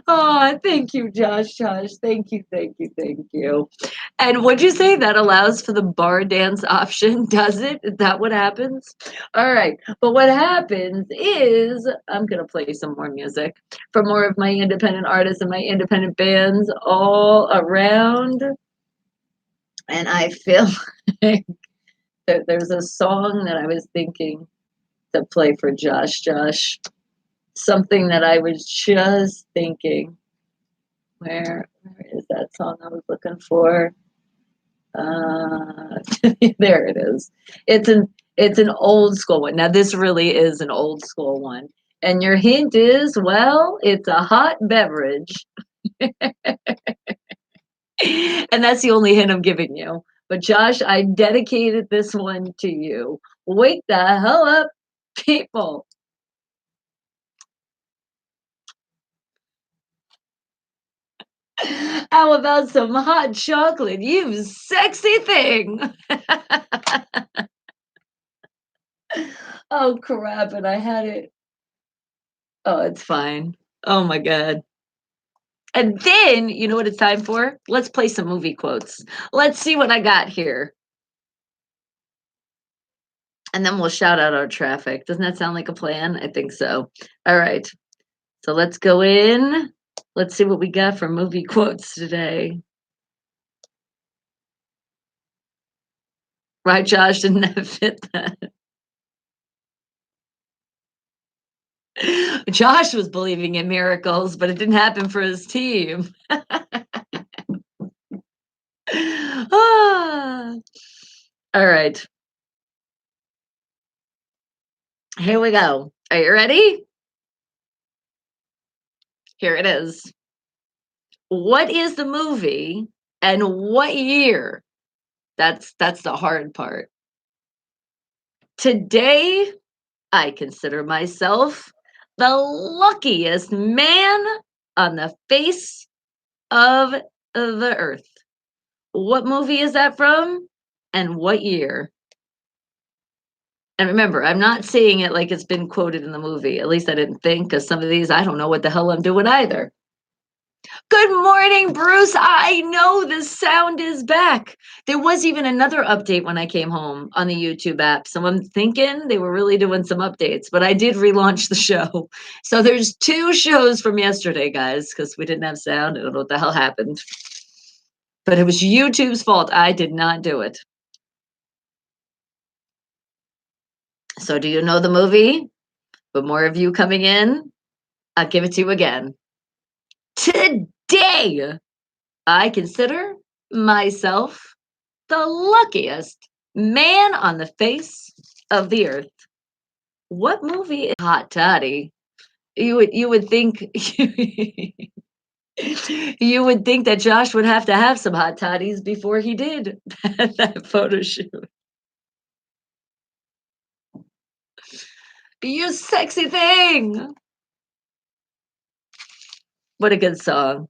Oh, thank you, Josh. Josh, thank you, thank you, thank you. And would you say that allows for the bar dance option? Does it? Is that what happens? All right. But what happens is I'm gonna play some more music for more of my independent artists and my independent bands all around. And I feel like there's a song that I was thinking to play for Josh. Josh, something that I was just thinking. Where is that song I was looking for? Uh, there it is. It's an old school one. Now this really is an old school one. And your hint is, well, it's a hot beverage. And that's the only hint I'm giving you. But Josh, I dedicated this one to you. Wake the hell up, people. How about some hot chocolate, you sexy thing? Oh crap, and I had it. Oh, it's fine. Oh my god. And then, you know what it's time for? Let's play some movie quotes. Let's see what I got here. And then we'll shout out our traffic. Doesn't that sound like a plan? I think so. All right. So let's go in. Let's see what we got for movie quotes today. Right, Josh? Didn't that fit that? Josh was believing in miracles, but it didn't happen for his team. Ah. All right. Here we go. Are you ready? Here it is. What is the movie and what year? That's the hard part. Today, I consider myself the luckiest man on the face of the earth. What movie is that from and what year? And remember, I'm not saying it like it's been quoted in the movie. At least I didn't think, because some of these I don't know what the hell I'm doing either. Good morning, Bruce. I know the sound is back. There was even another update when I came home on the YouTube app. So I'm thinking they were really doing some updates, but I did relaunch the show. So there's two shows from yesterday, guys, because we didn't have sound. I don't know what the hell happened. But it was YouTube's fault. I did not do it. So do you know the movie? But more of you coming in, I'll give it to you again. Today, I consider myself the luckiest man on the face of the earth. What movie is Hot Toddy? You would think you would think that Josh would have some hot toddies before he did that photo shoot. You sexy thing. What a good song.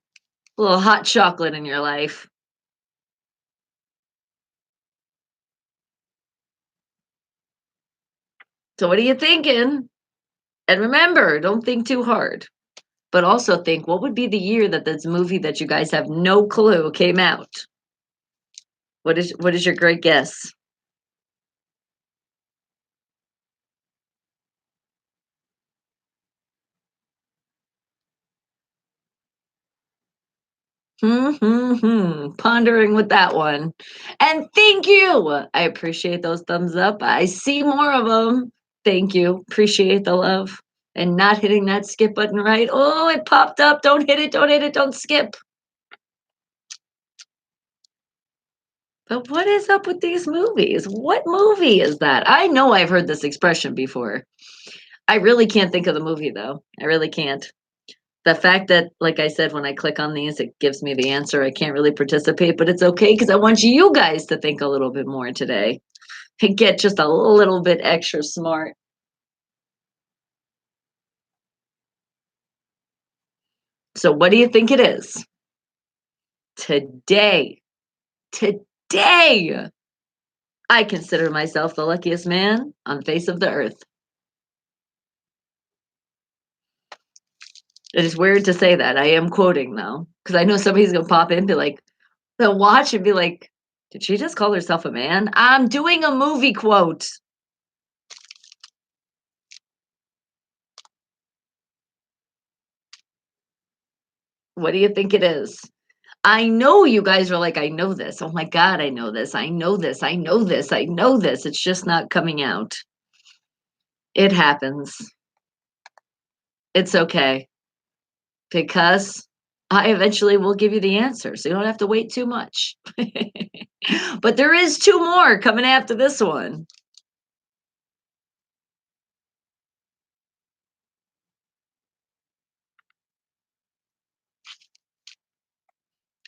A little hot chocolate in your life. So what are you thinking? And remember, don't think too hard. But also think, what would be the year that this movie that you guys have no clue came out? What is your great guess? Pondering with that one. And thank you. I appreciate those thumbs up. I see more of them. Thank you. Appreciate the love. And not hitting that skip button right. Oh, it popped up. Don't hit it. Don't hit it. Don't skip. But what is up with these movies? What movie is that? I know I've heard this expression before. I really can't think of the movie though. I really can't. The fact that, like I said, when I click on these, it gives me the answer. I can't really participate, but it's okay because I want you guys to think a little bit more today and get just a little bit extra smart. So what do you think it is? Today, today, I consider myself the luckiest man on the face of the earth. It is weird to say that. I am quoting though, because I know somebody's gonna pop in and be like, they'll watch and be like, did she just call herself a man? I'm doing a movie quote. What do you think it is? I know you guys are like, I know this. Oh my God, I know this. I know this. I know this. I know this. It's just not coming out. It happens. It's okay. Because I eventually will give you the answer. So you don't have to wait too much. But there is two more coming after this one.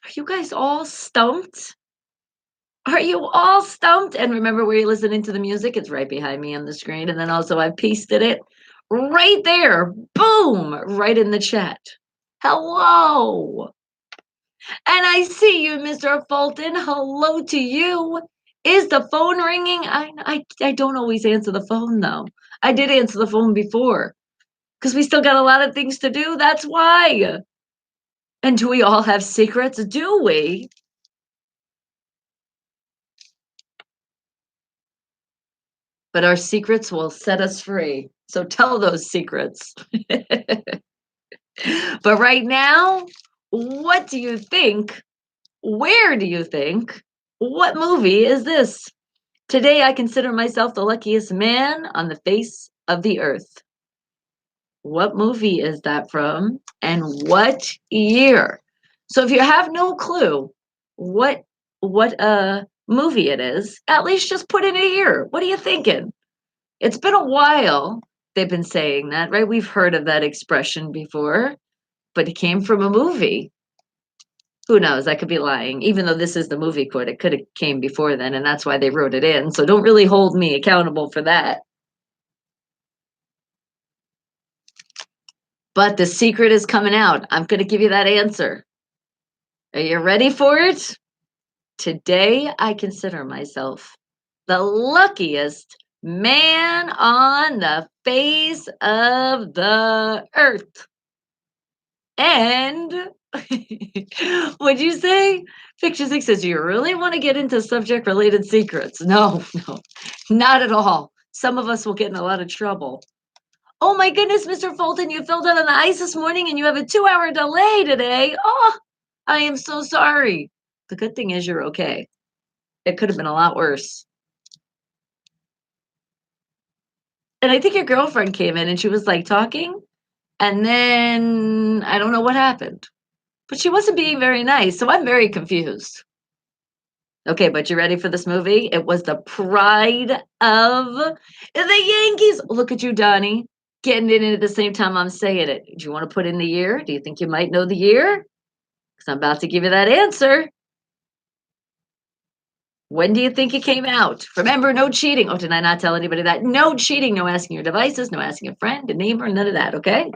Are you guys all stumped? Are you all stumped? And remember where you're listening to the music? It's right behind me on the screen. And then also I've pasted it right there. Boom! Right in the chat. Hello. And I see you, Mr. Fulton. Hello to you. Is the phone ringing? I don't always answer the phone though. I did answer the phone before because we still got a lot of things to do. That's why. And do we all have secrets? Do we? But our secrets will set us free. So tell those secrets. But right now, what do you think? Where do you think? What movie is this? Today, I consider myself the luckiest man on the face of the earth. What movie is that from? And what year? So if you have no clue what movie it is, at least just put in a year. What are you thinking? It's been a while they've been saying that, right? We've heard of that expression before, but it came from a movie. Who knows? I could be lying. Even though this is the movie quote, it could have came before then, and that's why they wrote it in. So don't really hold me accountable for that. But the secret is coming out. I'm going to give you that answer. Are you ready for it? Today, I consider myself the luckiest man on the face of the earth. And what'd you say? Fiction Six says, do you really want to get into subject related secrets? No, no, not at all. Some of us will get in a lot of trouble. Oh my goodness, Mr. Fulton, you filled out on the ice this morning and you have a 2-hour delay today. Oh, I am so sorry. The good thing is you're okay. It could have been a lot worse. And I think your girlfriend came in and she was like talking, and then I don't know what happened. But she wasn't being very nice, so I'm very confused. Okay, but you ready for this movie? It was the pride of the Yankees. Look at you, Donnie, getting it in at the same time I'm saying it. Do you want to put in the year? Do you think you might know the year? Because I'm about to give you that answer. When do you think it came out? Remember, no cheating. Oh, did I not tell anybody that? No cheating, no asking your devices, no asking a friend, a neighbor, none of that, okay?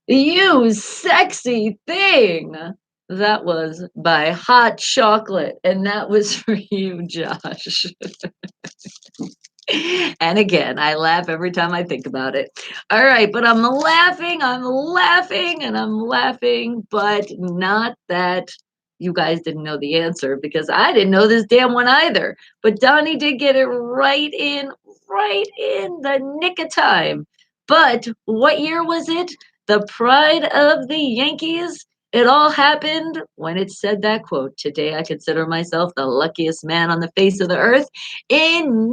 You sexy thing. That was by Hot Chocolate, and that was for you, Josh. And again, I laugh every time I think about it. All right, but I'm laughing, and I'm laughing, but not that you guys didn't know the answer because I didn't know this damn one either. But Donnie did get it right in the nick of time. But what year was it? The pride of the Yankees. It all happened when it said that quote. Today I consider myself the luckiest man on the face of the earth in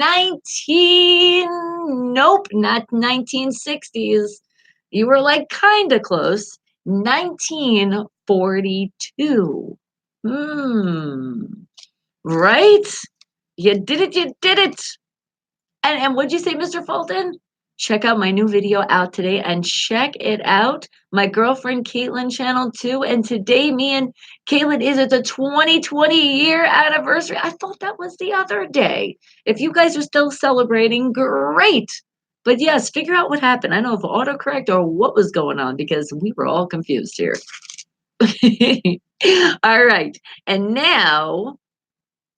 nope, not 1960s. You were like kind of close. 1942. Right? You did it, you did it. And what'd you say, Mr. Fulton? Check out my new video out today and check it out. My girlfriend Caitlin channel too. And today me and Caitlin is at the 2020 year anniversary. I thought that was the other day. If you guys are still celebrating, great. But yes, figure out what happened. I don't know if autocorrect or what was going on because we were all confused here. All right. And now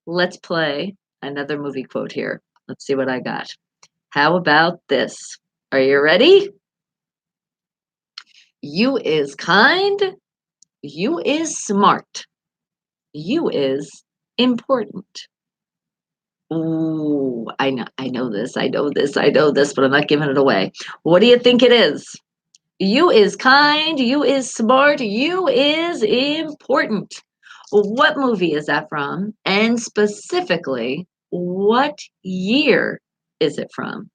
let's play another movie quote here. Let's see what I got. How about this? Are you ready? You is kind. You is smart. You is important. Ooh, I know this, but I'm not giving it away. What do you think it is? You is kind, you is smart, you is important. What movie is that from? And specifically, what year is it from?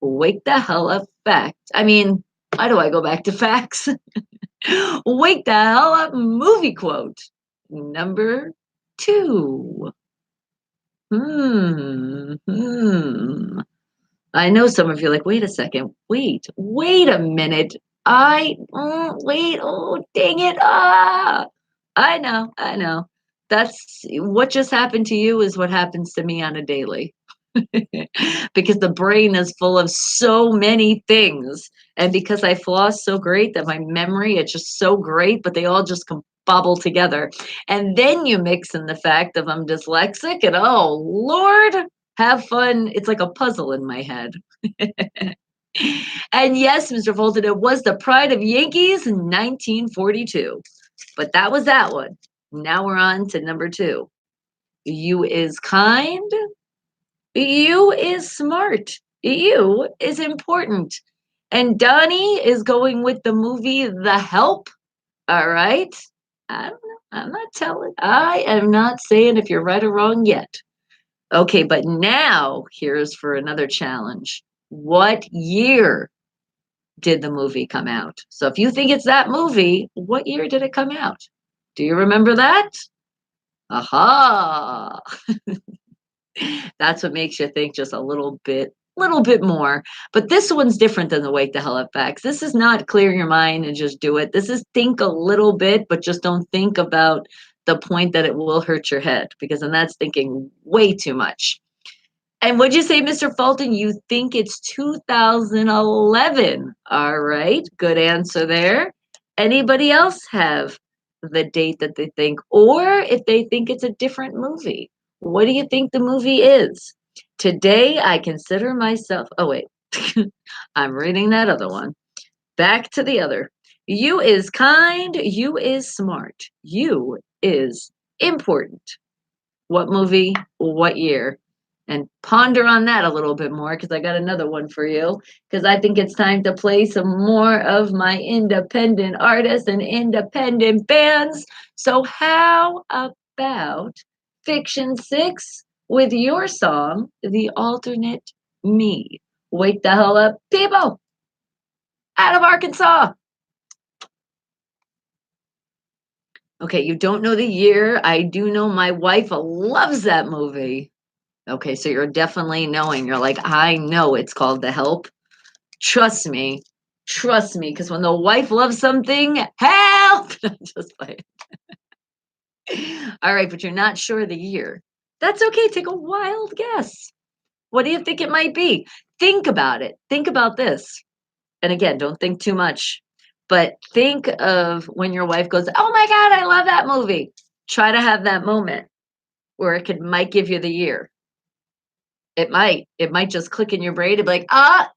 Wake the hell up, fact. I mean, why do I go back to facts? Wake the hell up, movie quote. Number two. Hmm. I know some of you are like, wait a second, wait a minute. Wait, oh, dang it. I know. That's what just happened to you is what happens to me on a daily. Because the brain is full of so many things. And because I floss so great that my memory is just so great, but they all just bobble together. And then you mix in the fact of I'm dyslexic and oh Lord, have fun. It's like a puzzle in my head. And yes, Mr. Fulton, it was the Pride of Yankees in 1942. But that was that one. Now we're on to number two. You is kind. You is smart. You is important. And Donnie is going with the movie The Help. All right. I don't know. I'm not telling. I am not saying if you're right or wrong yet. Okay, but now here's for another challenge. What year did the movie come out? So if you think it's that movie, what year did it come out? Do you remember that? Aha. That's what makes you think just a little bit more. But this one's different than the wake the hell up facts. This is not clear your mind and just do it. This is think a little bit, but just don't think about the point that it will hurt your head because then that's thinking way too much. And what'd you say, Mr. Fulton? You think it's 2011. All right, good answer there. Anybody else have the date that they think, or if they think it's a different movie? What do you think the movie is? Today, I consider myself. Oh, wait. I'm reading that other one. Back to the other. You is kind. You is smart. You is important. What movie? What year? And ponder on that a little bit more because I got another one for you. Because I think it's time to play some more of my independent artists and independent bands. So, how about Fiction 6 with your song, The Alternate Me? Wake the hell up, people out of Arkansas. Okay, you don't know the year. I do know my wife loves that movie. Okay, so you're definitely knowing. You're like, I know it's called The Help. Trust me. Trust me. Because when the wife loves something, help! Just like, all right, but you're not sure the year. That's okay. Take a wild guess. What do you think it might be? Think about it. Think about this. And again, don't think too much. But think of when your wife goes, oh my God, I love that movie. Try to have that moment where might give you the year. It might. It might just click in your brain and be like, got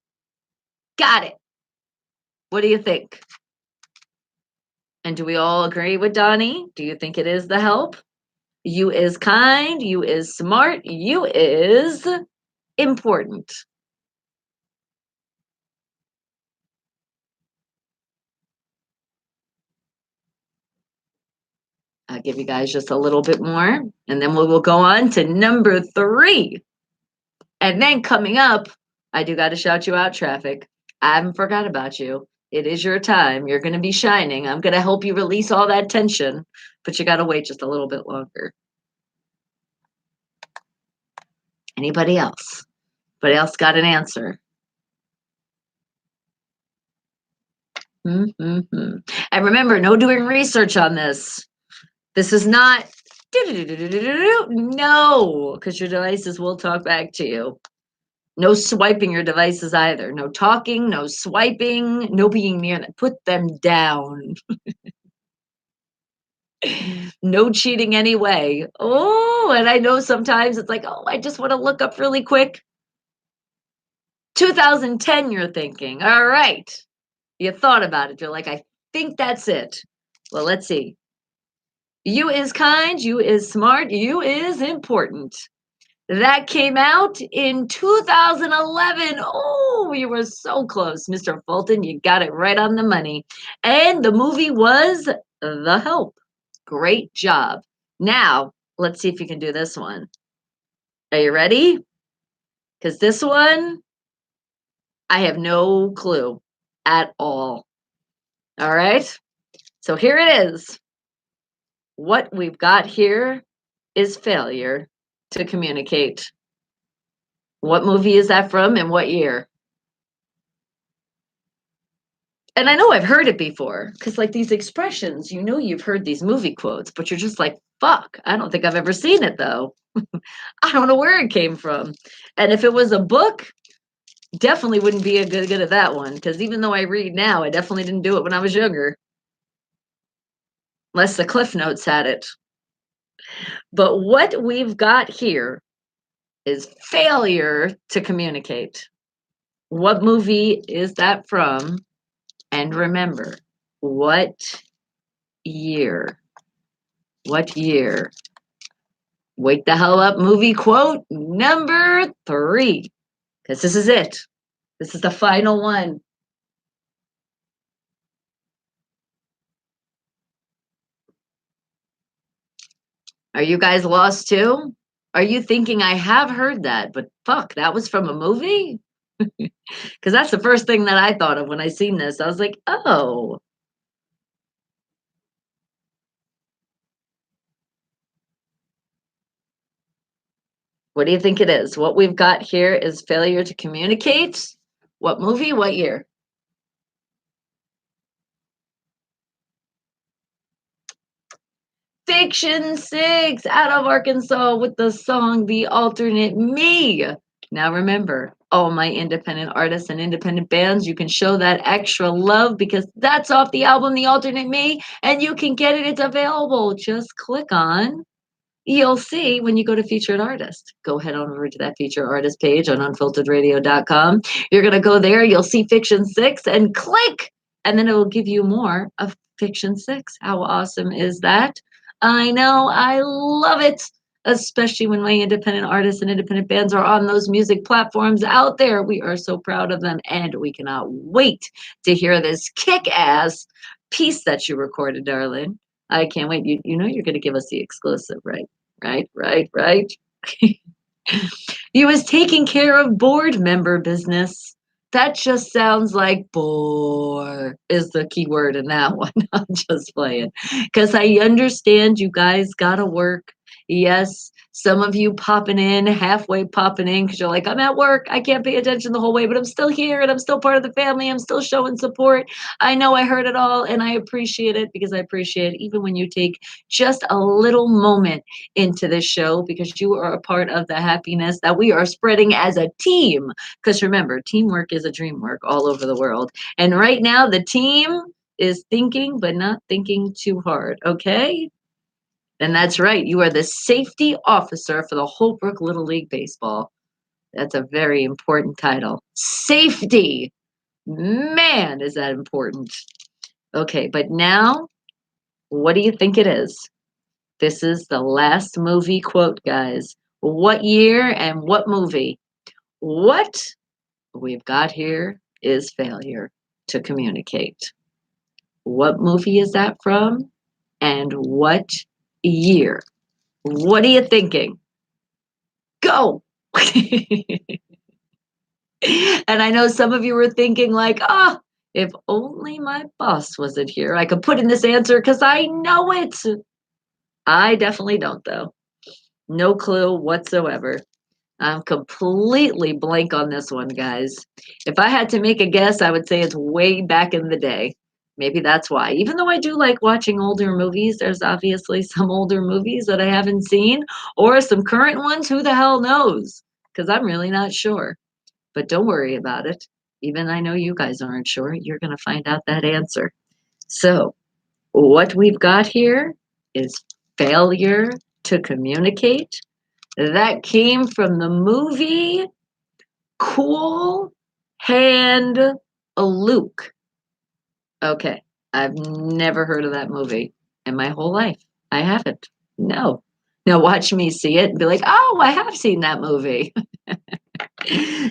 it. What do you think? And do we all agree with Donnie? Do you think it is The Help? You is kind. You is smart. You is important. I'll give you guys just a little bit more, and then we will go on to number three. And then coming up, I do got to shout you out, traffic. I haven't forgot about you. It is your time. You're going to be shining. I'm going to help you release all that tension, but you got to wait just a little bit longer. Anybody else? Anybody else got an answer? Mm-hmm. And remember, no doing research on this. This is not no, because your devices will talk back to you. No swiping your devices either. No talking, no swiping, no being near them. Put them down. No cheating anyway. Oh, and I know sometimes it's like, oh, I just want to look up really quick. 2010, you're thinking. All right. You thought about it. You're like, I think that's it. Well, let's see. You is kind, you is smart, you is important. That came out in 2011. Oh, you were so close, Mr. Fulton. You got it right on the money. And the movie was The Help. Great job. Now, let's see if you can do this one. Are you ready? Because this one, I have no clue at all. All right. So here it is. What we've got here is failure to communicate. What movie is that from and what year? And I know I've heard it before because, like, these expressions, you've heard these movie quotes, but you're just like, fuck, I don't think I've ever seen it though. I don't know where it came from. And if it was a book, definitely wouldn't be a good at that one because even though I read now, I definitely didn't do it when I was younger, unless the Cliff Notes had it. But what we've got here is failure to communicate. What movie is that from? And remember, what year? What year? Wake the hell up movie quote number 3. Because this is it. This is the final one. Are you guys lost too? Are you thinking I have heard that, but fuck, that was from a movie? Because that's the first thing that I thought of when I seen this. I was like, oh. What do you think it is? What we've got here is failure to communicate. What movie? What year? Fiction 6 out of Arkansas with the song The Alternate Me. Now remember, all my independent artists and independent bands, you can show that extra love because that's off the album The Alternate Me, and you can get it. It's available. Just click on. You'll see when you go to featured artist. Go head on over to that featured artist page on unfilteredradio.com. You're going to go there. You'll see Fiction 6 and click, and then it will give you more of Fiction 6. How awesome is that? I know. I love it. Especially when my independent artists and independent bands are on those music platforms out there. We are so proud of them, and we cannot wait to hear this kick-ass piece that you recorded, darling. I can't wait. You know you're going to give us the exclusive, right? Right. You was taking care of board member business. That just sounds like bore is the key word in that one. I'm just playing. Because I understand you guys got to work. Yes, some of you popping in, halfway popping in because you're like, I'm at work. I can't pay attention the whole way, but I'm still here and I'm still part of the family. I'm still showing support. I know I heard it all and I appreciate it because I appreciate even when you take just a little moment into this show because you are a part of the happiness that we are spreading as a team. Because remember, teamwork is a dream work all over the world. And right now, the team is thinking, but not thinking too hard. Okay? And that's right. You are the safety officer for the Holbrook Little League Baseball. That's a very important title. Safety. Man, is that important. Okay, but now, what do you think it is? This is the last movie quote, guys. What year and what movie? What we've got here is failure to communicate. What movie is that from? And what year? What are you thinking? Go! And I know some of you were thinking, like, oh, if only my boss wasn't here, I could put in this answer because I know it. I definitely don't, though. No clue whatsoever. I'm completely blank on this one, guys. If I had to make a guess, I would say it's way back in the day. Maybe that's why. Even though I do like watching older movies, there's obviously some older movies that I haven't seen, or some current ones. Who the hell knows? Because I'm really not sure. but don't worry about it. Even I know you guys aren't sure. You're going to find out that answer. So, what we've got here is failure to communicate. That came from the movie Cool Hand Luke. Okay, I've never heard of that movie in my whole life. I haven't. No. Now watch me see it and be like, oh, I have seen that movie.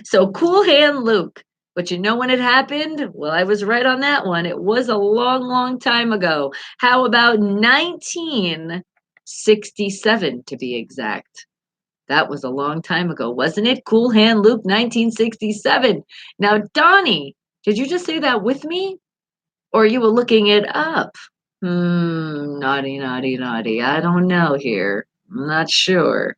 So Cool Hand Luke. But you know when it happened? Well, I was right on that one. It was a long, long time ago. How about 1967 to be exact? That was a long time ago, wasn't it? Cool Hand Luke, 1967. Now, Donnie, did you just say that with me? Or you were looking it up? Naughty, naughty, naughty. I don't know here. I'm not sure.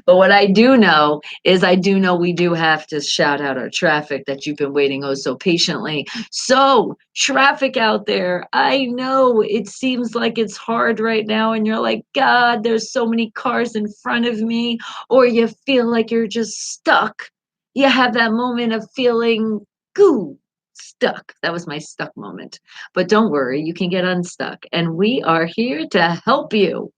But what I do know is I do know we do have to shout out our traffic that you've been waiting oh so patiently. So, traffic out there, I know it seems like it's hard right now, and you're like, God, there's so many cars in front of me, or you feel like you're just stuck. You have that moment of feeling, goo, stuck. That was my stuck moment. But don't worry, you can get unstuck, and we are here to help you.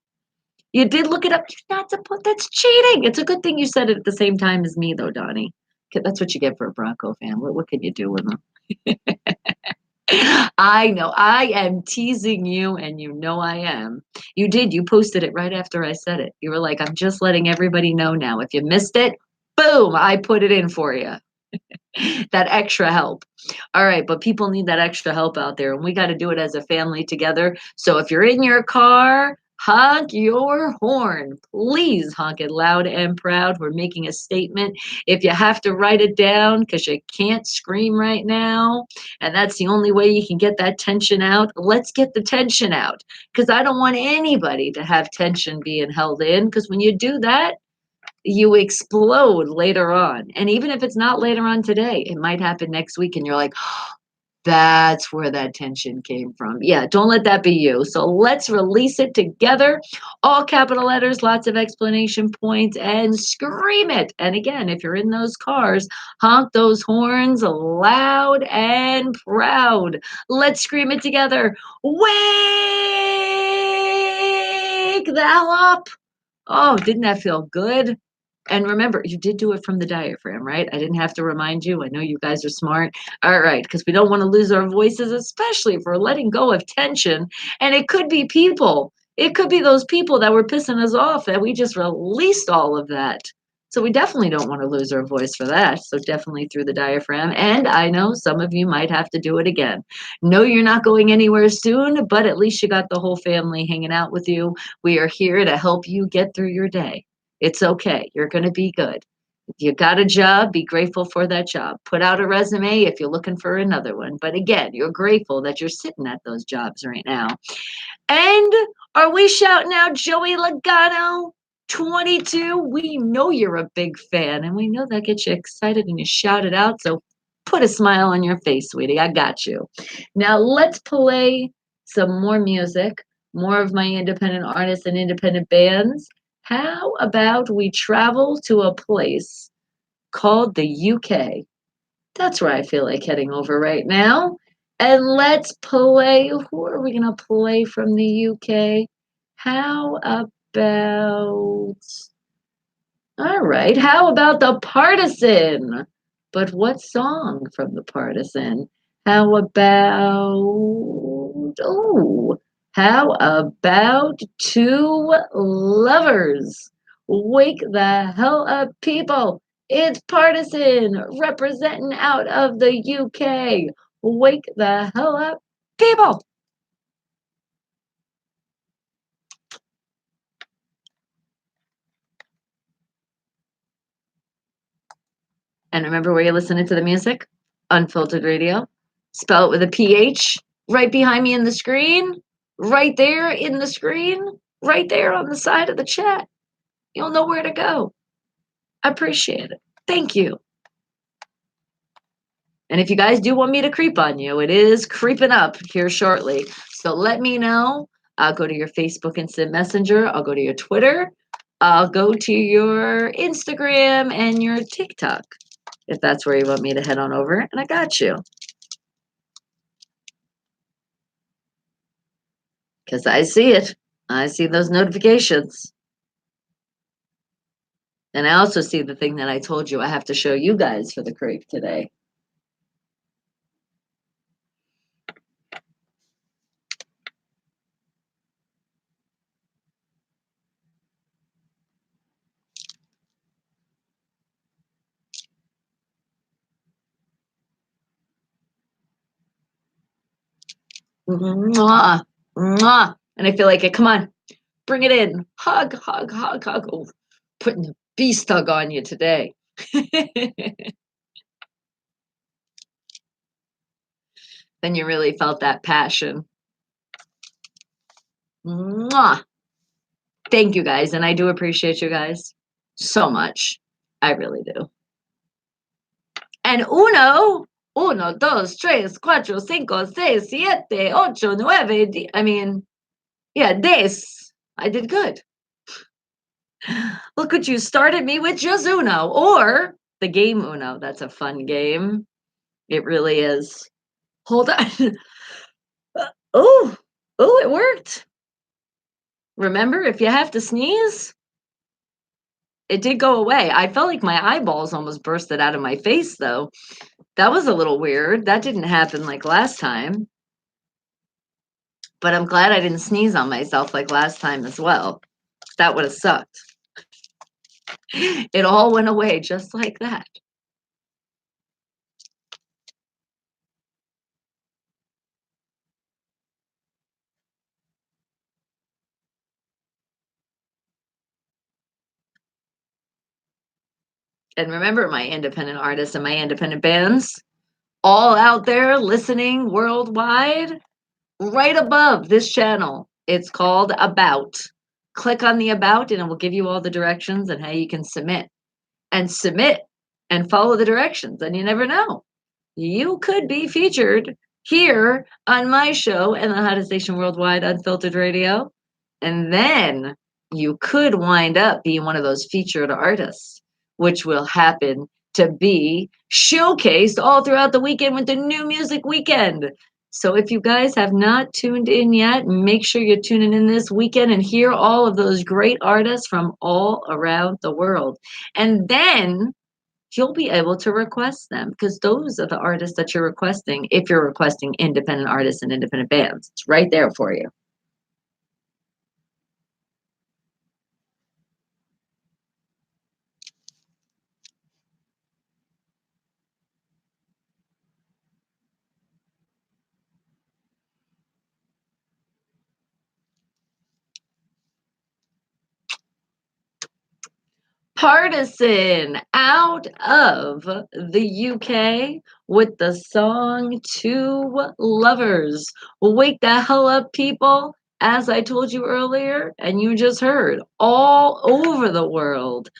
You did look it up. You're not supposed. That's cheating. It's a good thing you said it at the same time as me, though, Donnie. That's what you get for a Bronco fan. What can you do with them? I know. I am teasing you, and you know I am. You did. You posted it right after I said it. You were like, "I'm just letting everybody know now. If you missed it, boom, I put it in for you." That extra help. All right, but people need that extra help out there, and we got to do it as a family together. So if you're in your car, honk your horn. Please honk it loud and proud. We're making a statement. If you have to write it down because you can't scream right now, and that's the only way you can get that tension out, let's get the tension out because I don't want anybody to have tension being held in because when you do that, you explode later on. And even if it's not later on today, it might happen next week. And you're like, that's where that tension came from. Yeah, don't let that be you. So let's release it together. All capital letters, lots of explanation points, and scream it. And again, if you're in those cars, honk those horns loud and proud. Let's scream it together. Wake thou up. Oh, didn't that feel good? And remember, you did do it from the diaphragm, right? I didn't have to remind you. I know you guys are smart. All right, because we don't want to lose our voices, especially if we're letting go of tension. And it could be people. It could be those people that were pissing us off that we just released all of that. So we definitely don't want to lose our voice for that. So definitely through the diaphragm. And I know some of you might have to do it again. No, you're not going anywhere soon, but at least you got the whole family hanging out with you. We are here to help you get through your day. It's okay. You're going to be good. If you got a job, be grateful for that job. Put out a resume if you're looking for another one. But again, you're grateful that you're sitting at those jobs right now. And are we shouting out Joey Logano, 22? We know you're a big fan, and we know that gets you excited and you shout it out. So put a smile on your face, sweetie. I got you. Now let's play some more music, more of my independent artists and independent bands. How about we travel to a place called the UK? That's where I feel like heading over right now. And let's play. Who are we going to play from the UK? How about. All right. How about The Partisan? But what song from The Partisan? How about. Oh, how about Two Lovers? Wake the hell up, people. It's Partisan representing out of the UK. Wake the hell up, people. And remember where you're listening to the music? Unfiltered Radio. Spell it with a PH right behind me in the screen, right there in the screen, right there on the side of the chat. You'll know where to go. I appreciate it. Thank you. And if you guys do want me to creep on you, it is creeping up here shortly. So let me know. I'll go to your Facebook Instant Messenger. I'll go to your Twitter. I'll go to your Instagram and your TikTok. if that's where you want me to head on over, and I got you. Because I see it. I see those notifications. And I also see the thing that I told you I have to show you guys for the crave today. Mwah, mwah. And I feel like it. Come on, bring it in. Hug, hug, hug, hug. Oh, putting the beast hug on you today. Then you really felt that passion. Mwah. Thank you guys. And I do appreciate you guys so much. I really do. And uno, dos, tres, cuatro, cinco, seis, siete, ocho, nueve. I mean, yeah, des. I did good. Look what you started me with, just Uno, or the game Uno. That's a fun game. It really is. Hold on. Oh, it worked. Remember, if you have to sneeze, it did go away. I felt like my eyeballs almost bursted out of my face, though. That was a little weird. That didn't happen like last time. But I'm glad I didn't sneeze on myself like last time as well. That would have sucked. It all went away just like that. And remember, my independent artists and my independent bands, all out there listening worldwide, right above this channel. It's called About. Click on the About and it will give you all the directions and how you can submit and follow the directions. And you never know. You could be featured here on my show and the hottest station worldwide, Unfiltered Radio. And then you could wind up being one of those featured artists, which will happen to be showcased all throughout the weekend with the New Music Weekend. So if you guys have not tuned in yet, make sure you're tuning in this weekend and hear all of those great artists from all around the world. And then you'll be able to request them because those are the artists that you're requesting if you're requesting independent artists and independent bands. It's right there for you. Partisan out of the UK with the song Two Lovers. Wake the hell up, people. As I told you earlier, and you just heard, all over the world,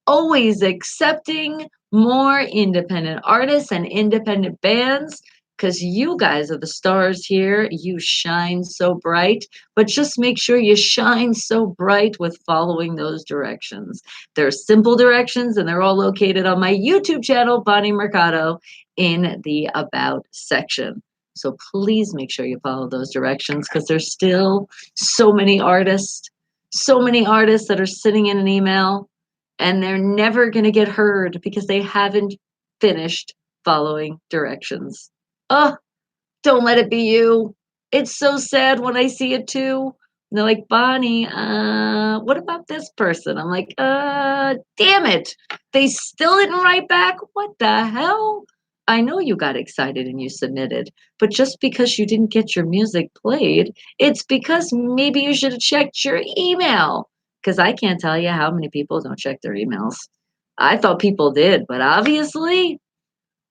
always accepting more independent artists and independent bands because you guys are the stars here. You shine so bright, but just make sure you shine so bright with following those directions. They're simple directions and they're all located on my YouTube channel, Bonnie Mercado, in the About section. So please make sure you follow those directions because there's still so many artists that are sitting in an email and they're never going to get heard because they haven't finished following directions. Oh, don't let it be you. It's so sad when I see it too. And they're like, Bonnie, what about this person? I'm like, damn it. They still didn't write back. What the hell? I know you got excited and you submitted, but just because you didn't get your music played, it's because maybe you should have checked your email. Because I can't tell you how many people don't check their emails. I thought people did, but obviously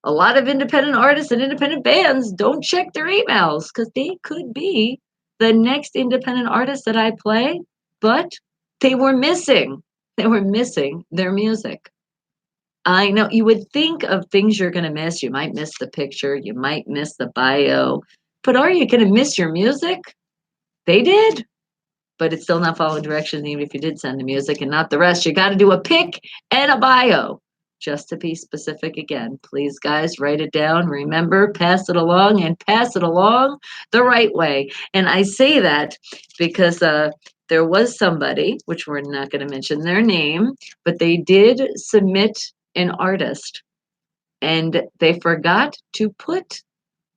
a lot of independent artists and independent bands don't check their emails because they could be the next independent artist that I play, but they were missing. They were missing their music. I know you would think of things you're going to miss. You might miss the picture, you might miss the bio, but are you going to miss your music? They did, but it's still not following directions, even if you did send the music and not the rest. You got to do a pic and a bio. just to be specific again. Please, guys, write it down. Remember, pass it along and pass it along the right way. And I say that because there was somebody, which we're not going to mention their name, but they did submit an artist and they forgot to put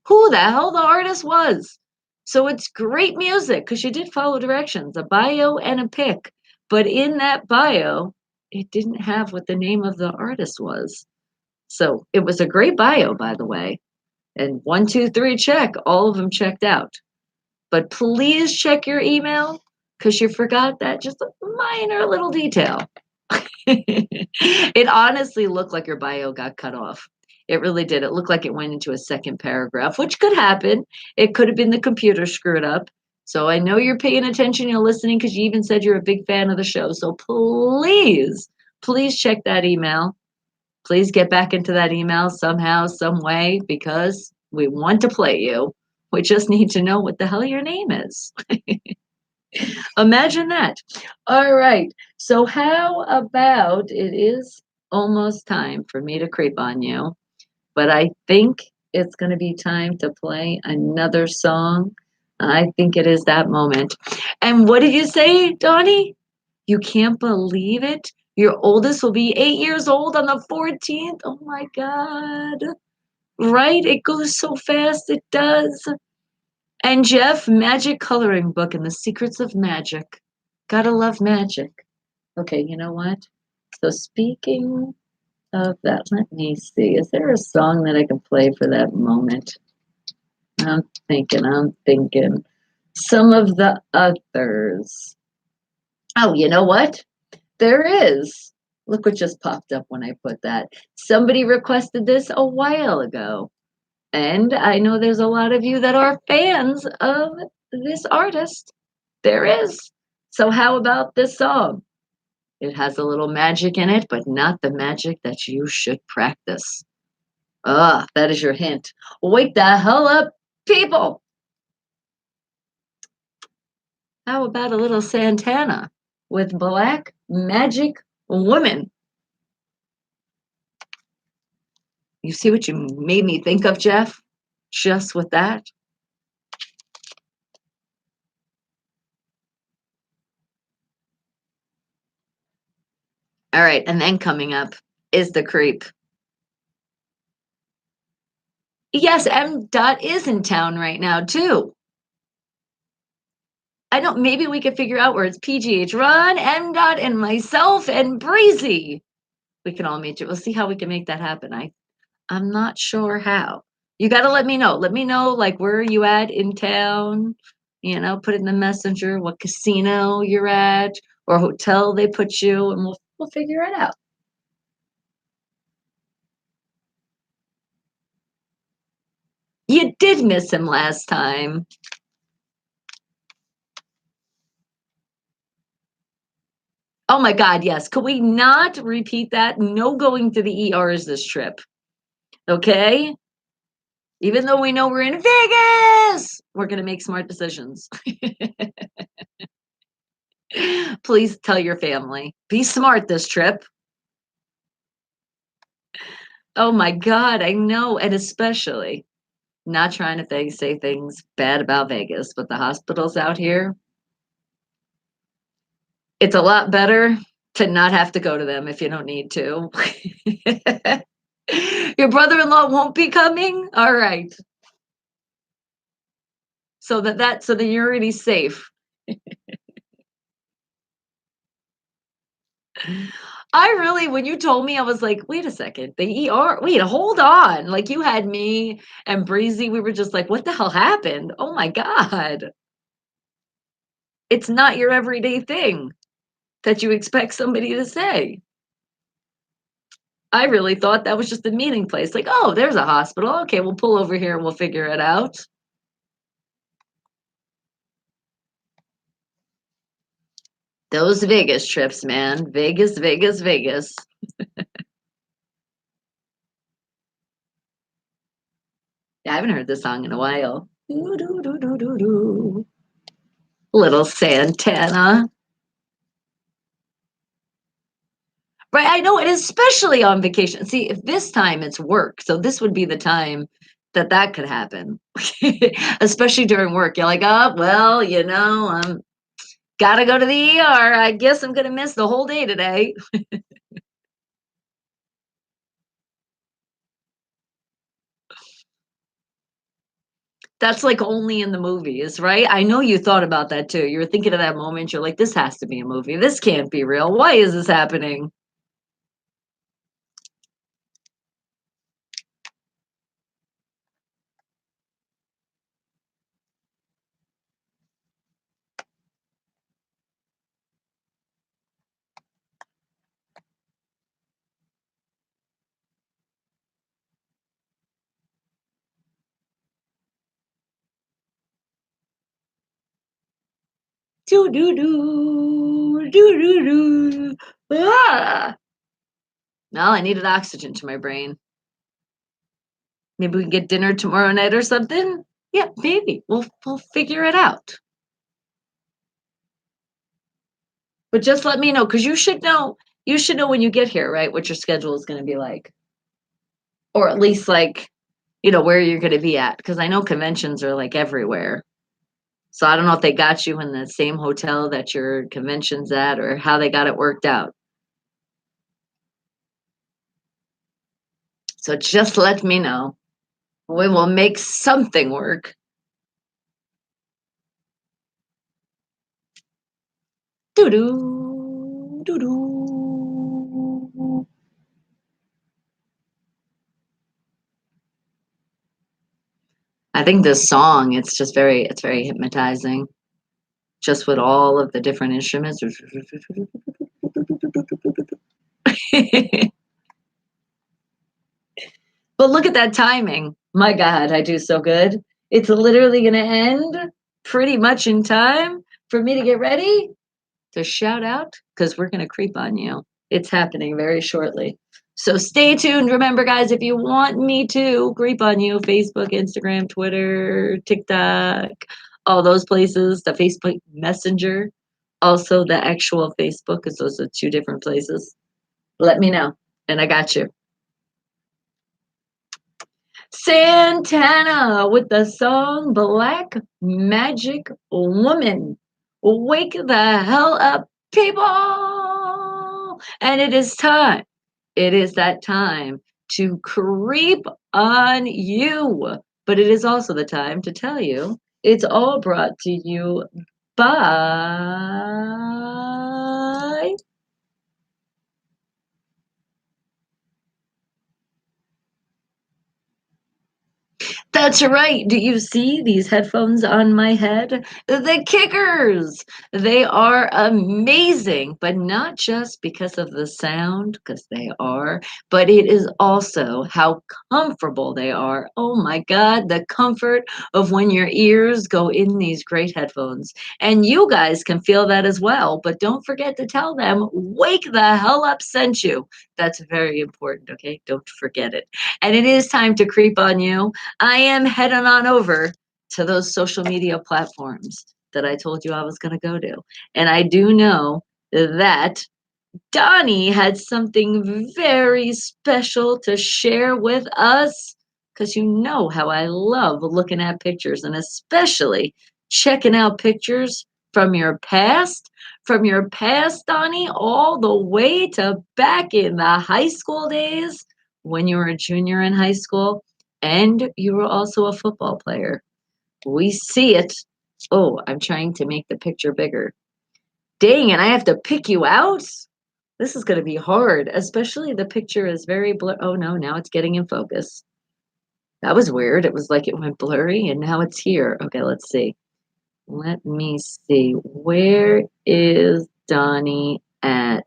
who the hell the artist was. So it's great music because you did follow directions, a bio and a pic. But in that bio, it didn't have what the name of the artist was. So it was a great bio, by the way. And 1, 2, 3, check. All of them checked out. But please check your email because you forgot that just a minor little detail. It honestly looked like your bio got cut off. It really did. It looked like it went into a second paragraph, which could happen. It could have been the computer screwed up. So I know you're paying attention, you're listening because you even said you're a big fan of the show. So please, please check that email. Please get back into that email somehow, some way, because we want to play you. We just need to know what the hell your name is. Imagine that. All right. So how about it is almost time for me to creep on you, but I think it's going to be time to play another song. I think it is that moment. And what did you say, Donnie? You can't believe it? Your oldest will be 8 years old on the 14th. Oh my God. Right? It goes so fast. It does. And Jeff, magic coloring book and the secrets of magic. Gotta love magic. Okay, you know what? So speaking of that, let me see. Is there a song that I can play for that moment? I'm thinking. Some of the others. Oh, you know what? There is. Look what just popped up when I put that. Somebody requested this a while ago. And I know there's a lot of you that are fans of this artist. There is. So how about this song? It has a little magic in it, but not the magic that you should practice. Ah, that is your hint. Wake the hell up, people. How about a little Santana with Black Magic Woman? You see what you made me think of, Jeff? Just with that? All right, and then coming up is the creep. Yes, M. Dot is in town right now, too. I don't, maybe we could figure out where it's PGH Ron, M. Dot, and myself and Breezy. We can all meet you. We'll see how we can make that happen. I'm not sure how. You got to let me know. Let me know, like, where are you at in town? You know, put it in the messenger, what casino you're at, or hotel they put you, and we'll figure it out. You did miss him last time. Oh my God, yes. Could we not repeat that? No going to the ERs this trip. Okay? Even though we know we're in Vegas, we're going to make smart decisions. Please tell your family. Be smart this trip. Oh my God, I know. And especially not trying to say things bad about Vegas, but the hospitals out here, it's a lot better to not have to go to them if you don't need to. Your brother-in-law won't be coming? All right. So that you're already safe. I really, when you told me, I was like, wait a second, the ER, wait, hold on. Like you had me and Breezy, we were just like, what the hell happened? Oh my God. It's not your everyday thing that you expect somebody to say. I really thought that was just a meeting place. Like, oh, there's a hospital. Okay, we'll pull over here and we'll figure it out. Those Vegas trips, man. Vegas, Vegas, Vegas. Yeah, I haven't heard this song in a while. Doo, doo, doo, doo, doo, doo. Little Santana. Right, I know, and especially on vacation. See, if this time it's work, so this would be the time that that could happen, especially during work. You're like, "Oh, well, I'm gotta go to the ER. I guess I'm gonna miss the whole day today." That's, like, only in the movies, right? I know you thought about that too. You were thinking of that moment, you're like, "This has to be a movie. This can't be real. Why is this happening?" Doo doo doo, doo doo doo. Ah! Well, I needed oxygen to my brain. Maybe we can get dinner tomorrow night or something? Yeah, maybe. We'll figure it out. But just let me know, because you should know when you get here, right, what your schedule is gonna be like. Or at least like, where you're gonna be at. Because I know conventions are like everywhere. So I don't know if they got you in the same hotel that your convention's at or how they got it worked out. So just let me know. We will make something work. Doo doo, doo doo. I think this song, it's very hypnotizing, just with all of the different instruments. But look at that timing. My God, I do so good. It's literally going to end pretty much in time for me to get ready to shout out because we're going to creep on you. It's happening very shortly. So stay tuned. Remember, guys, if you want me to creep on you, Facebook, Instagram, Twitter, TikTok, all those places, the Facebook Messenger, also the actual Facebook, because those are two different places. Let me know, and I got you. Santana with the song Black Magic Woman. Wake the hell up, people! And it is time. It is that time to creep on you. But it is also the time to tell you it's all brought to you by That's right. Do you see these headphones on my head? The kickers. They are amazing, but not just because of the sound, because they are, but it is also how comfortable they are. Oh my God, the comfort of when your ears go in these great headphones. And you guys can feel that as well, but don't forget to tell them, wake the hell up sent you. That's very important, okay? Don't forget it. And it is time to creep on you. I am heading on over to those social media platforms that I told you I was going to go to. And I do know that Donnie had something very special to share with us because you know how I love looking at pictures and especially checking out pictures from your past, Donnie, all the way to back in the high school days when you were a junior in high school and you were also a football player. We see it. Oh, I'm trying to make the picture bigger. Dang it, I have to pick you out? This is going to be hard, especially the picture is very blur. Oh no, now it's getting in focus. That was weird. It was like it went blurry and now it's here. Okay, let's see. Let me see. Where is Donnie at?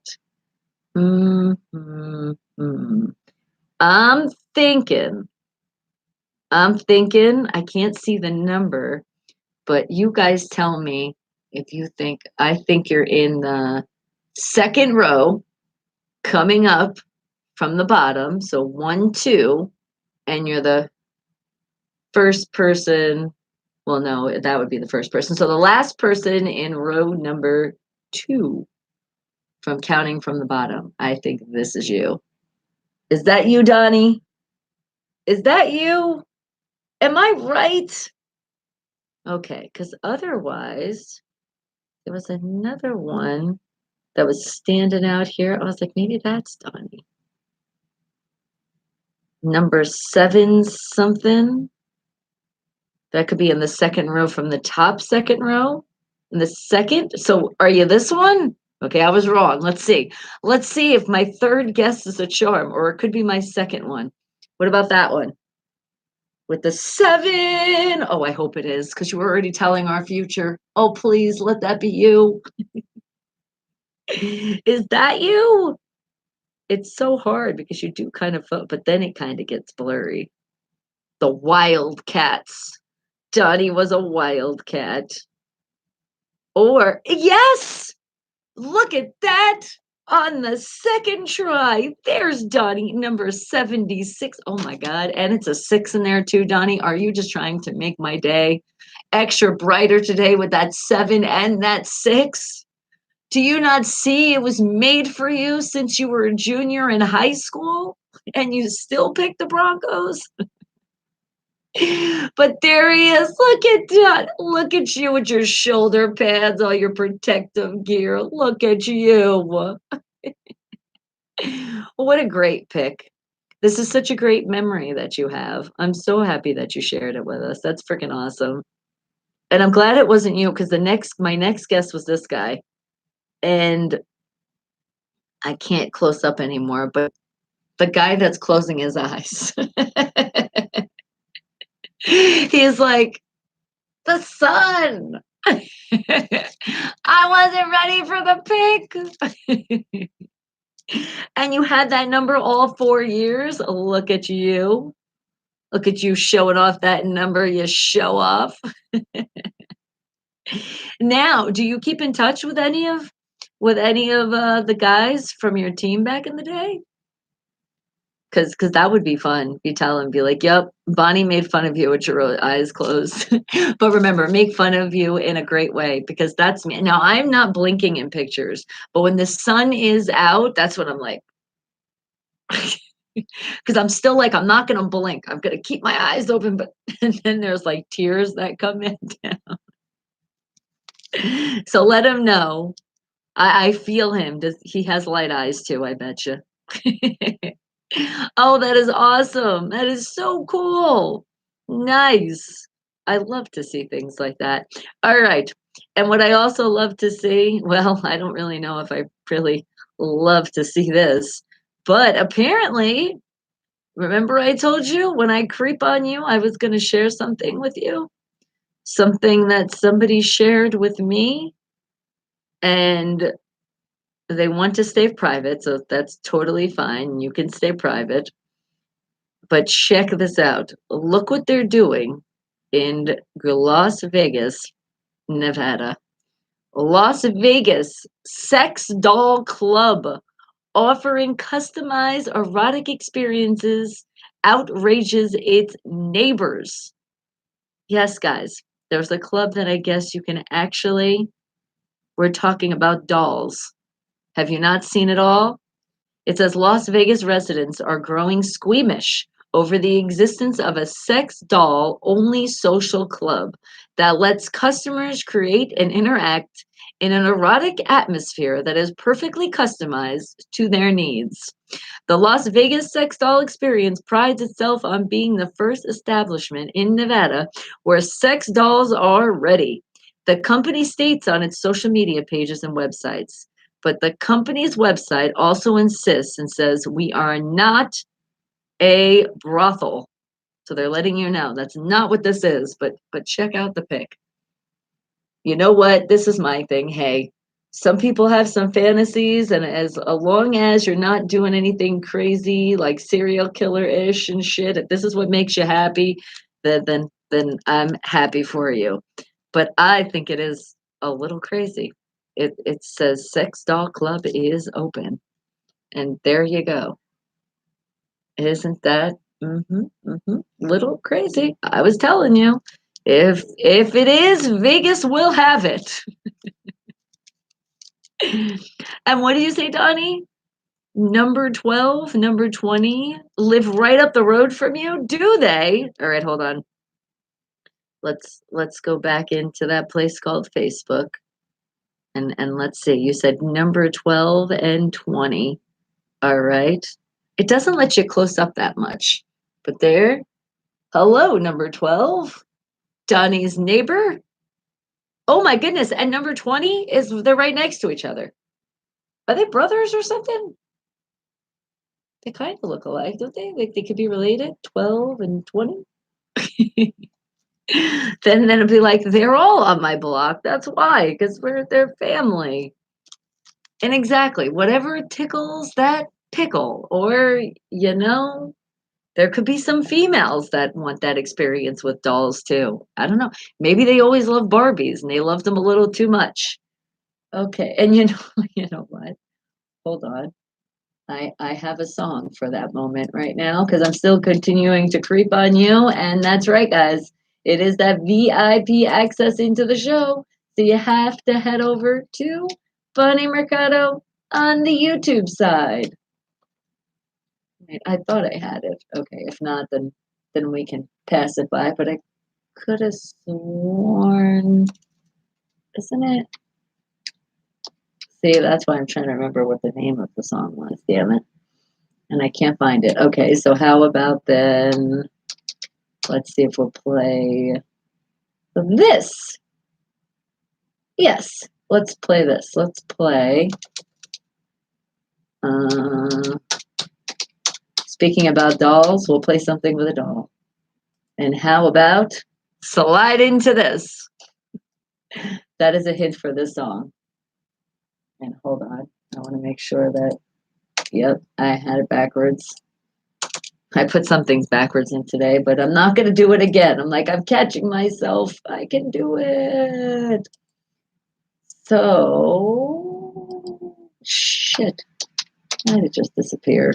Hmm. I'm thinking, I can't see the number, but you guys tell me if you think, I think you're in the second row coming up from the bottom. So 1, 2, and you're the first person. Well, no, that would be the first person. So the last person in row number 2. from counting from the bottom. I think this is you. Is that you, Donnie? Is that you? Am I right? Okay, because otherwise, there was another one that was standing out here. I was like, maybe that's Donnie. Number 7 something. That could be in the second row from the top second row. In the second. So are you this one? Okay, I was wrong. Let's see. Let's see if my third guess is a charm, or it could be my second one. What about that one? With the 7. Oh, I hope it is, because you were already telling our future. Oh, please let that be you. Is that you? It's so hard because you do kind of, but then it kind of gets blurry. The Wildcats. Donnie was a wildcat. Or, yes, look at that on the second try. There's Donnie, number 76. Oh my God. And it's a 6 in there too, Donnie. Are you just trying to make my day extra brighter today with that 7 and that 6? Do you not see it was made for you since you were a junior in high school and you still picked the Broncos? But there he is. Look at that. Look at you with your shoulder pads, all your protective gear. Look at you. What a great pick. This is such a great memory that you have. I'm so happy that you shared it with us. That's freaking awesome. And I'm glad it wasn't you, because my next guest was this guy. And I can't close up anymore, but the guy that's closing his eyes. He's like, the sun. I wasn't ready for the pick. And you had that number all 4 years. Look at you. Look at you showing off that number. You show off. Now, do you keep in touch with any of the guys from your team back in the day? Because that would be fun. You tell him, be like, "Yep, Bonnie made fun of you with your eyes closed." But remember, make fun of you in a great way, because that's me. Now, I'm not blinking in pictures, but when the sun is out, that's what I'm like. Because I'm still like, I'm not gonna blink. I'm gonna keep my eyes open, but and then there's like tears that come in. So let him know. I feel him. He has light eyes too, I bet you. Oh, that is awesome. That is so cool. Nice. I love to see things like that. All right. And what I also love to see, well, I don't really know if I really love to see this, but apparently, remember I told you when I creep on you, I was going to share something with you? Something that somebody shared with me, and they want to stay private, so that's totally fine. You can stay private. But check this out. Look what they're doing in Las Vegas, Nevada. Las Vegas Sex Doll Club, offering customized erotic experiences, outrages its neighbors. Yes, guys, there's a club that I guess you can actually, we're talking about dolls. Have you not seen it all? It says Las Vegas residents are growing squeamish over the existence of a sex doll only social club that lets customers create and interact in an erotic atmosphere that is perfectly customized to their needs. The Las Vegas Sex Doll Experience prides itself on being the first establishment in Nevada where sex dolls are ready. The company states on its social media pages and websites. But the company's website also insists and says, we are not a brothel. So they're letting you know that's not what this is, but check out the pic. You know what? This is my thing. Hey, some people have some fantasies, and as long as you're not doing anything crazy like serial killer-ish and shit, if this is what makes you happy, then I'm happy for you. But I think it is a little crazy. It says Sex Doll Club is open. And there you go. Isn't that little crazy? I was telling you. If it is, Vegas will have it. And what do you say, Donnie? Number 12, number 20 live right up the road from you? Do they? All right, hold on. Let's go back into that place called Facebook. And let's see. You said number 12 and 20. All right. It doesn't let you close up that much. But there. Hello, number 12. Donnie's neighbor. Oh my goodness. And number 20 is they're right next to each other. Are they brothers or something? They kind of look alike, don't they? Like they could be related, 12 and 20. Then it'd be like, they're all on my block. That's why, because we're their family. And exactly, whatever tickles that pickle. Or, there could be some females that want that experience with dolls too. I don't know. Maybe they always loved Barbies and they loved them a little too much. Okay. And you know what? Hold on. I have a song for that moment right now because I'm still continuing to creep on you. And that's right, guys. It is that VIP access into the show. So you have to head over to Bunny Mercado on the YouTube side. Wait, I thought I had it. Okay, if not, then we can pass it by. But I could have sworn, isn't it? See, that's why I'm trying to remember what the name of the song was. Damn it. And I can't find it. Okay, so how about then, let's see if we'll play this. Yes, let's play this. Let's play. Speaking about dolls, we'll play something with a doll. And how about slide into this? That is a hint for this song. And hold on, I want to make sure that, yep, I had it backwards. I put some things backwards in today, but I'm not going to do it again. I'm like, I'm catching myself. I can do it. So, shit. Why did it just disappear?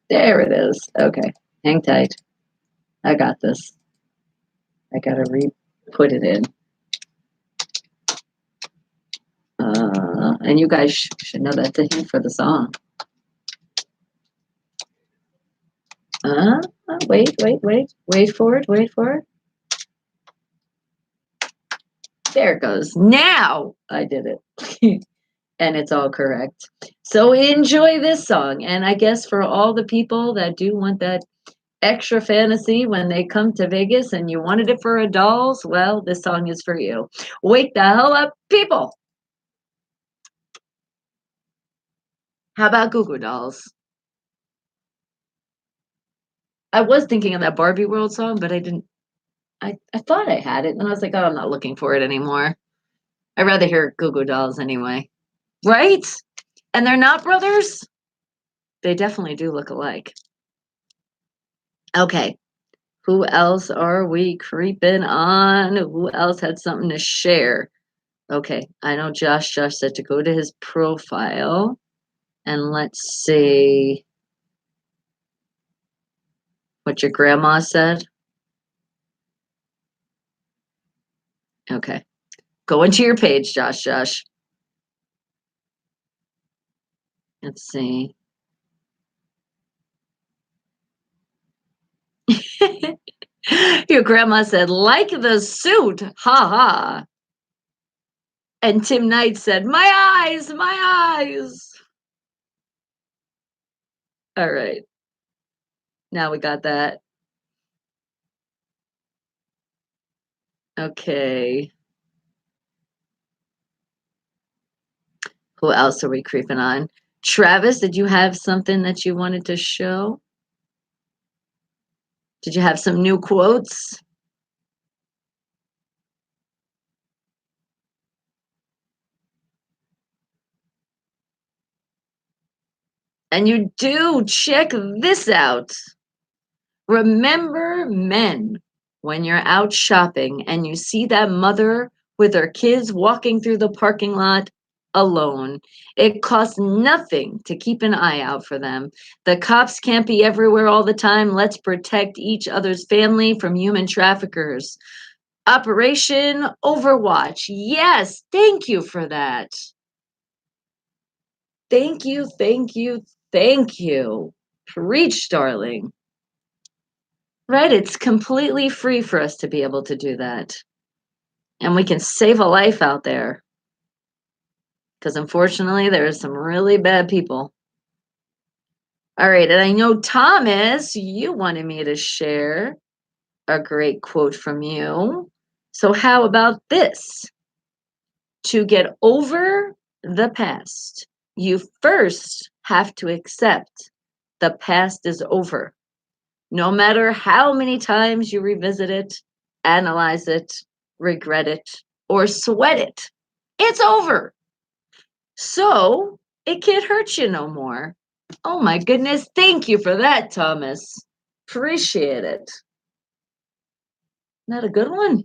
There it is. Okay, hang tight. I got this. I got to put it in. And you guys should know that's a hint for the song. Wait for it. There it goes. Now I did it. And it's all correct. So enjoy this song. And I guess for all the people that do want that extra fantasy when they come to Vegas and you wanted it for dolls, well, this song is for you. Wake the hell up, people. How about Goo Goo Dolls? I was thinking of that Barbie World song, but I didn't. I thought I had it, and I was like, oh, I'm not looking for it anymore. I'd rather hear Goo Goo Dolls anyway. Right? And they're not brothers? They definitely do look alike. Okay. Who else are we creeping on? Who else had something to share? Okay. I know Josh said to go to his profile. And let's see what your grandma said. Okay. Go into your page, Josh. Let's see. Your grandma said, like the suit. Ha ha. And Tim Knight said, my eyes. All right. Now we got that. Okay. Who else are we creeping on? Travis, did you have something that you wanted to show? Did you have some new quotes? And you do. Check this out. Remember, men, when you're out shopping and you see that mother with her kids walking through the parking lot alone, it costs nothing to keep an eye out for them. The cops can't be everywhere all the time. Let's protect each other's family from human traffickers. Operation Overwatch. Yes, thank you for that. Thank you, thank you, thank you. Preach, darling. Right? It's completely free for us to be able to do that. And we can save a life out there. Because unfortunately, there are some really bad people. All right. And I know, Thomas, you wanted me to share a great quote from you. So, how about this? To get over the past, you first have to accept the past is over. No matter how many times you revisit it, analyze it, regret it, or sweat it, it's over. So it can't hurt you no more. Oh my goodness. Thank you for that, Thomas. Appreciate it. Not a good one?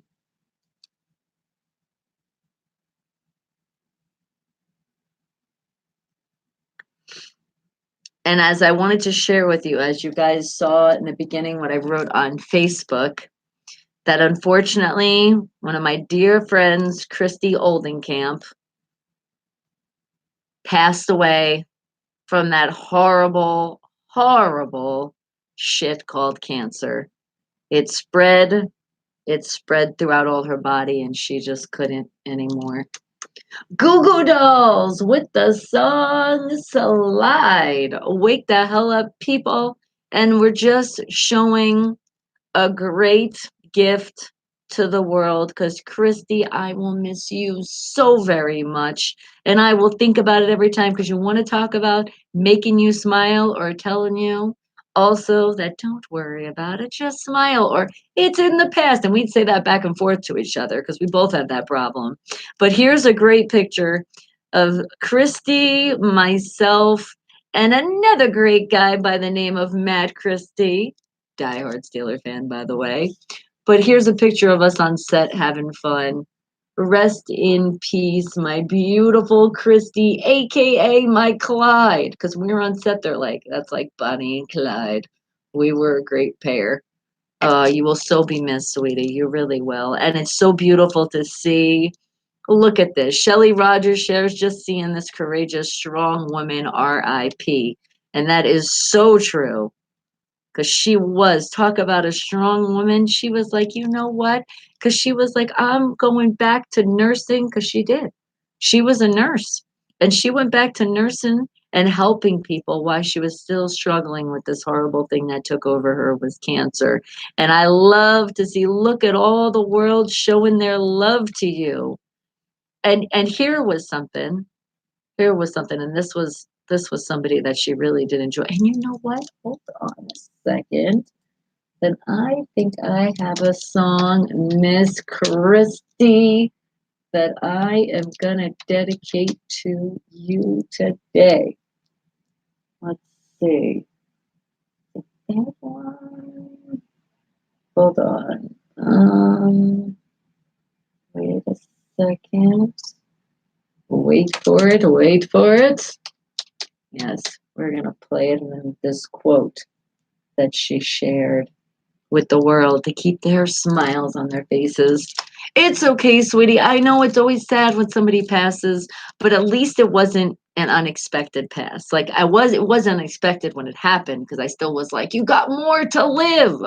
And as I wanted to share with you, as you guys saw in the beginning, what I wrote on Facebook, that unfortunately, one of my dear friends, Christy Oldenkamp, passed away from that horrible, horrible shit called cancer. It spread, it spread throughout all her body, and she just couldn't anymore. Goo Goo Dolls with the song Slide. Wake the hell up, people. And we're just showing a great gift to the world because Christy, I will miss you so very much. And I will think about it every time because you want to talk about making you smile or telling you also that don't worry about it, just smile or it's in the past. And we'd say that back and forth to each other because we both had that problem. But here's a great picture of Christy, myself, and another great guy by the name of Matt Christie, diehard Steeler fan, by the way. But here's a picture of us on set having fun. Rest in peace, my beautiful Christy, aka my Clyde. Because when we were on set, they're like, that's like Bonnie and Clyde. We were a great pair. You will so be missed, sweetie. You really will. And it's so beautiful to see. Look at this. Shelley Rogers shares just seeing this courageous, strong woman, RIP. And that is so true because she was talk about a strong woman. She was like, you know what? Because she was like, I'm going back to nursing because she did. She was a nurse and she went back to nursing and helping people while she was still struggling with this horrible thing that took over her was cancer. And I love to see, look at all the world showing their love to you. And here was something. Here was something, and this was somebody that she really did enjoy. And you know what? Hold on a second. Then I think I have a song, Miss Christie, that I am gonna dedicate to you today. Let's see. That one. Hold on. Wait a second. Wait for it. Wait for it. Yes, we're gonna play it in this quote that she shared with the world to keep their smiles on their faces. It's okay, sweetie. I know it's always sad when somebody passes, but at least it wasn't an unexpected pass. Like it was unexpected when it happened because I still was like, you got more to live.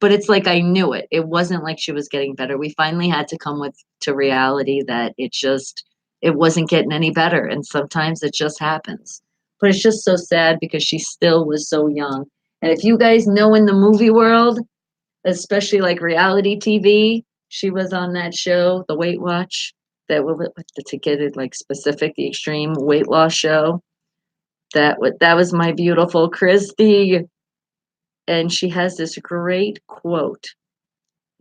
But it's like I knew it. It wasn't like she was getting better. We finally had to come with to reality that it wasn't getting any better. And sometimes it just happens. But it's just so sad because she still was so young. And if you guys know in the movie world, especially like reality TV. She was on that show, The Weight Watch, to get it like specific, the extreme weight loss show. That was my beautiful Christy, and she has this great quote.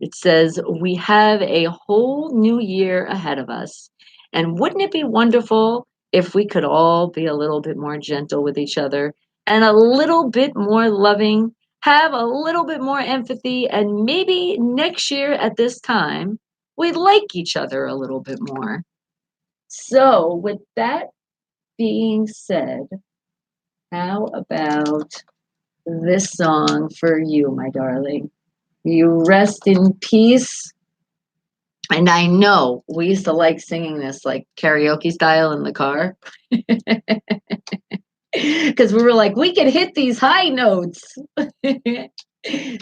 It says, "We have a whole new year ahead of us, and wouldn't it be wonderful if we could all be a little bit more gentle with each other and a little bit more loving, have a little bit more empathy, and maybe next year at this time, we'd like each other a little bit more." So, with that being said, how about this song for you, my darling? You rest in peace. And I know we used to like singing this like karaoke style in the car. Because we were like, we can hit these high notes.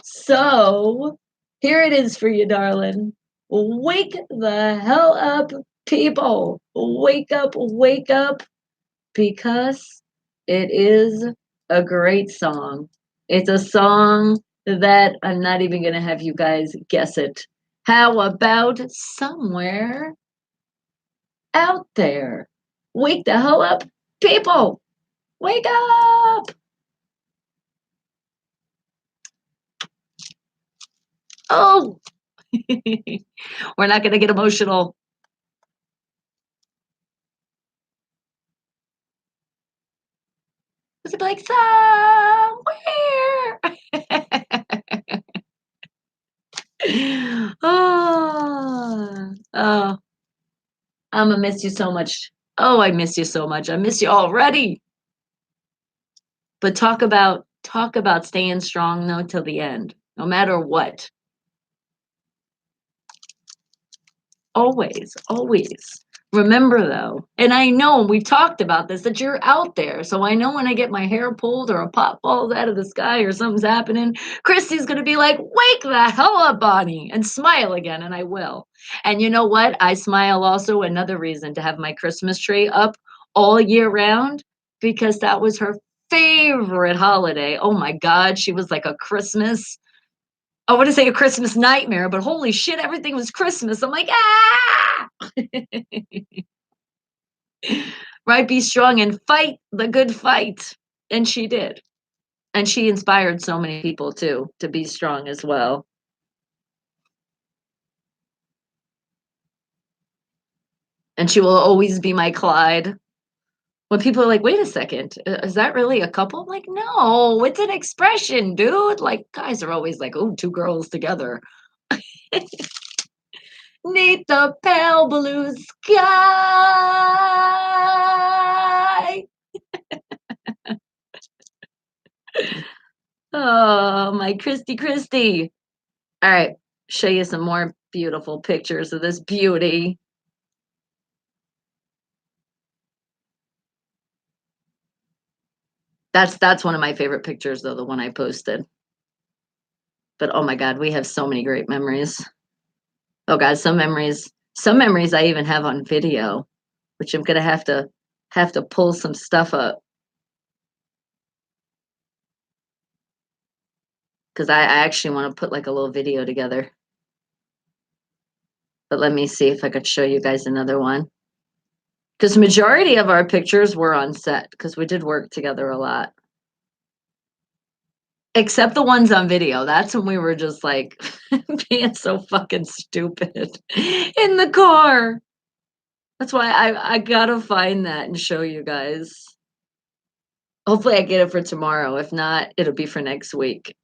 So here it is for you, darling. Wake the hell up, people. Wake up, because it is a great song. It's a song that I'm not even going to have you guys guess it. How about Somewhere Out There? Wake the hell up, people. Wake up. Oh, we're not going to get emotional. It's like somewhere. Oh, I'm gonna miss you so much. Oh, I miss you so much. I miss you already. But talk about staying strong though till the end, no matter what. Always, always. Remember though, and I know we've talked about this, that you're out there. So I know when I get my hair pulled or a pop falls out of the sky or something's happening, Christy's gonna be like, wake the hell up, Bonnie, and smile again, and I will. And you know what? I smile also another reason to have my Christmas tree up all year round, because that was her favorite holiday. Oh my God, she was like a Christmas, I want to say a Christmas nightmare, but holy shit, everything was Christmas. I'm like, ah, right? Be strong and fight the good fight. And she did. And she inspired so many people too to be strong as well. And she will always be my Clyde. When people are like, wait a second, is that really a couple? I'm like, no, it's an expression, dude. Like, guys are always like, oh, two girls together. Neath the pale blue sky. Oh, my Christy. All right, show you some more beautiful pictures of this beauty. That's one of my favorite pictures though, the one I posted. But oh my God, we have so many great memories. Oh God, some memories I even have on video, which I'm gonna have to pull some stuff up, because I actually want to put like a little video together. But let me see if I could show you guys another one. Because majority of our pictures were on set because we did work together a lot. Except the ones on video. That's when we were just like being so fucking stupid in the car. That's why I gotta find that and show you guys. Hopefully I get it for tomorrow. If not, it'll be for next week.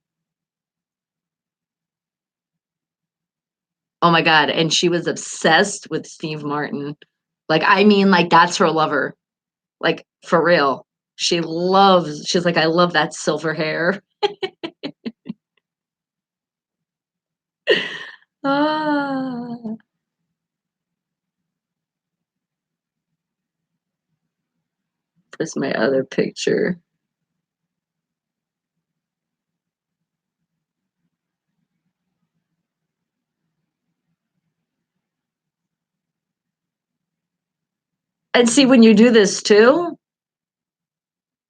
Oh my God. And she was obsessed with Steve Martin. Like, I mean, like that's her lover. Like for real. She's like, I love that silver hair. Ah. There's my other picture. And see, when you do this too,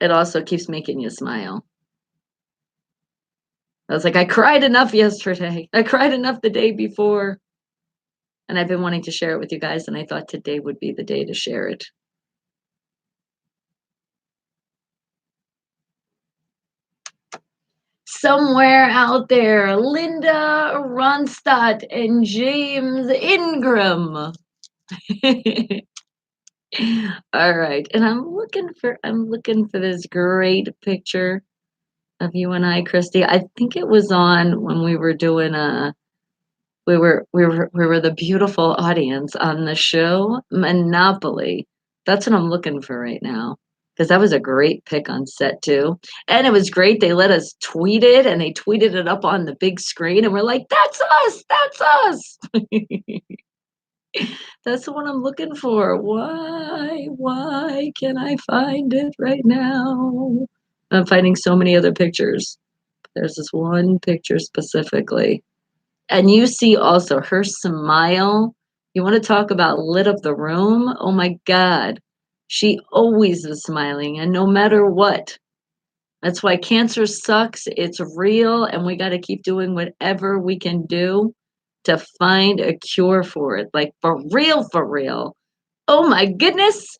it also keeps making you smile. I was like, I cried enough yesterday. I cried enough the day before. And I've been wanting to share it with you guys, and I thought today would be the day to share it. Somewhere out there, Linda Ronstadt and James Ingram. All right. And I'm looking for this great picture of you and I, Christy. I think it was on when we were doing we were the beautiful audience on the show Monopoly. That's what I'm looking for right now. Because that was a great pick on set too. And it was great. They let us tweet it and they tweeted it up on the big screen and we're like, that's us, that's us. That's the one I'm looking for. Why can't I find it right now? I'm finding so many other pictures. There's this one picture specifically. And you see also her smile. You want to talk about lit up the room? Oh my God. She always is smiling, and no matter what. That's why cancer sucks. It's real, and we got to keep doing whatever we can do to find a cure for it. Like for real, for real. Oh my goodness.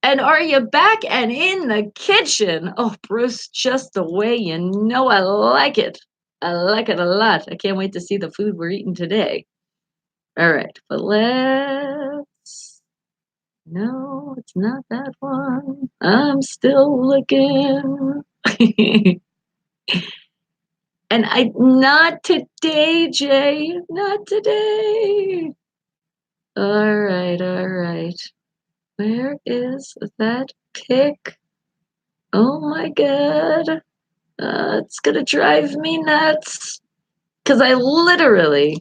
And are you back and in the kitchen? Oh, Bruce, just the way you know I like it. I like it a lot. I can't wait to see the food we're eating today. All right, but let's. No, it's not that one. I'm still looking. And not today, Jay. Not today. All right, all right. Where is that pic? Oh my God. It's gonna drive me nuts. Because I literally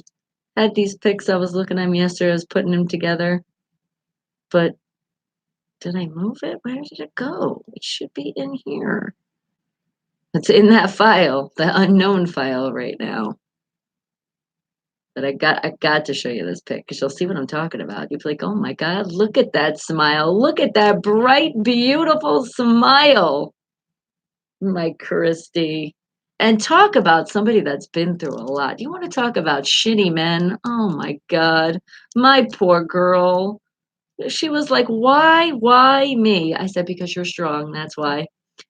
had these pics I was looking at them yesterday. I was putting them together. But did I move it? Where did it go? It should be in here. It's in that file, the unknown file right now. But I got to show you this pic because you'll see what I'm talking about. You'll be like, oh my God, look at that smile. Look at that bright, beautiful smile. My Christy. And talk about somebody that's been through a lot. You want to talk about shitty men? Oh my God. My poor girl. She was like, why me? I said, because you're strong. That's why.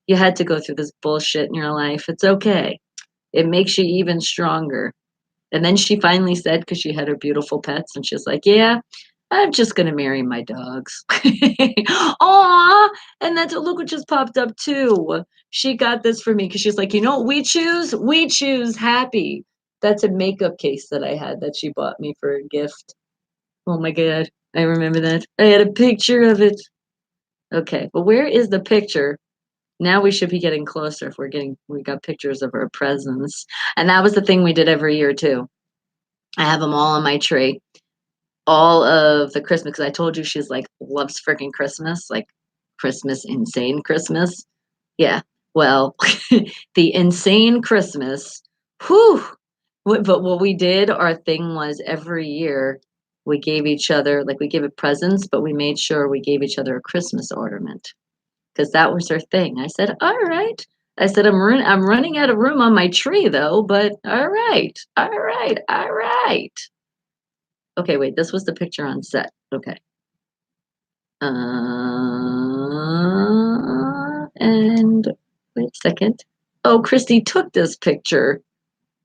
You had to go through this bullshit in your life. It's okay. It makes you even stronger. And then she finally said, because she had her beautiful pets, and she's like, yeah, I'm just going to marry my dogs. Aw. And that's look what just popped up too. She got this for me because she's like, you know what we choose? We choose happy. That's a makeup case that I had that she bought me for a gift. Oh my God. I remember that. I had a picture of it. Okay. But where is the picture? Now we should be getting closer if we got pictures of our presents. And that was the thing we did every year too. I have them all on my tree. All of the Christmas, because I told you she's like loves freaking Christmas, like Christmas, insane Christmas. Yeah. Well, the insane Christmas. Whew. But what we did, our thing was every year we gave each other, like we gave it presents, but we made sure we gave each other a Christmas ornament because that was her thing. I said, all right. I said, I'm running out of room on my tree though, but all right, all right, all right. Okay, wait, this was the picture on set. Okay. And wait a second. Oh, Christy took this picture.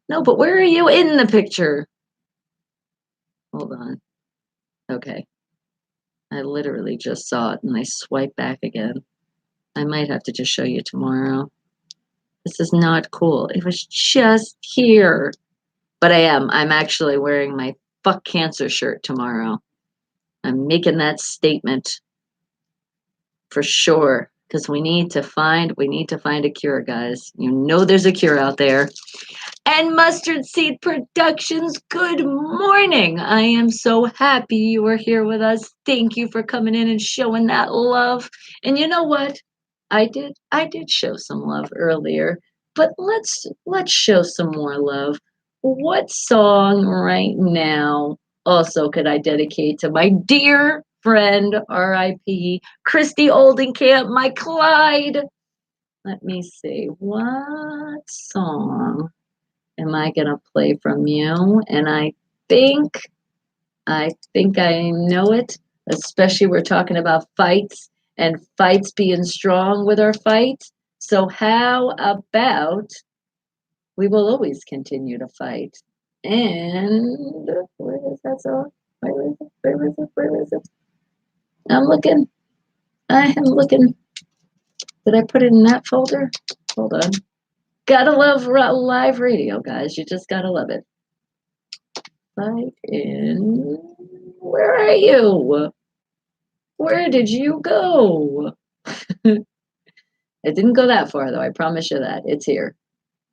No, but where are you in the picture? Hold on. Okay. I literally just saw it and I swipe back again. I might have to just show you tomorrow. This is not cool. It was just here. But I am. I'm actually wearing my fuck cancer shirt tomorrow. I'm making that statement for sure. Because we need to find a cure, guys. You know there's a cure out there. And Mustard Seed Productions, good morning. I am so happy you are here with us. Thank you for coming in and showing that love. And you know what? I did show some love earlier, but let's show some more love. What song right now also could I dedicate to my dear friend, R.I.P. Christy Oldenkamp, my Clyde? Let me see. What song am I gonna play from you? And think think I know it. Especially we're talking about fights and fights being strong with our fight. So how about we will always continue to fight? And where is that song? Where is it? Where is it? Where is it? I'm looking. I am looking. Did I put it in that folder? Hold on. Gotta love live radio, guys. You just gotta love it. Fight in. Where are you? Where did you go? It didn't go that far, though. I promise you that. It's here.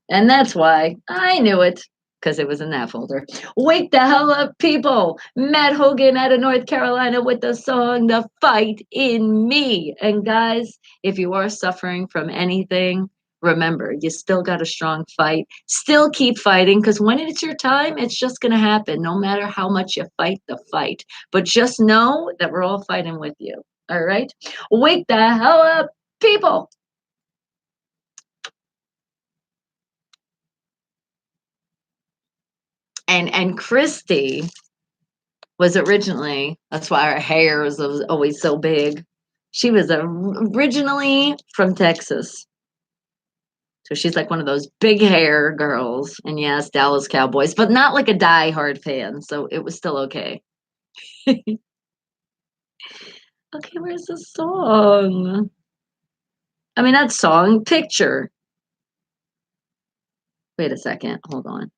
And that's why I knew it. because it was in that folder. Wake the hell up, people. Matt Hogan out of North Carolina with the song The Fight in Me. And guys, if you are suffering from anything, remember, you still got a strong fight. Still keep fighting, because when it's your time, it's just going to happen, no matter how much you fight the fight. But just know that we're all fighting with you. All right? Wake the hell up, people. And Christy was originally, that's why her hair is always so big. She was originally from Texas. So she's like one of those big hair girls. And yes, Dallas Cowboys, but not like a die-hard fan. So it was still okay. Okay, where's the song? I mean, that song, picture. Wait a second. Hold on.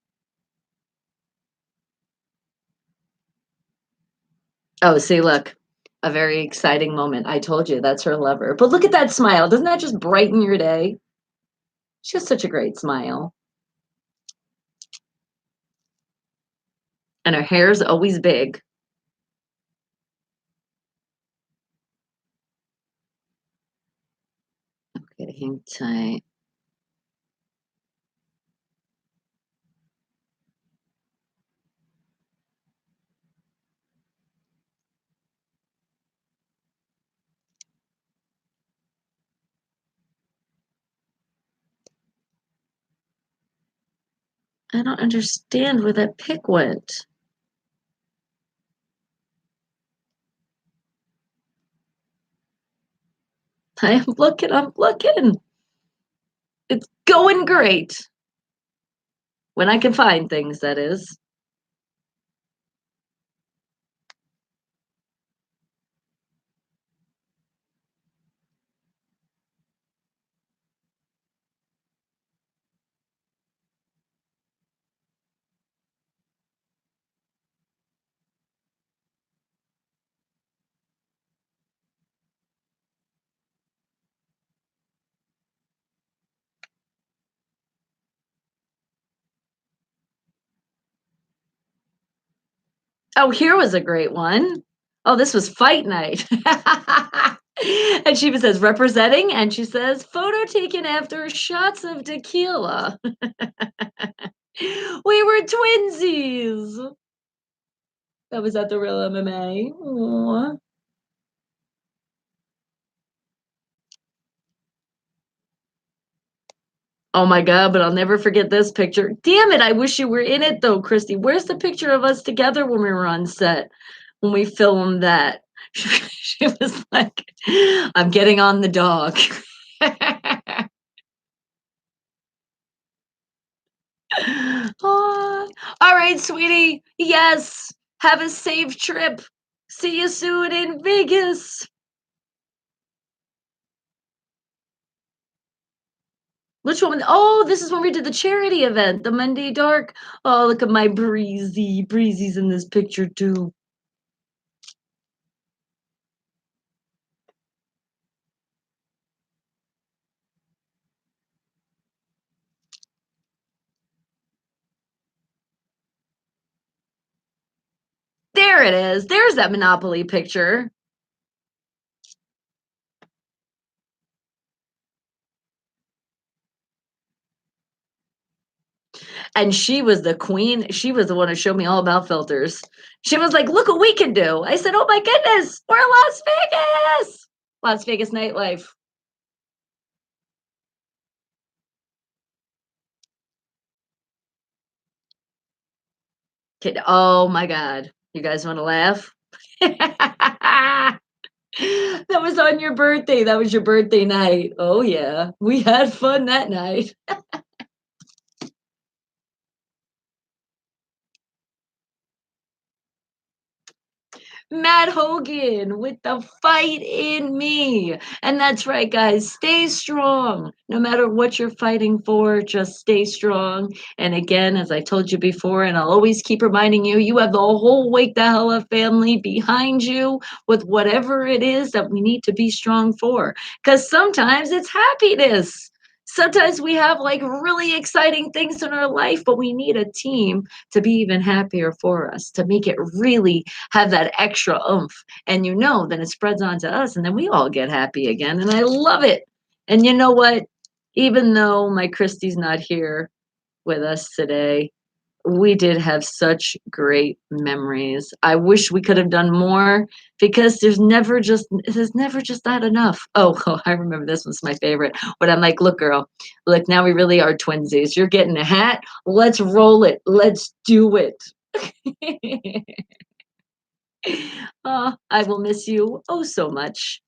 Oh, see, look. A very exciting moment. I told you that's her lover. But look at that smile. Doesn't that just brighten your day? She has such a great smile. And her hair's always big. Okay, hang tight. I don't understand where that pic went. I'm looking. It's going great. When I can find things, that is. Oh, here was a great one. Oh, this was fight night. And she says representing, and she says photo taken after shots of tequila. We were twinsies. That was at the real MMA. Aww. Oh my God, but I'll never forget this picture. Damn it, I wish you were in it though, Christy. Where's the picture of us together when we were on set, when we filmed that? She was like, I'm getting on the dog. Oh, all right, sweetie. Yes. Have a safe trip. See you soon in Vegas. Which one? Oh, this is when we did the charity event, the Monday Dark. Oh, look at my breezy. Breezy's in this picture too. There it is. There's that Monopoly picture. And she was the queen. She was the one who showed me all about filters. She was like, look what we can do. I said, oh my goodness, we're in Las Vegas. Las Vegas nightlife. Oh my God. You guys want to laugh? That was on your birthday. That was your birthday night. Oh, yeah. We had fun that night. Matt Hogan with the fight in me. And that's right, guys. Stay strong. No matter what you're fighting for, just stay strong. And again, as I told you before, and I'll always keep reminding you, you have the whole Wake the Hell Up family behind you with whatever it is that we need to be strong for. Because sometimes it's happiness. Sometimes we have like really exciting things in our life, but we need a team to be even happier for us, to make it really have that extra oomph. And then it spreads onto us, and then we all get happy again. And I love it. And you know what? Even though my Christy's not here with us today, we did have such great memories. I wish we could have done more because there's never just not enough. Oh, oh, I remember this one's my favorite. But I'm like, look, girl, look, now we really are twinsies. You're getting a hat. Let's roll it. Let's do it. Oh, I will miss you oh so much.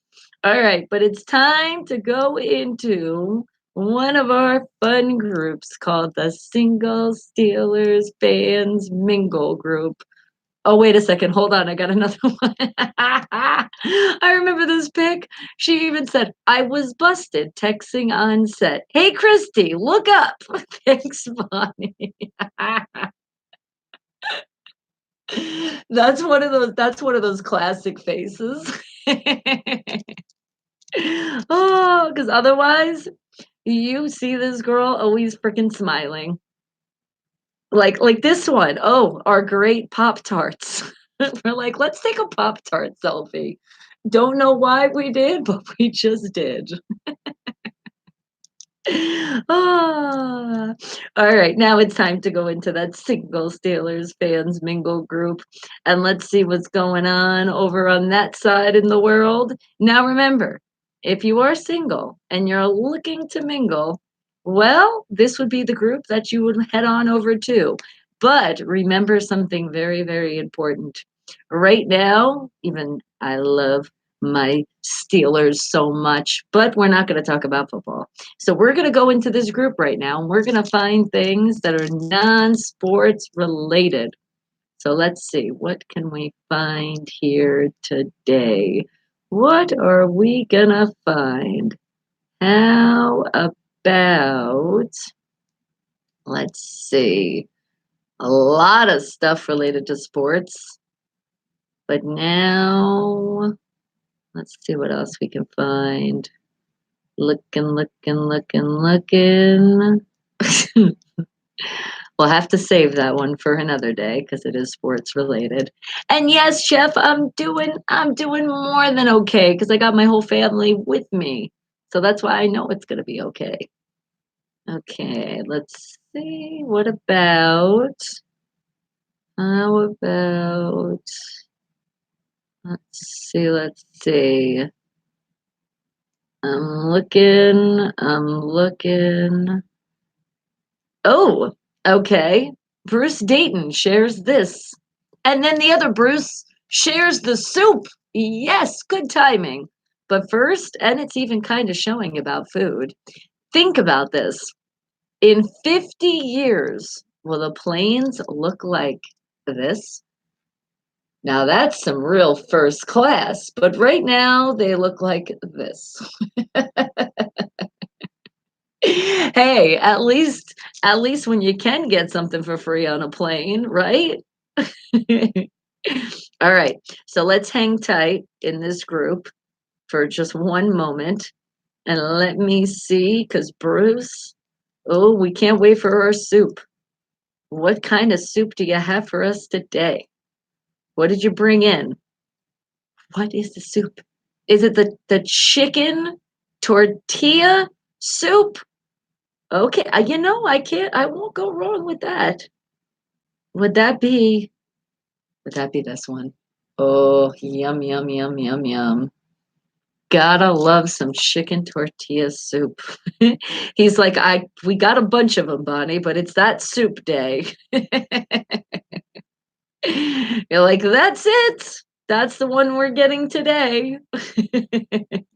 All right, but it's time to go into one of our fun groups called the Single Steelers Fans Mingle Group. Oh, wait a second. Hold on. I got another one. I remember this pic. She even said, I was busted texting on set. Hey, Christy, look up. Thanks, Bonnie. That's one of those classic faces. Oh, because otherwise you see this girl always freaking smiling. Like this one. Oh, our great Pop Tarts. We're like, let's take a Pop Tart selfie. Don't know why we did, but we just did. Ah, all right. Now it's time to go into that Single Steelers Fans Mingle group, and let's see what's going on over on that side in the world. Now, remember, if you are single and you're looking to mingle, well, this would be the group that you would head on over to. But remember something very, very important. Right now, even I love my Steelers so much, but we're not going to talk about football. So we're going to go into this group right now, and we're going to find things that are non-sports related. So let's see, what can we find here today? What are we going to find? How about, let's see, a lot of stuff related to sports. But now, let's see what else we can find. Looking. We'll have to save that one for another day because it is sports related. And yes, Chef, I'm doing more than okay because I got my whole family with me. So that's why I know it's gonna be okay. Okay, let's see. How about let's see. I'm looking. Oh, okay. Bruce Dayton shares this. And then the other Bruce shares the soup. Yes, good timing. But first, and it's even kind of showing about food, think about this. In 50 years, will the plains look like this? Now that's some real first class, but right now they look like this. Hey, at least when you can get something for free on a plane, right? All right. So let's hang tight in this group for just one moment and let me see cuz Bruce, oh, we can't wait for our soup. What kind of soup do you have for us today? What did you bring in? What is the soup? Is it the chicken tortilla soup? Okay, I won't go wrong with that. Would that be would that be this one? Oh, yum, yum, yum, yum, yum. Gotta love some chicken tortilla soup. He's like, we got a bunch of them, Bonnie, but it's that soup day. You're like, that's it. That's the one we're getting today. And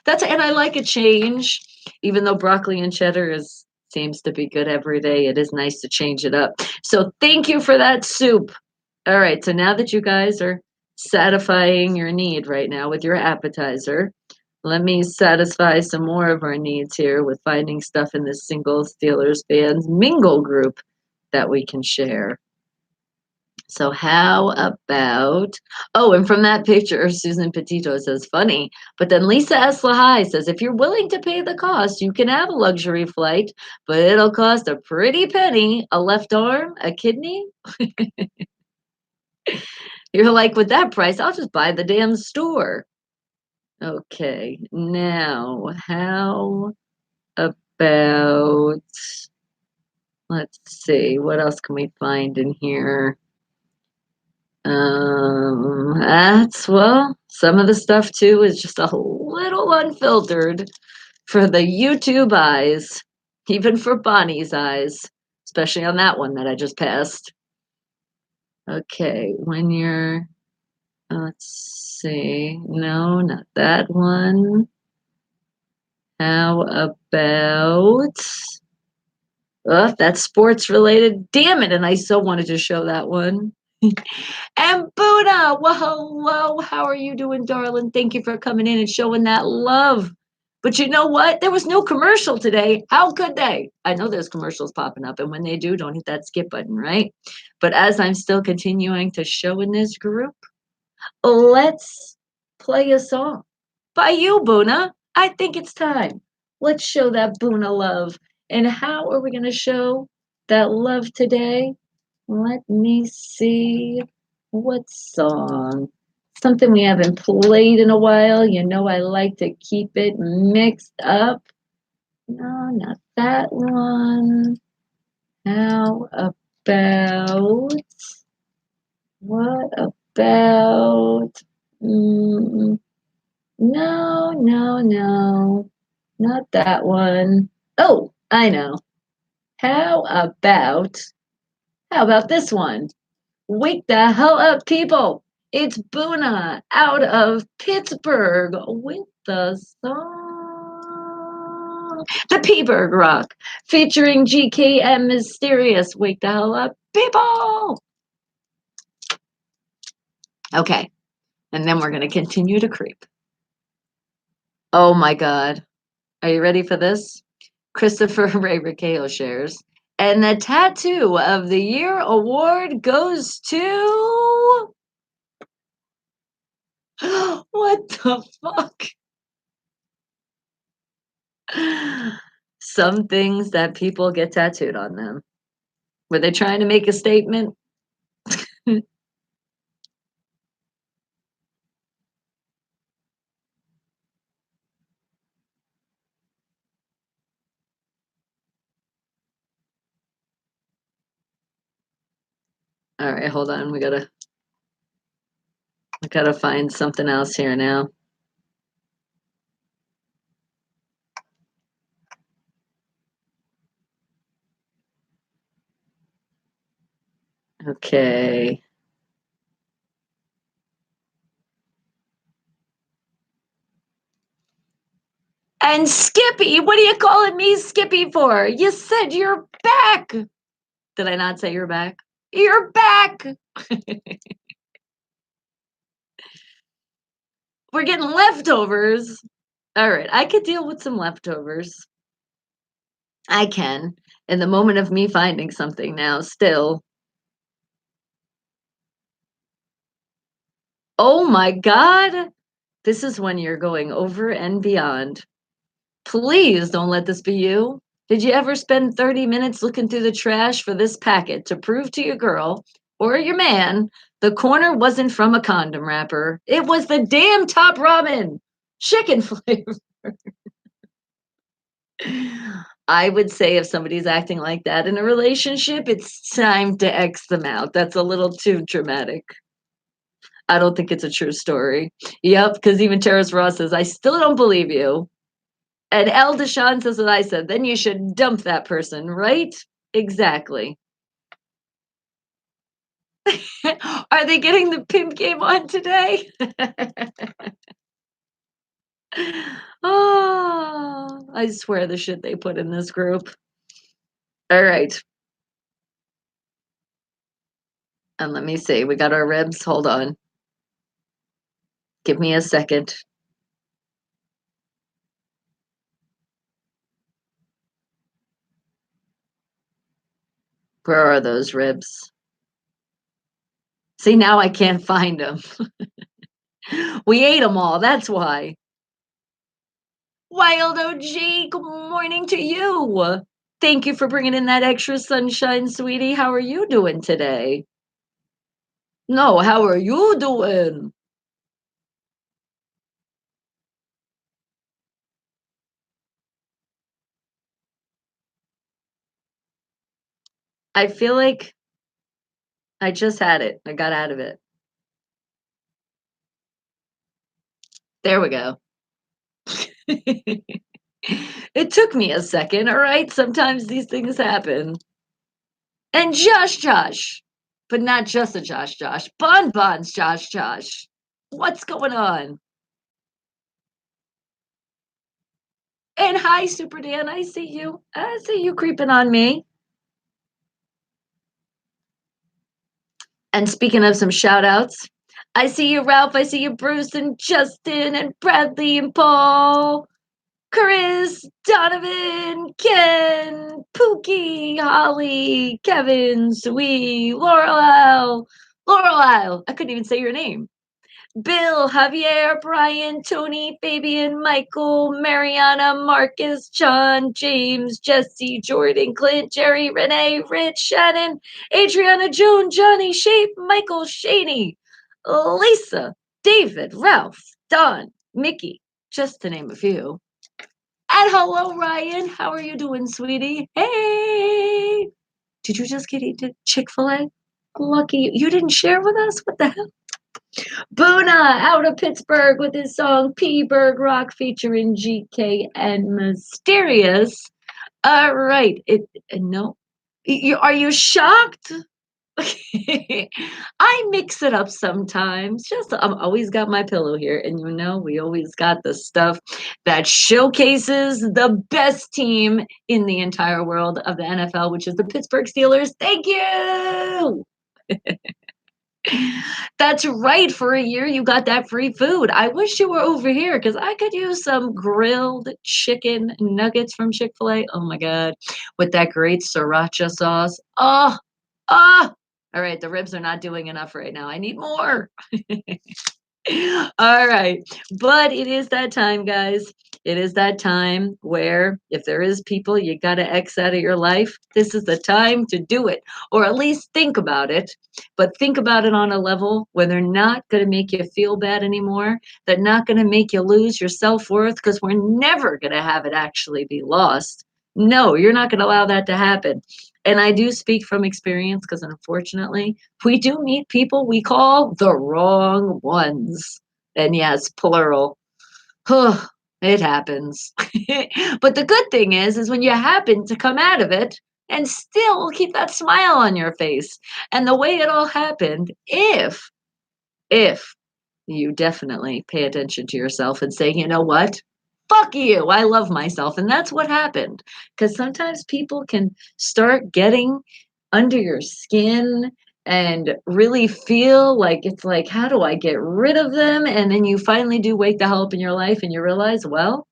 I like a change, even though broccoli and cheddar is seems to be good every day. It is nice to change it up. So thank you for that soup. All right, so now that you guys are satisfying your need right now with your appetizer, let me satisfy some more of our needs here with finding stuff in this Single Steelers Fans Mingle group that we can share. So how about, oh, and from that picture, Susan Petito says, funny. But then Lisa S. Lahai says, if you're willing to pay the cost, you can have a luxury flight, but it'll cost a pretty penny. A left arm, a kidney. You're like, with that price, I'll just buy the damn store. Okay, now how about, let's see, what else can we find in here? That's, well, some of the stuff too is just a little unfiltered for the YouTube eyes, even for Bonnie's eyes, especially on that one that I just passed. Okay, when you're, let's see, no, not that one. How about, oh, that's sports related. Damn it, and I so wanted to show that one. And Buddha, well, hello. How are you doing, darling? Thank you for coming in and showing that love. But you know what? There was no commercial today. How could they? I know there's commercials popping up, and when they do, don't hit that skip button, right? But as I'm still continuing to show in this group, let's play a song by you, Buna. I think it's time. Let's show that Buna love. And how are we going to show that love today? Let me see. What song? Something we haven't played in a while. You know, I like to keep it mixed up. No, not that one. How about, what about, mm, no, no, no, not that one. Oh, I know. How about, how about this one? Wake the hell up, people! It's Buna out of Pittsburgh with the song The P-Berg Rock featuring GK and Mysterious. Wake the hell up, people! Okay, and then we're going to continue to creep. Oh my God. Are you ready for this? Christopher Ray Ricao shares. And the Tattoo of the Year award goes to. What the fuck? Some things that people get tattooed on them. Were they trying to make a statement? All right, hold on. We gotta find something else here now. Okay. And Skippy, what are you calling me Skippy for? You said you're back. Did I not say you're back? You're back. We're getting leftovers. All right, I could deal with some leftovers. I can. In the moment of me finding something now, still. Oh my God. This is when you're going over and beyond. Please don't let this be you. Did you ever spend 30 minutes looking through the trash for this packet to prove to your girl or your man the corner wasn't from a condom wrapper? It was the damn top ramen chicken flavor. I would say if somebody's acting like that in a relationship, it's time to X them out. That's a little too dramatic. I don't think it's a true story. Yep, because even Terrace Ross says, I still don't believe you. And El Deshawn says what I said, then you should dump that person, right? Exactly. Are they getting the pimp game on today? Oh, I swear the shit they put in this group. All right. And let me see. We got our ribs. Hold on. Give me a second. Where are those ribs? See, now I can't find them. We ate them all, that's why. Wild OG, good morning to you. Thank you for bringing in that extra sunshine, sweetie. How are you doing today? No, how are you doing? I feel like I just had it. I got out of it. There we go. It took me a second, all right? Sometimes these things happen. And Josh, but not just a Josh. Bonbons, Josh. What's going on? And hi, Super Dan. I see you. I see you creeping on me. And speaking of some shout outs, I see you, Ralph. I see you, Bruce and Justin and Bradley and Paul, Chris, Donovan, Ken, Pookie, Holly, Kevin, Sweet, Laurel. I couldn't even say your name. Bill, Javier, Brian, Tony, Fabian, Michael, Mariana, Marcus, John, James, Jesse, Jordan, Clint, Jerry, Renee, Rich, Shannon, Adriana, Joan, Johnny, Shape, Michael, Shaney, Lisa, David, Ralph, Don, Mickey, just to name a few. And hello, Ryan. How are you doing, sweetie? Hey! Did you just get eaten Chick-fil-A? Lucky you didn't share with us? What the hell? Boona out of Pittsburgh with his song P-Berg Rock featuring GK and Mysterious. All right. No. Are you shocked? I mix it up sometimes. Just I'm always got my pillow here, and we always got the stuff that showcases the best team in the entire world of the NFL, which is the Pittsburgh Steelers. Thank you. That's right. For a year, you got that free food. I wish you were over here because I could use some grilled chicken nuggets from Chick-fil-A. Oh my God. With that great sriracha sauce. Oh. All right. The ribs are not doing enough right now. I need more. All right. But it is that time, guys. It is that time where if there is people you got to X out of your life, this is the time to do it, or at least think about it. But think about it on a level where they're not going to make you feel bad anymore. They're not going to make you lose your self worth because we're never going to have it actually be lost. No, you're not going to allow that to happen. And I do speak from experience because unfortunately, we do meet people we call the wrong ones. And yes, plural. It happens. But the good thing is when you happen to come out of it and still keep that smile on your face. And the way it all happened, if you definitely pay attention to yourself and say, you know what? Fuck you. I love myself. And that's what happened. Because sometimes people can start getting under your skin and really feel like it's like, how do I get rid of them? And then you finally do wake the hell up in your life and you realize, well,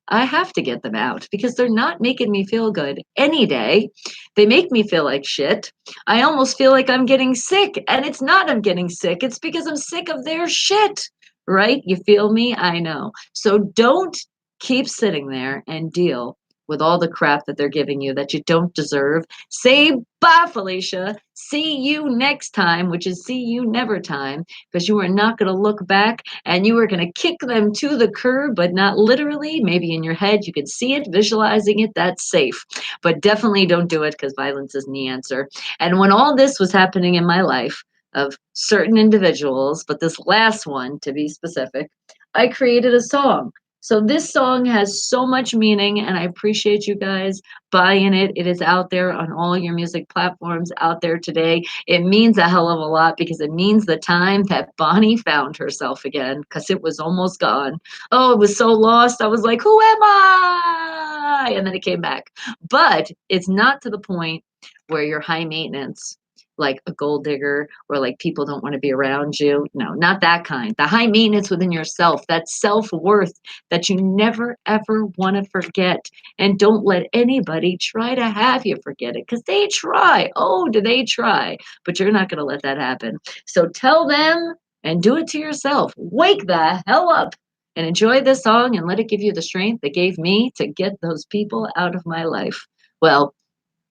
I have to get them out because they're not making me feel good any day. They make me feel like shit. I almost feel like I'm getting sick, and it's not I'm getting sick. It's because I'm sick of their shit, right? You feel me? I know. So don't keep sitting there and deal with all the crap that they're giving you that you don't deserve. Say bye, Felicia. See you next time, which is see you never time, because you are not going to look back and you are going to kick them to the curb, but not literally. Maybe in your head, you can see it, visualizing it. That's safe. But definitely don't do it because violence isn't the answer. And when all this was happening in my life of certain individuals, but this last one to be specific, I created a song. So this song has so much meaning, and I appreciate you guys buying it. It is out there on all your music platforms out there today. It means a hell of a lot because it means the time that Bonnie found herself again because it was almost gone. Oh, it was so lost. I was like, who am I? And then it came back. But it's not to the point where you're high maintenance. like a gold digger or like people don't want to be around you. No, not that kind. The high maintenance within yourself, that self-worth that you never ever want to forget. And don't let anybody try to have you forget it because they try. Oh, do they try? But you're not going to let that happen. So tell them and do it to yourself. Wake the hell up and enjoy this song and let it give you the strength that gave me to get those people out of my life. Well,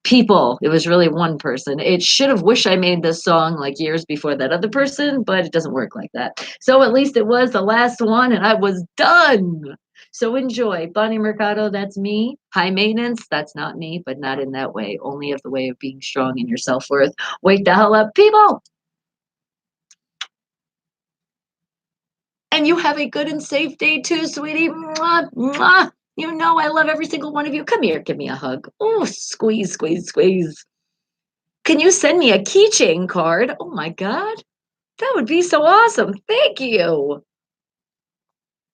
people, it was really one person. It should have wished I made this song like years before that other person, but it doesn't work like that. So at least it was the last one and I was done. So enjoy. Bonnie Mercado, that's me. High maintenance, that's not me, but not in that way. Only of the way of being strong in your self-worth. Wake the hell up, people. And you have a good and safe day too, sweetie. Mwah, mwah. You know I love every single one of you. Come here, give me a hug. Oh, squeeze, squeeze, squeeze. Can you send me a keychain card? Oh my God, that would be so awesome. Thank you.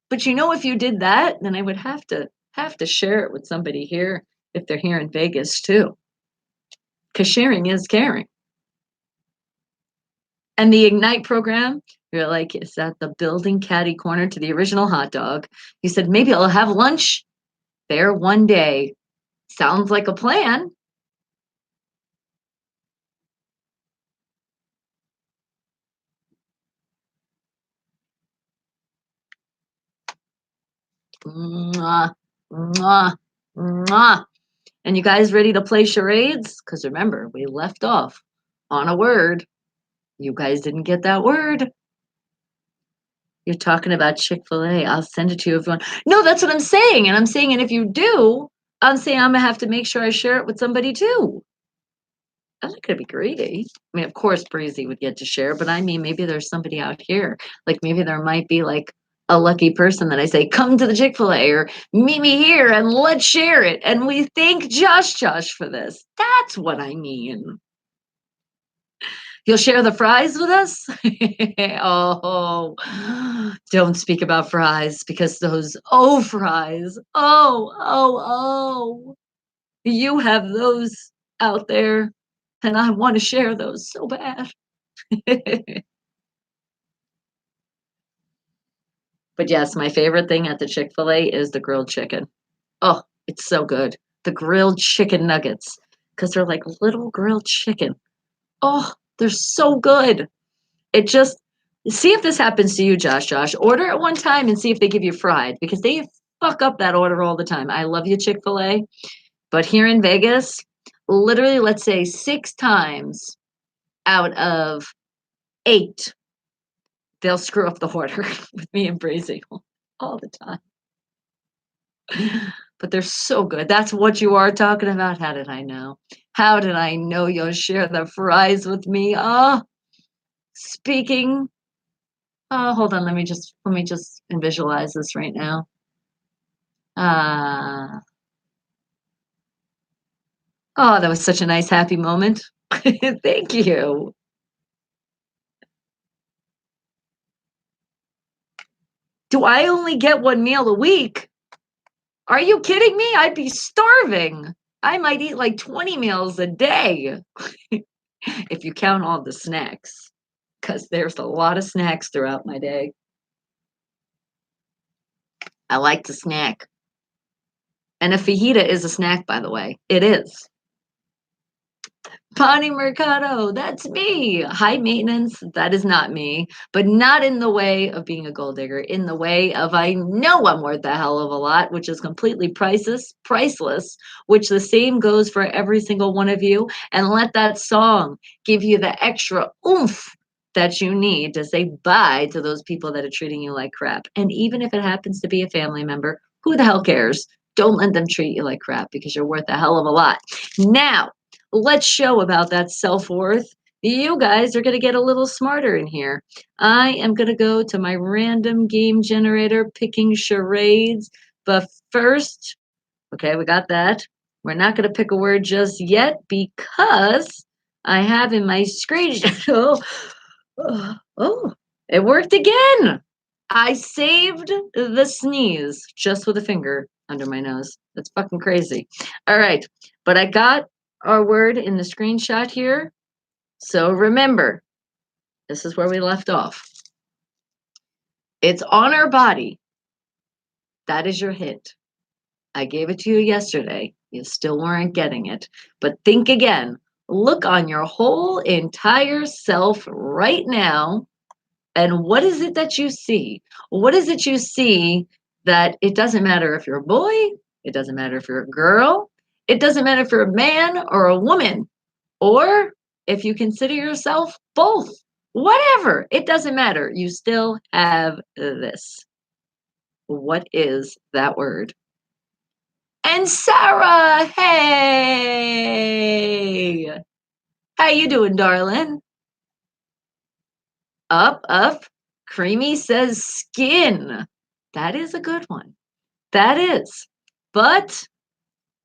But you know, if you did that, then I would have to share it with somebody here if they're here in Vegas too. Because sharing is caring. And the Ignite program, you're like, is that the building caddy corner to the original hot dog? You said, maybe I'll have lunch there one day. Sounds like a plan. Mwah, mwah, mwah. And you guys ready to play charades? Because remember, we left off on a word. You guys didn't get that word. You're talking about Chick-fil-A. I'll send it to you if you want. No, that's what I'm saying. And I'm saying, and if you do, I'm saying I'm going to have to make sure I share it with somebody too. I'm not going to be greedy. I mean, of course, Breezy would get to share, but I mean, maybe there's somebody out here. Like maybe there might be like a lucky person that I say, come to the Chick-fil-A or meet me here and let's share it. And we thank Josh for this. That's what I mean. You'll share the fries with us? Oh, don't speak about fries because those, oh, fries. Oh. You have those out there, and I want to share those so bad. But yes, my favorite thing at the Chick-fil-A is the grilled chicken. Oh, it's so good. The grilled chicken nuggets, because they're like little grilled chicken. Oh, they're so good. It just see if this happens to you, Josh. Order it one time and see if they give you fried because they fuck up that order all the time. I love you, Chick-fil-A, but here in Vegas, literally, let's say 6 times out of 8, they'll screw up the order with me and Breezy all the time. But they're so good. That's what you are talking about. How did I know? How did I know you'll share the fries with me? Oh, speaking. Oh, hold on. Let me just visualize this right now. Uh, oh, that was such a nice, happy moment. Thank you. Do I only get one meal a week? Are you kidding me? I'd be starving. I might eat like 20 meals a day if you count all the snacks, because there's a lot of snacks throughout my day. I like to snack. And a fajita is a snack, by the way. It is. Bonnie Mercado, that's me. High maintenance, that is not me, but not in the way of being a gold digger, in the way of I know I'm worth a hell of a lot, which is completely priceless, which the same goes for every single one of you. And let that song give you the extra oomph that you need to say bye to those people that are treating you like crap. And even if it happens to be a family member, who the hell cares? Don't let them treat you like crap because you're worth a hell of a lot. Now, let's show about that self-worth. You guys are going to get a little smarter in here. I am going to go to my random game generator picking charades. But first, okay, we got that. We're not going to pick a word just yet because I have in my screen. Oh, it worked again. I saved the sneeze just with a finger under my nose. That's fucking crazy. All right, but I got our word in the screenshot here. So remember, this is where we left off. It's on our body. That is your hint. I gave it to you yesterday. You still weren't getting it. But think again. Look on your whole entire self right now. And what is it that you see? What is it you see that it doesn't matter if you're a boy, it doesn't matter if you're a girl, it doesn't matter if you're a man or a woman, or if you consider yourself both, whatever, it doesn't matter. You still have this. What is that word? And Sarah, hey, how you doing, darling? Up. Creamy says skin. That is a good one. That is. But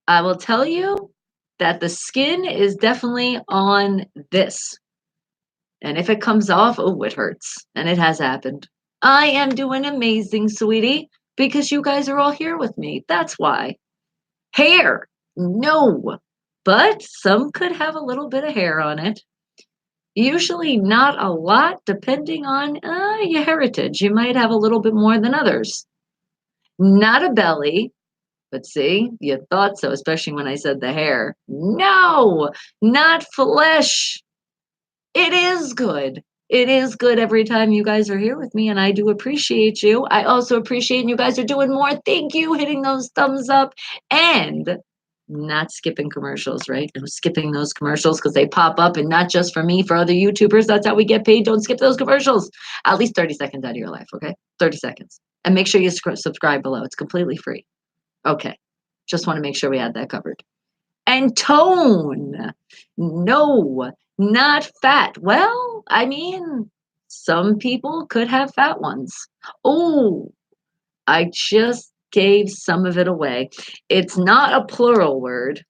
I will tell you that the skin is definitely on this. And if it comes off, oh, it hurts. And it has happened. I am doing amazing, sweetie, because you guys are all here with me. That's why. Hair. No. But some could have a little bit of hair on it. Usually not a lot, depending on your heritage. You might have a little bit more than others. Not a belly, but see, you thought so, especially when I said the hair. No, not flesh. It is good. It is good every time you guys are here with me, and I do appreciate you. I also appreciate you guys are doing more. Thank you, hitting those thumbs up, and not skipping commercials, right? No skipping those commercials because they pop up, and not just for me, for other YouTubers. That's how we get paid. Don't skip those commercials. At least 30 seconds out of your life, okay? 30 seconds. And make sure you subscribe below. It's completely free. Okay. Just want to make sure we had that covered. And tone. No, not fat. Well, I mean, some people could have fat ones. Oh, I just gave some of it away. It's not a plural word,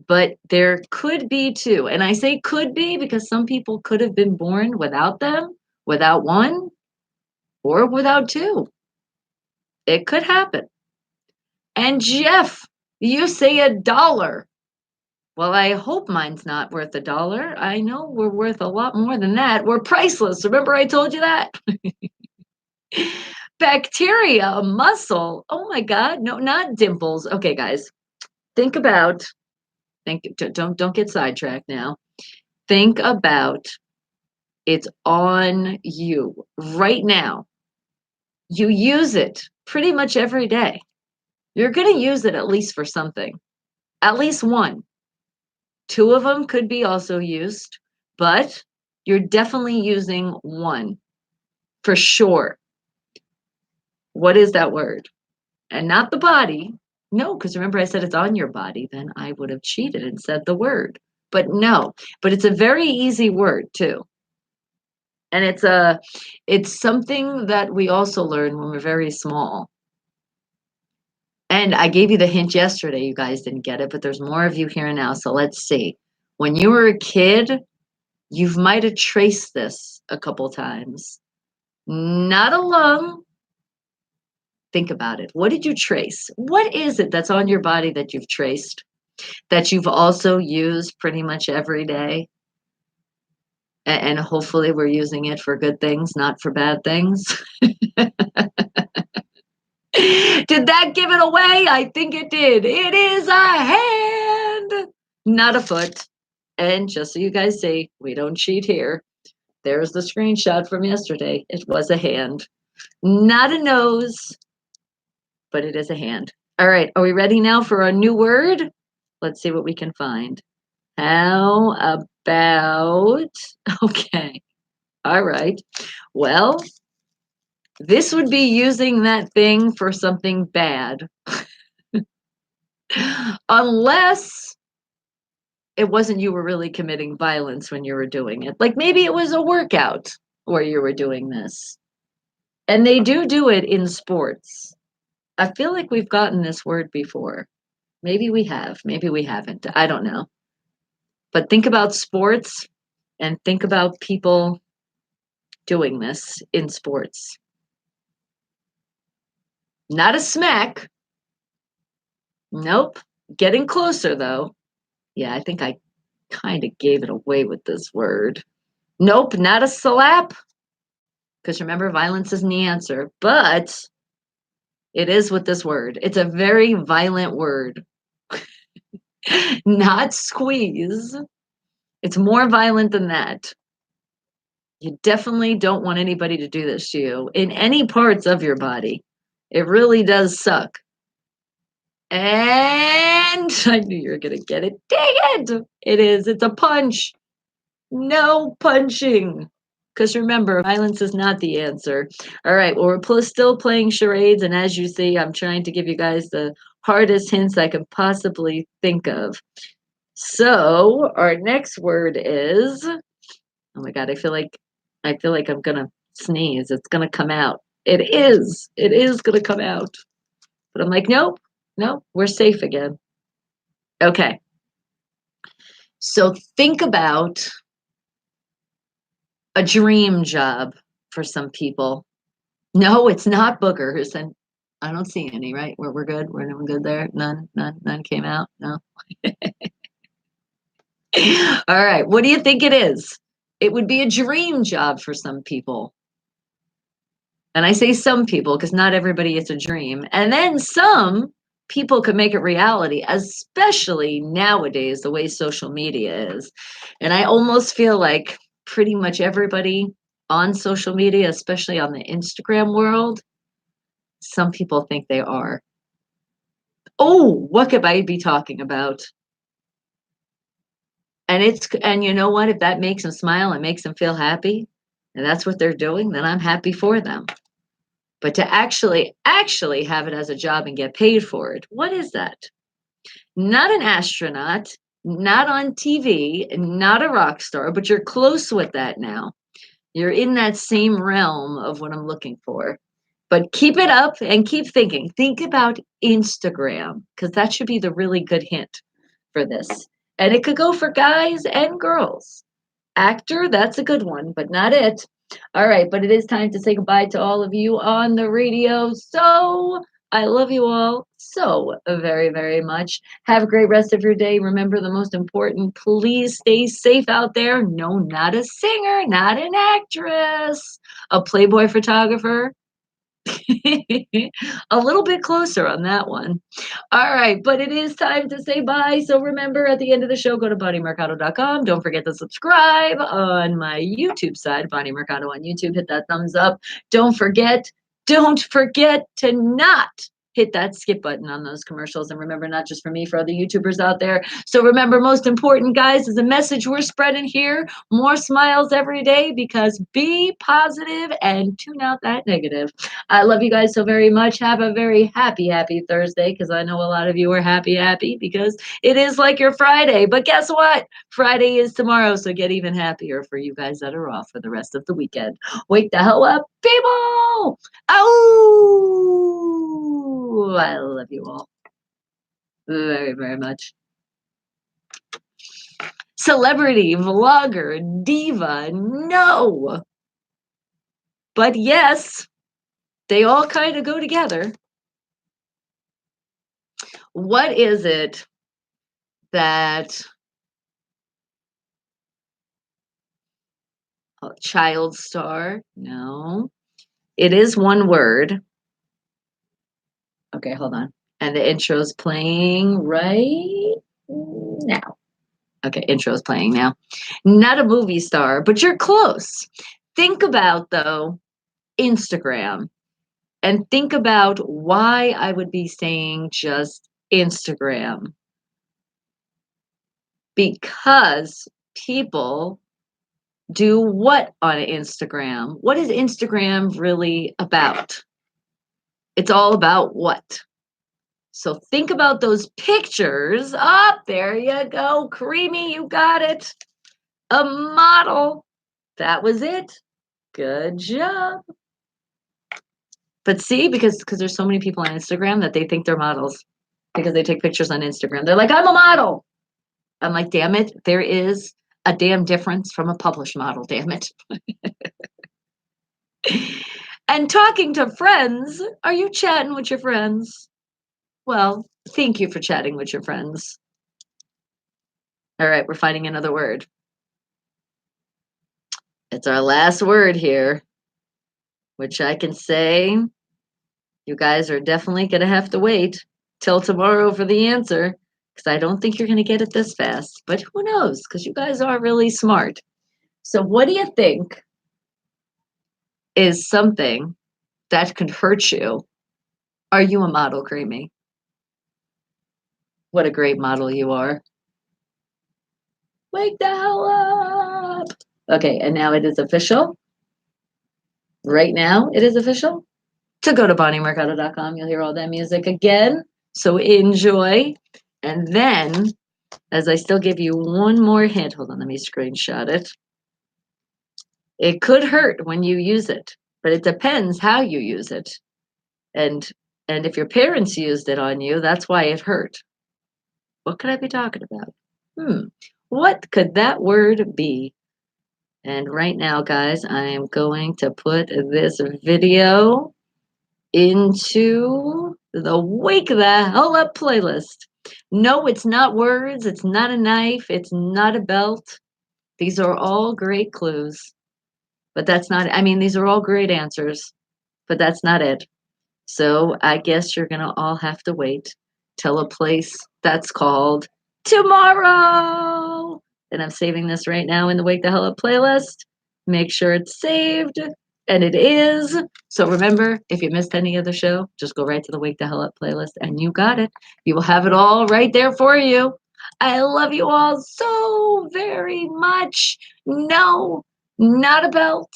but there could be two. And I say could be because some people could have been born without them, without one, or without two. It could happen. And Jeff, you say $1. Well, I hope mine's not worth $1. I know we're worth a lot more than that. We're priceless. Remember I told you that? Bacteria, a muscle. Oh my God. No, not dimples. Okay, guys. Think about, don't get sidetracked now. Think about it's on you right now. You use it pretty much every day. You're going to use it at least for something. At least one. Two of them could be also used, but you're definitely using one for sure. What is that word? And not the body. No, because remember I said it's on your body, then I would have cheated and said the word. But no, but it's a very easy word too. And it's something that we also learn when we're very small. And I gave you the hint yesterday, you guys didn't get it, but there's more of you here now. So let's see. When you were a kid, you might have traced this a couple times. Not alone. Think about it. What did you trace? What is it that's on your body that you've traced, that you've also used pretty much every day? And hopefully we're using it for good things, not for bad things. Did that give it away? I think it did. It is a hand, not a foot. And just so you guys see, we don't cheat here. There's the screenshot from yesterday. It was a hand, not a nose, but it is a hand. All right, are we ready now for our new word? Let's see what we can find. How about, okay, all right. Well, this would be using that thing for something bad. Unless it wasn't you were really committing violence when you were doing it. Like maybe it was a workout where you were doing this. And they do it in sports. I feel like we've gotten this word before. Maybe we have, maybe we haven't. I don't know. But think about sports and think about people doing this in sports. Not a smack. Nope. Getting closer though. Yeah, I think I kind of gave it away with this word. Nope, not a slap. Because remember, violence isn't the answer, but it is with this word. It's a very violent word. Not squeeze. It's more violent than that. You definitely don't want anybody to do this to you in any parts of your body. It really does suck. And I knew you were going to get it. Dang it! It is. It's a punch. No punching. Because remember, violence is not the answer. All right, well, we're still playing charades. And as you see, I'm trying to give you guys the hardest hints I can possibly think of. So our next word is, oh my God, I feel like I'm gonna sneeze. It's gonna come out. It is. It is gonna come out. But I'm like, nope, nope, we're safe again. Okay. So think about a dream job for some people. No, it's not boogers, and I don't see any, right? We're good. We're doing good there. None came out. No. All right. What do you think it is? It would be a dream job for some people. And I say some people because not everybody gets a dream. And then some people could make it reality, especially nowadays, the way social media is. And I almost feel like pretty much everybody on social media, especially on the Instagram world, some people think they are. Oh, what could I be talking about? And you know what? If that makes them smile and makes them feel happy, and that's what they're doing, then I'm happy for them. But to actually have it as a job and get paid for it, what is that? Not an astronaut, not on TV, not a rock star, but you're close with that now. You're in that same realm of what I'm looking for. But keep it up and keep thinking. Think about Instagram, because that should be the really good hint for this. And it could go for guys and girls. Actor, that's a good one, but not it. All right, but it is time to say goodbye to all of you on the radio. So I love you all so very, very much. Have a great rest of your day. Remember the most important, please stay safe out there. No, not a singer, not an actress, a Playboy photographer. A little bit closer on that one. All right, but it is time to say bye. So remember, at the end of the show, go to BonnieMercado.com. Don't forget to subscribe on my YouTube side, Bonnie Mercado on YouTube. Hit that thumbs up. Don't forget to not hit that skip button on those commercials. And remember, not just for me, for other YouTubers out there. So remember, most important, guys, is a message we're spreading here. More smiles every day, because be positive and tune out that negative. I love you guys so very much. Have a very happy, happy Thursday, because I know a lot of you are happy because it is like your Friday. But guess what? Friday is tomorrow, so get even happier for you guys that are off for the rest of the weekend. Wake the hell up, people! Oh, I love you all very, very much. Celebrity, vlogger, diva, no. But yes, they all kind of go together. What is it that child star? No. It is one word. Okay, hold on. And the intro's playing right now. Okay, intro's playing now. Not a movie star, but you're close. Think about, though, Instagram. And think about why I would be saying just Instagram. Because people do what on Instagram? What is Instagram really about? It's all about what? So think about those pictures. Up there you go. Creamy, you got it. A model. That was it. Good job. But see, because there's so many people on Instagram that they think they're models because they take pictures on Instagram. They're like, I'm a model. I'm like, damn it, there is a damn difference from a published model, damn it. And talking to friends, are you chatting with your friends? Well, thank you for chatting with your friends. All right, we're finding another word. It's our last word here, which I can say you guys are definitely going to have to wait till tomorrow for the answer because I don't think you're going to get it this fast. But who knows? Because you guys are really smart. So, what do you think is something that could hurt you? Are you a model, Creamy? What a great model you are. Wake the hell up. Okay, and now it is official. Right now, it is official. To go to BonnieMercado.com, you'll hear all that music again. So enjoy. And then, as I still give you one more hint, hold on, let me screenshot it. It could hurt when you use it, but it depends how you use it. And if your parents used it on you, that's why it hurt. What could I be talking about? What could that word be? And right now, guys, I am going to put this video into the Wake the Hell Up playlist. No, it's not words. It's not a knife. It's not a belt. These are all great clues. But that's not, I mean, these are all great answers, but that's not it. So I guess you're going to all have to wait till a place that's called tomorrow. And I'm saving this right now in the Wake the Hell Up playlist. Make sure it's saved. And it is. So remember, if you missed any of the show, just go right to the Wake the Hell Up playlist and you got it. You will have it all right there for you. I love you all so very much. No, not a belt,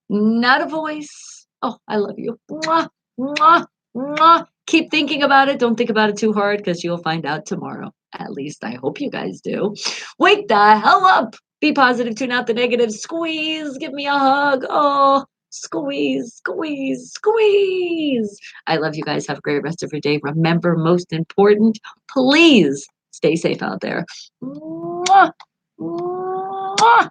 not a voice. Oh, I love you. Mwah, mwah, mwah. Keep thinking about it. Don't think about it too hard because you'll find out tomorrow. At least I hope you guys do. Wake the hell up. Be positive. Tune out the negative. Squeeze. Give me a hug. Oh, squeeze, squeeze, squeeze. I love you guys. Have a great rest of your day. Remember, most important, please stay safe out there. Mwah, mwah.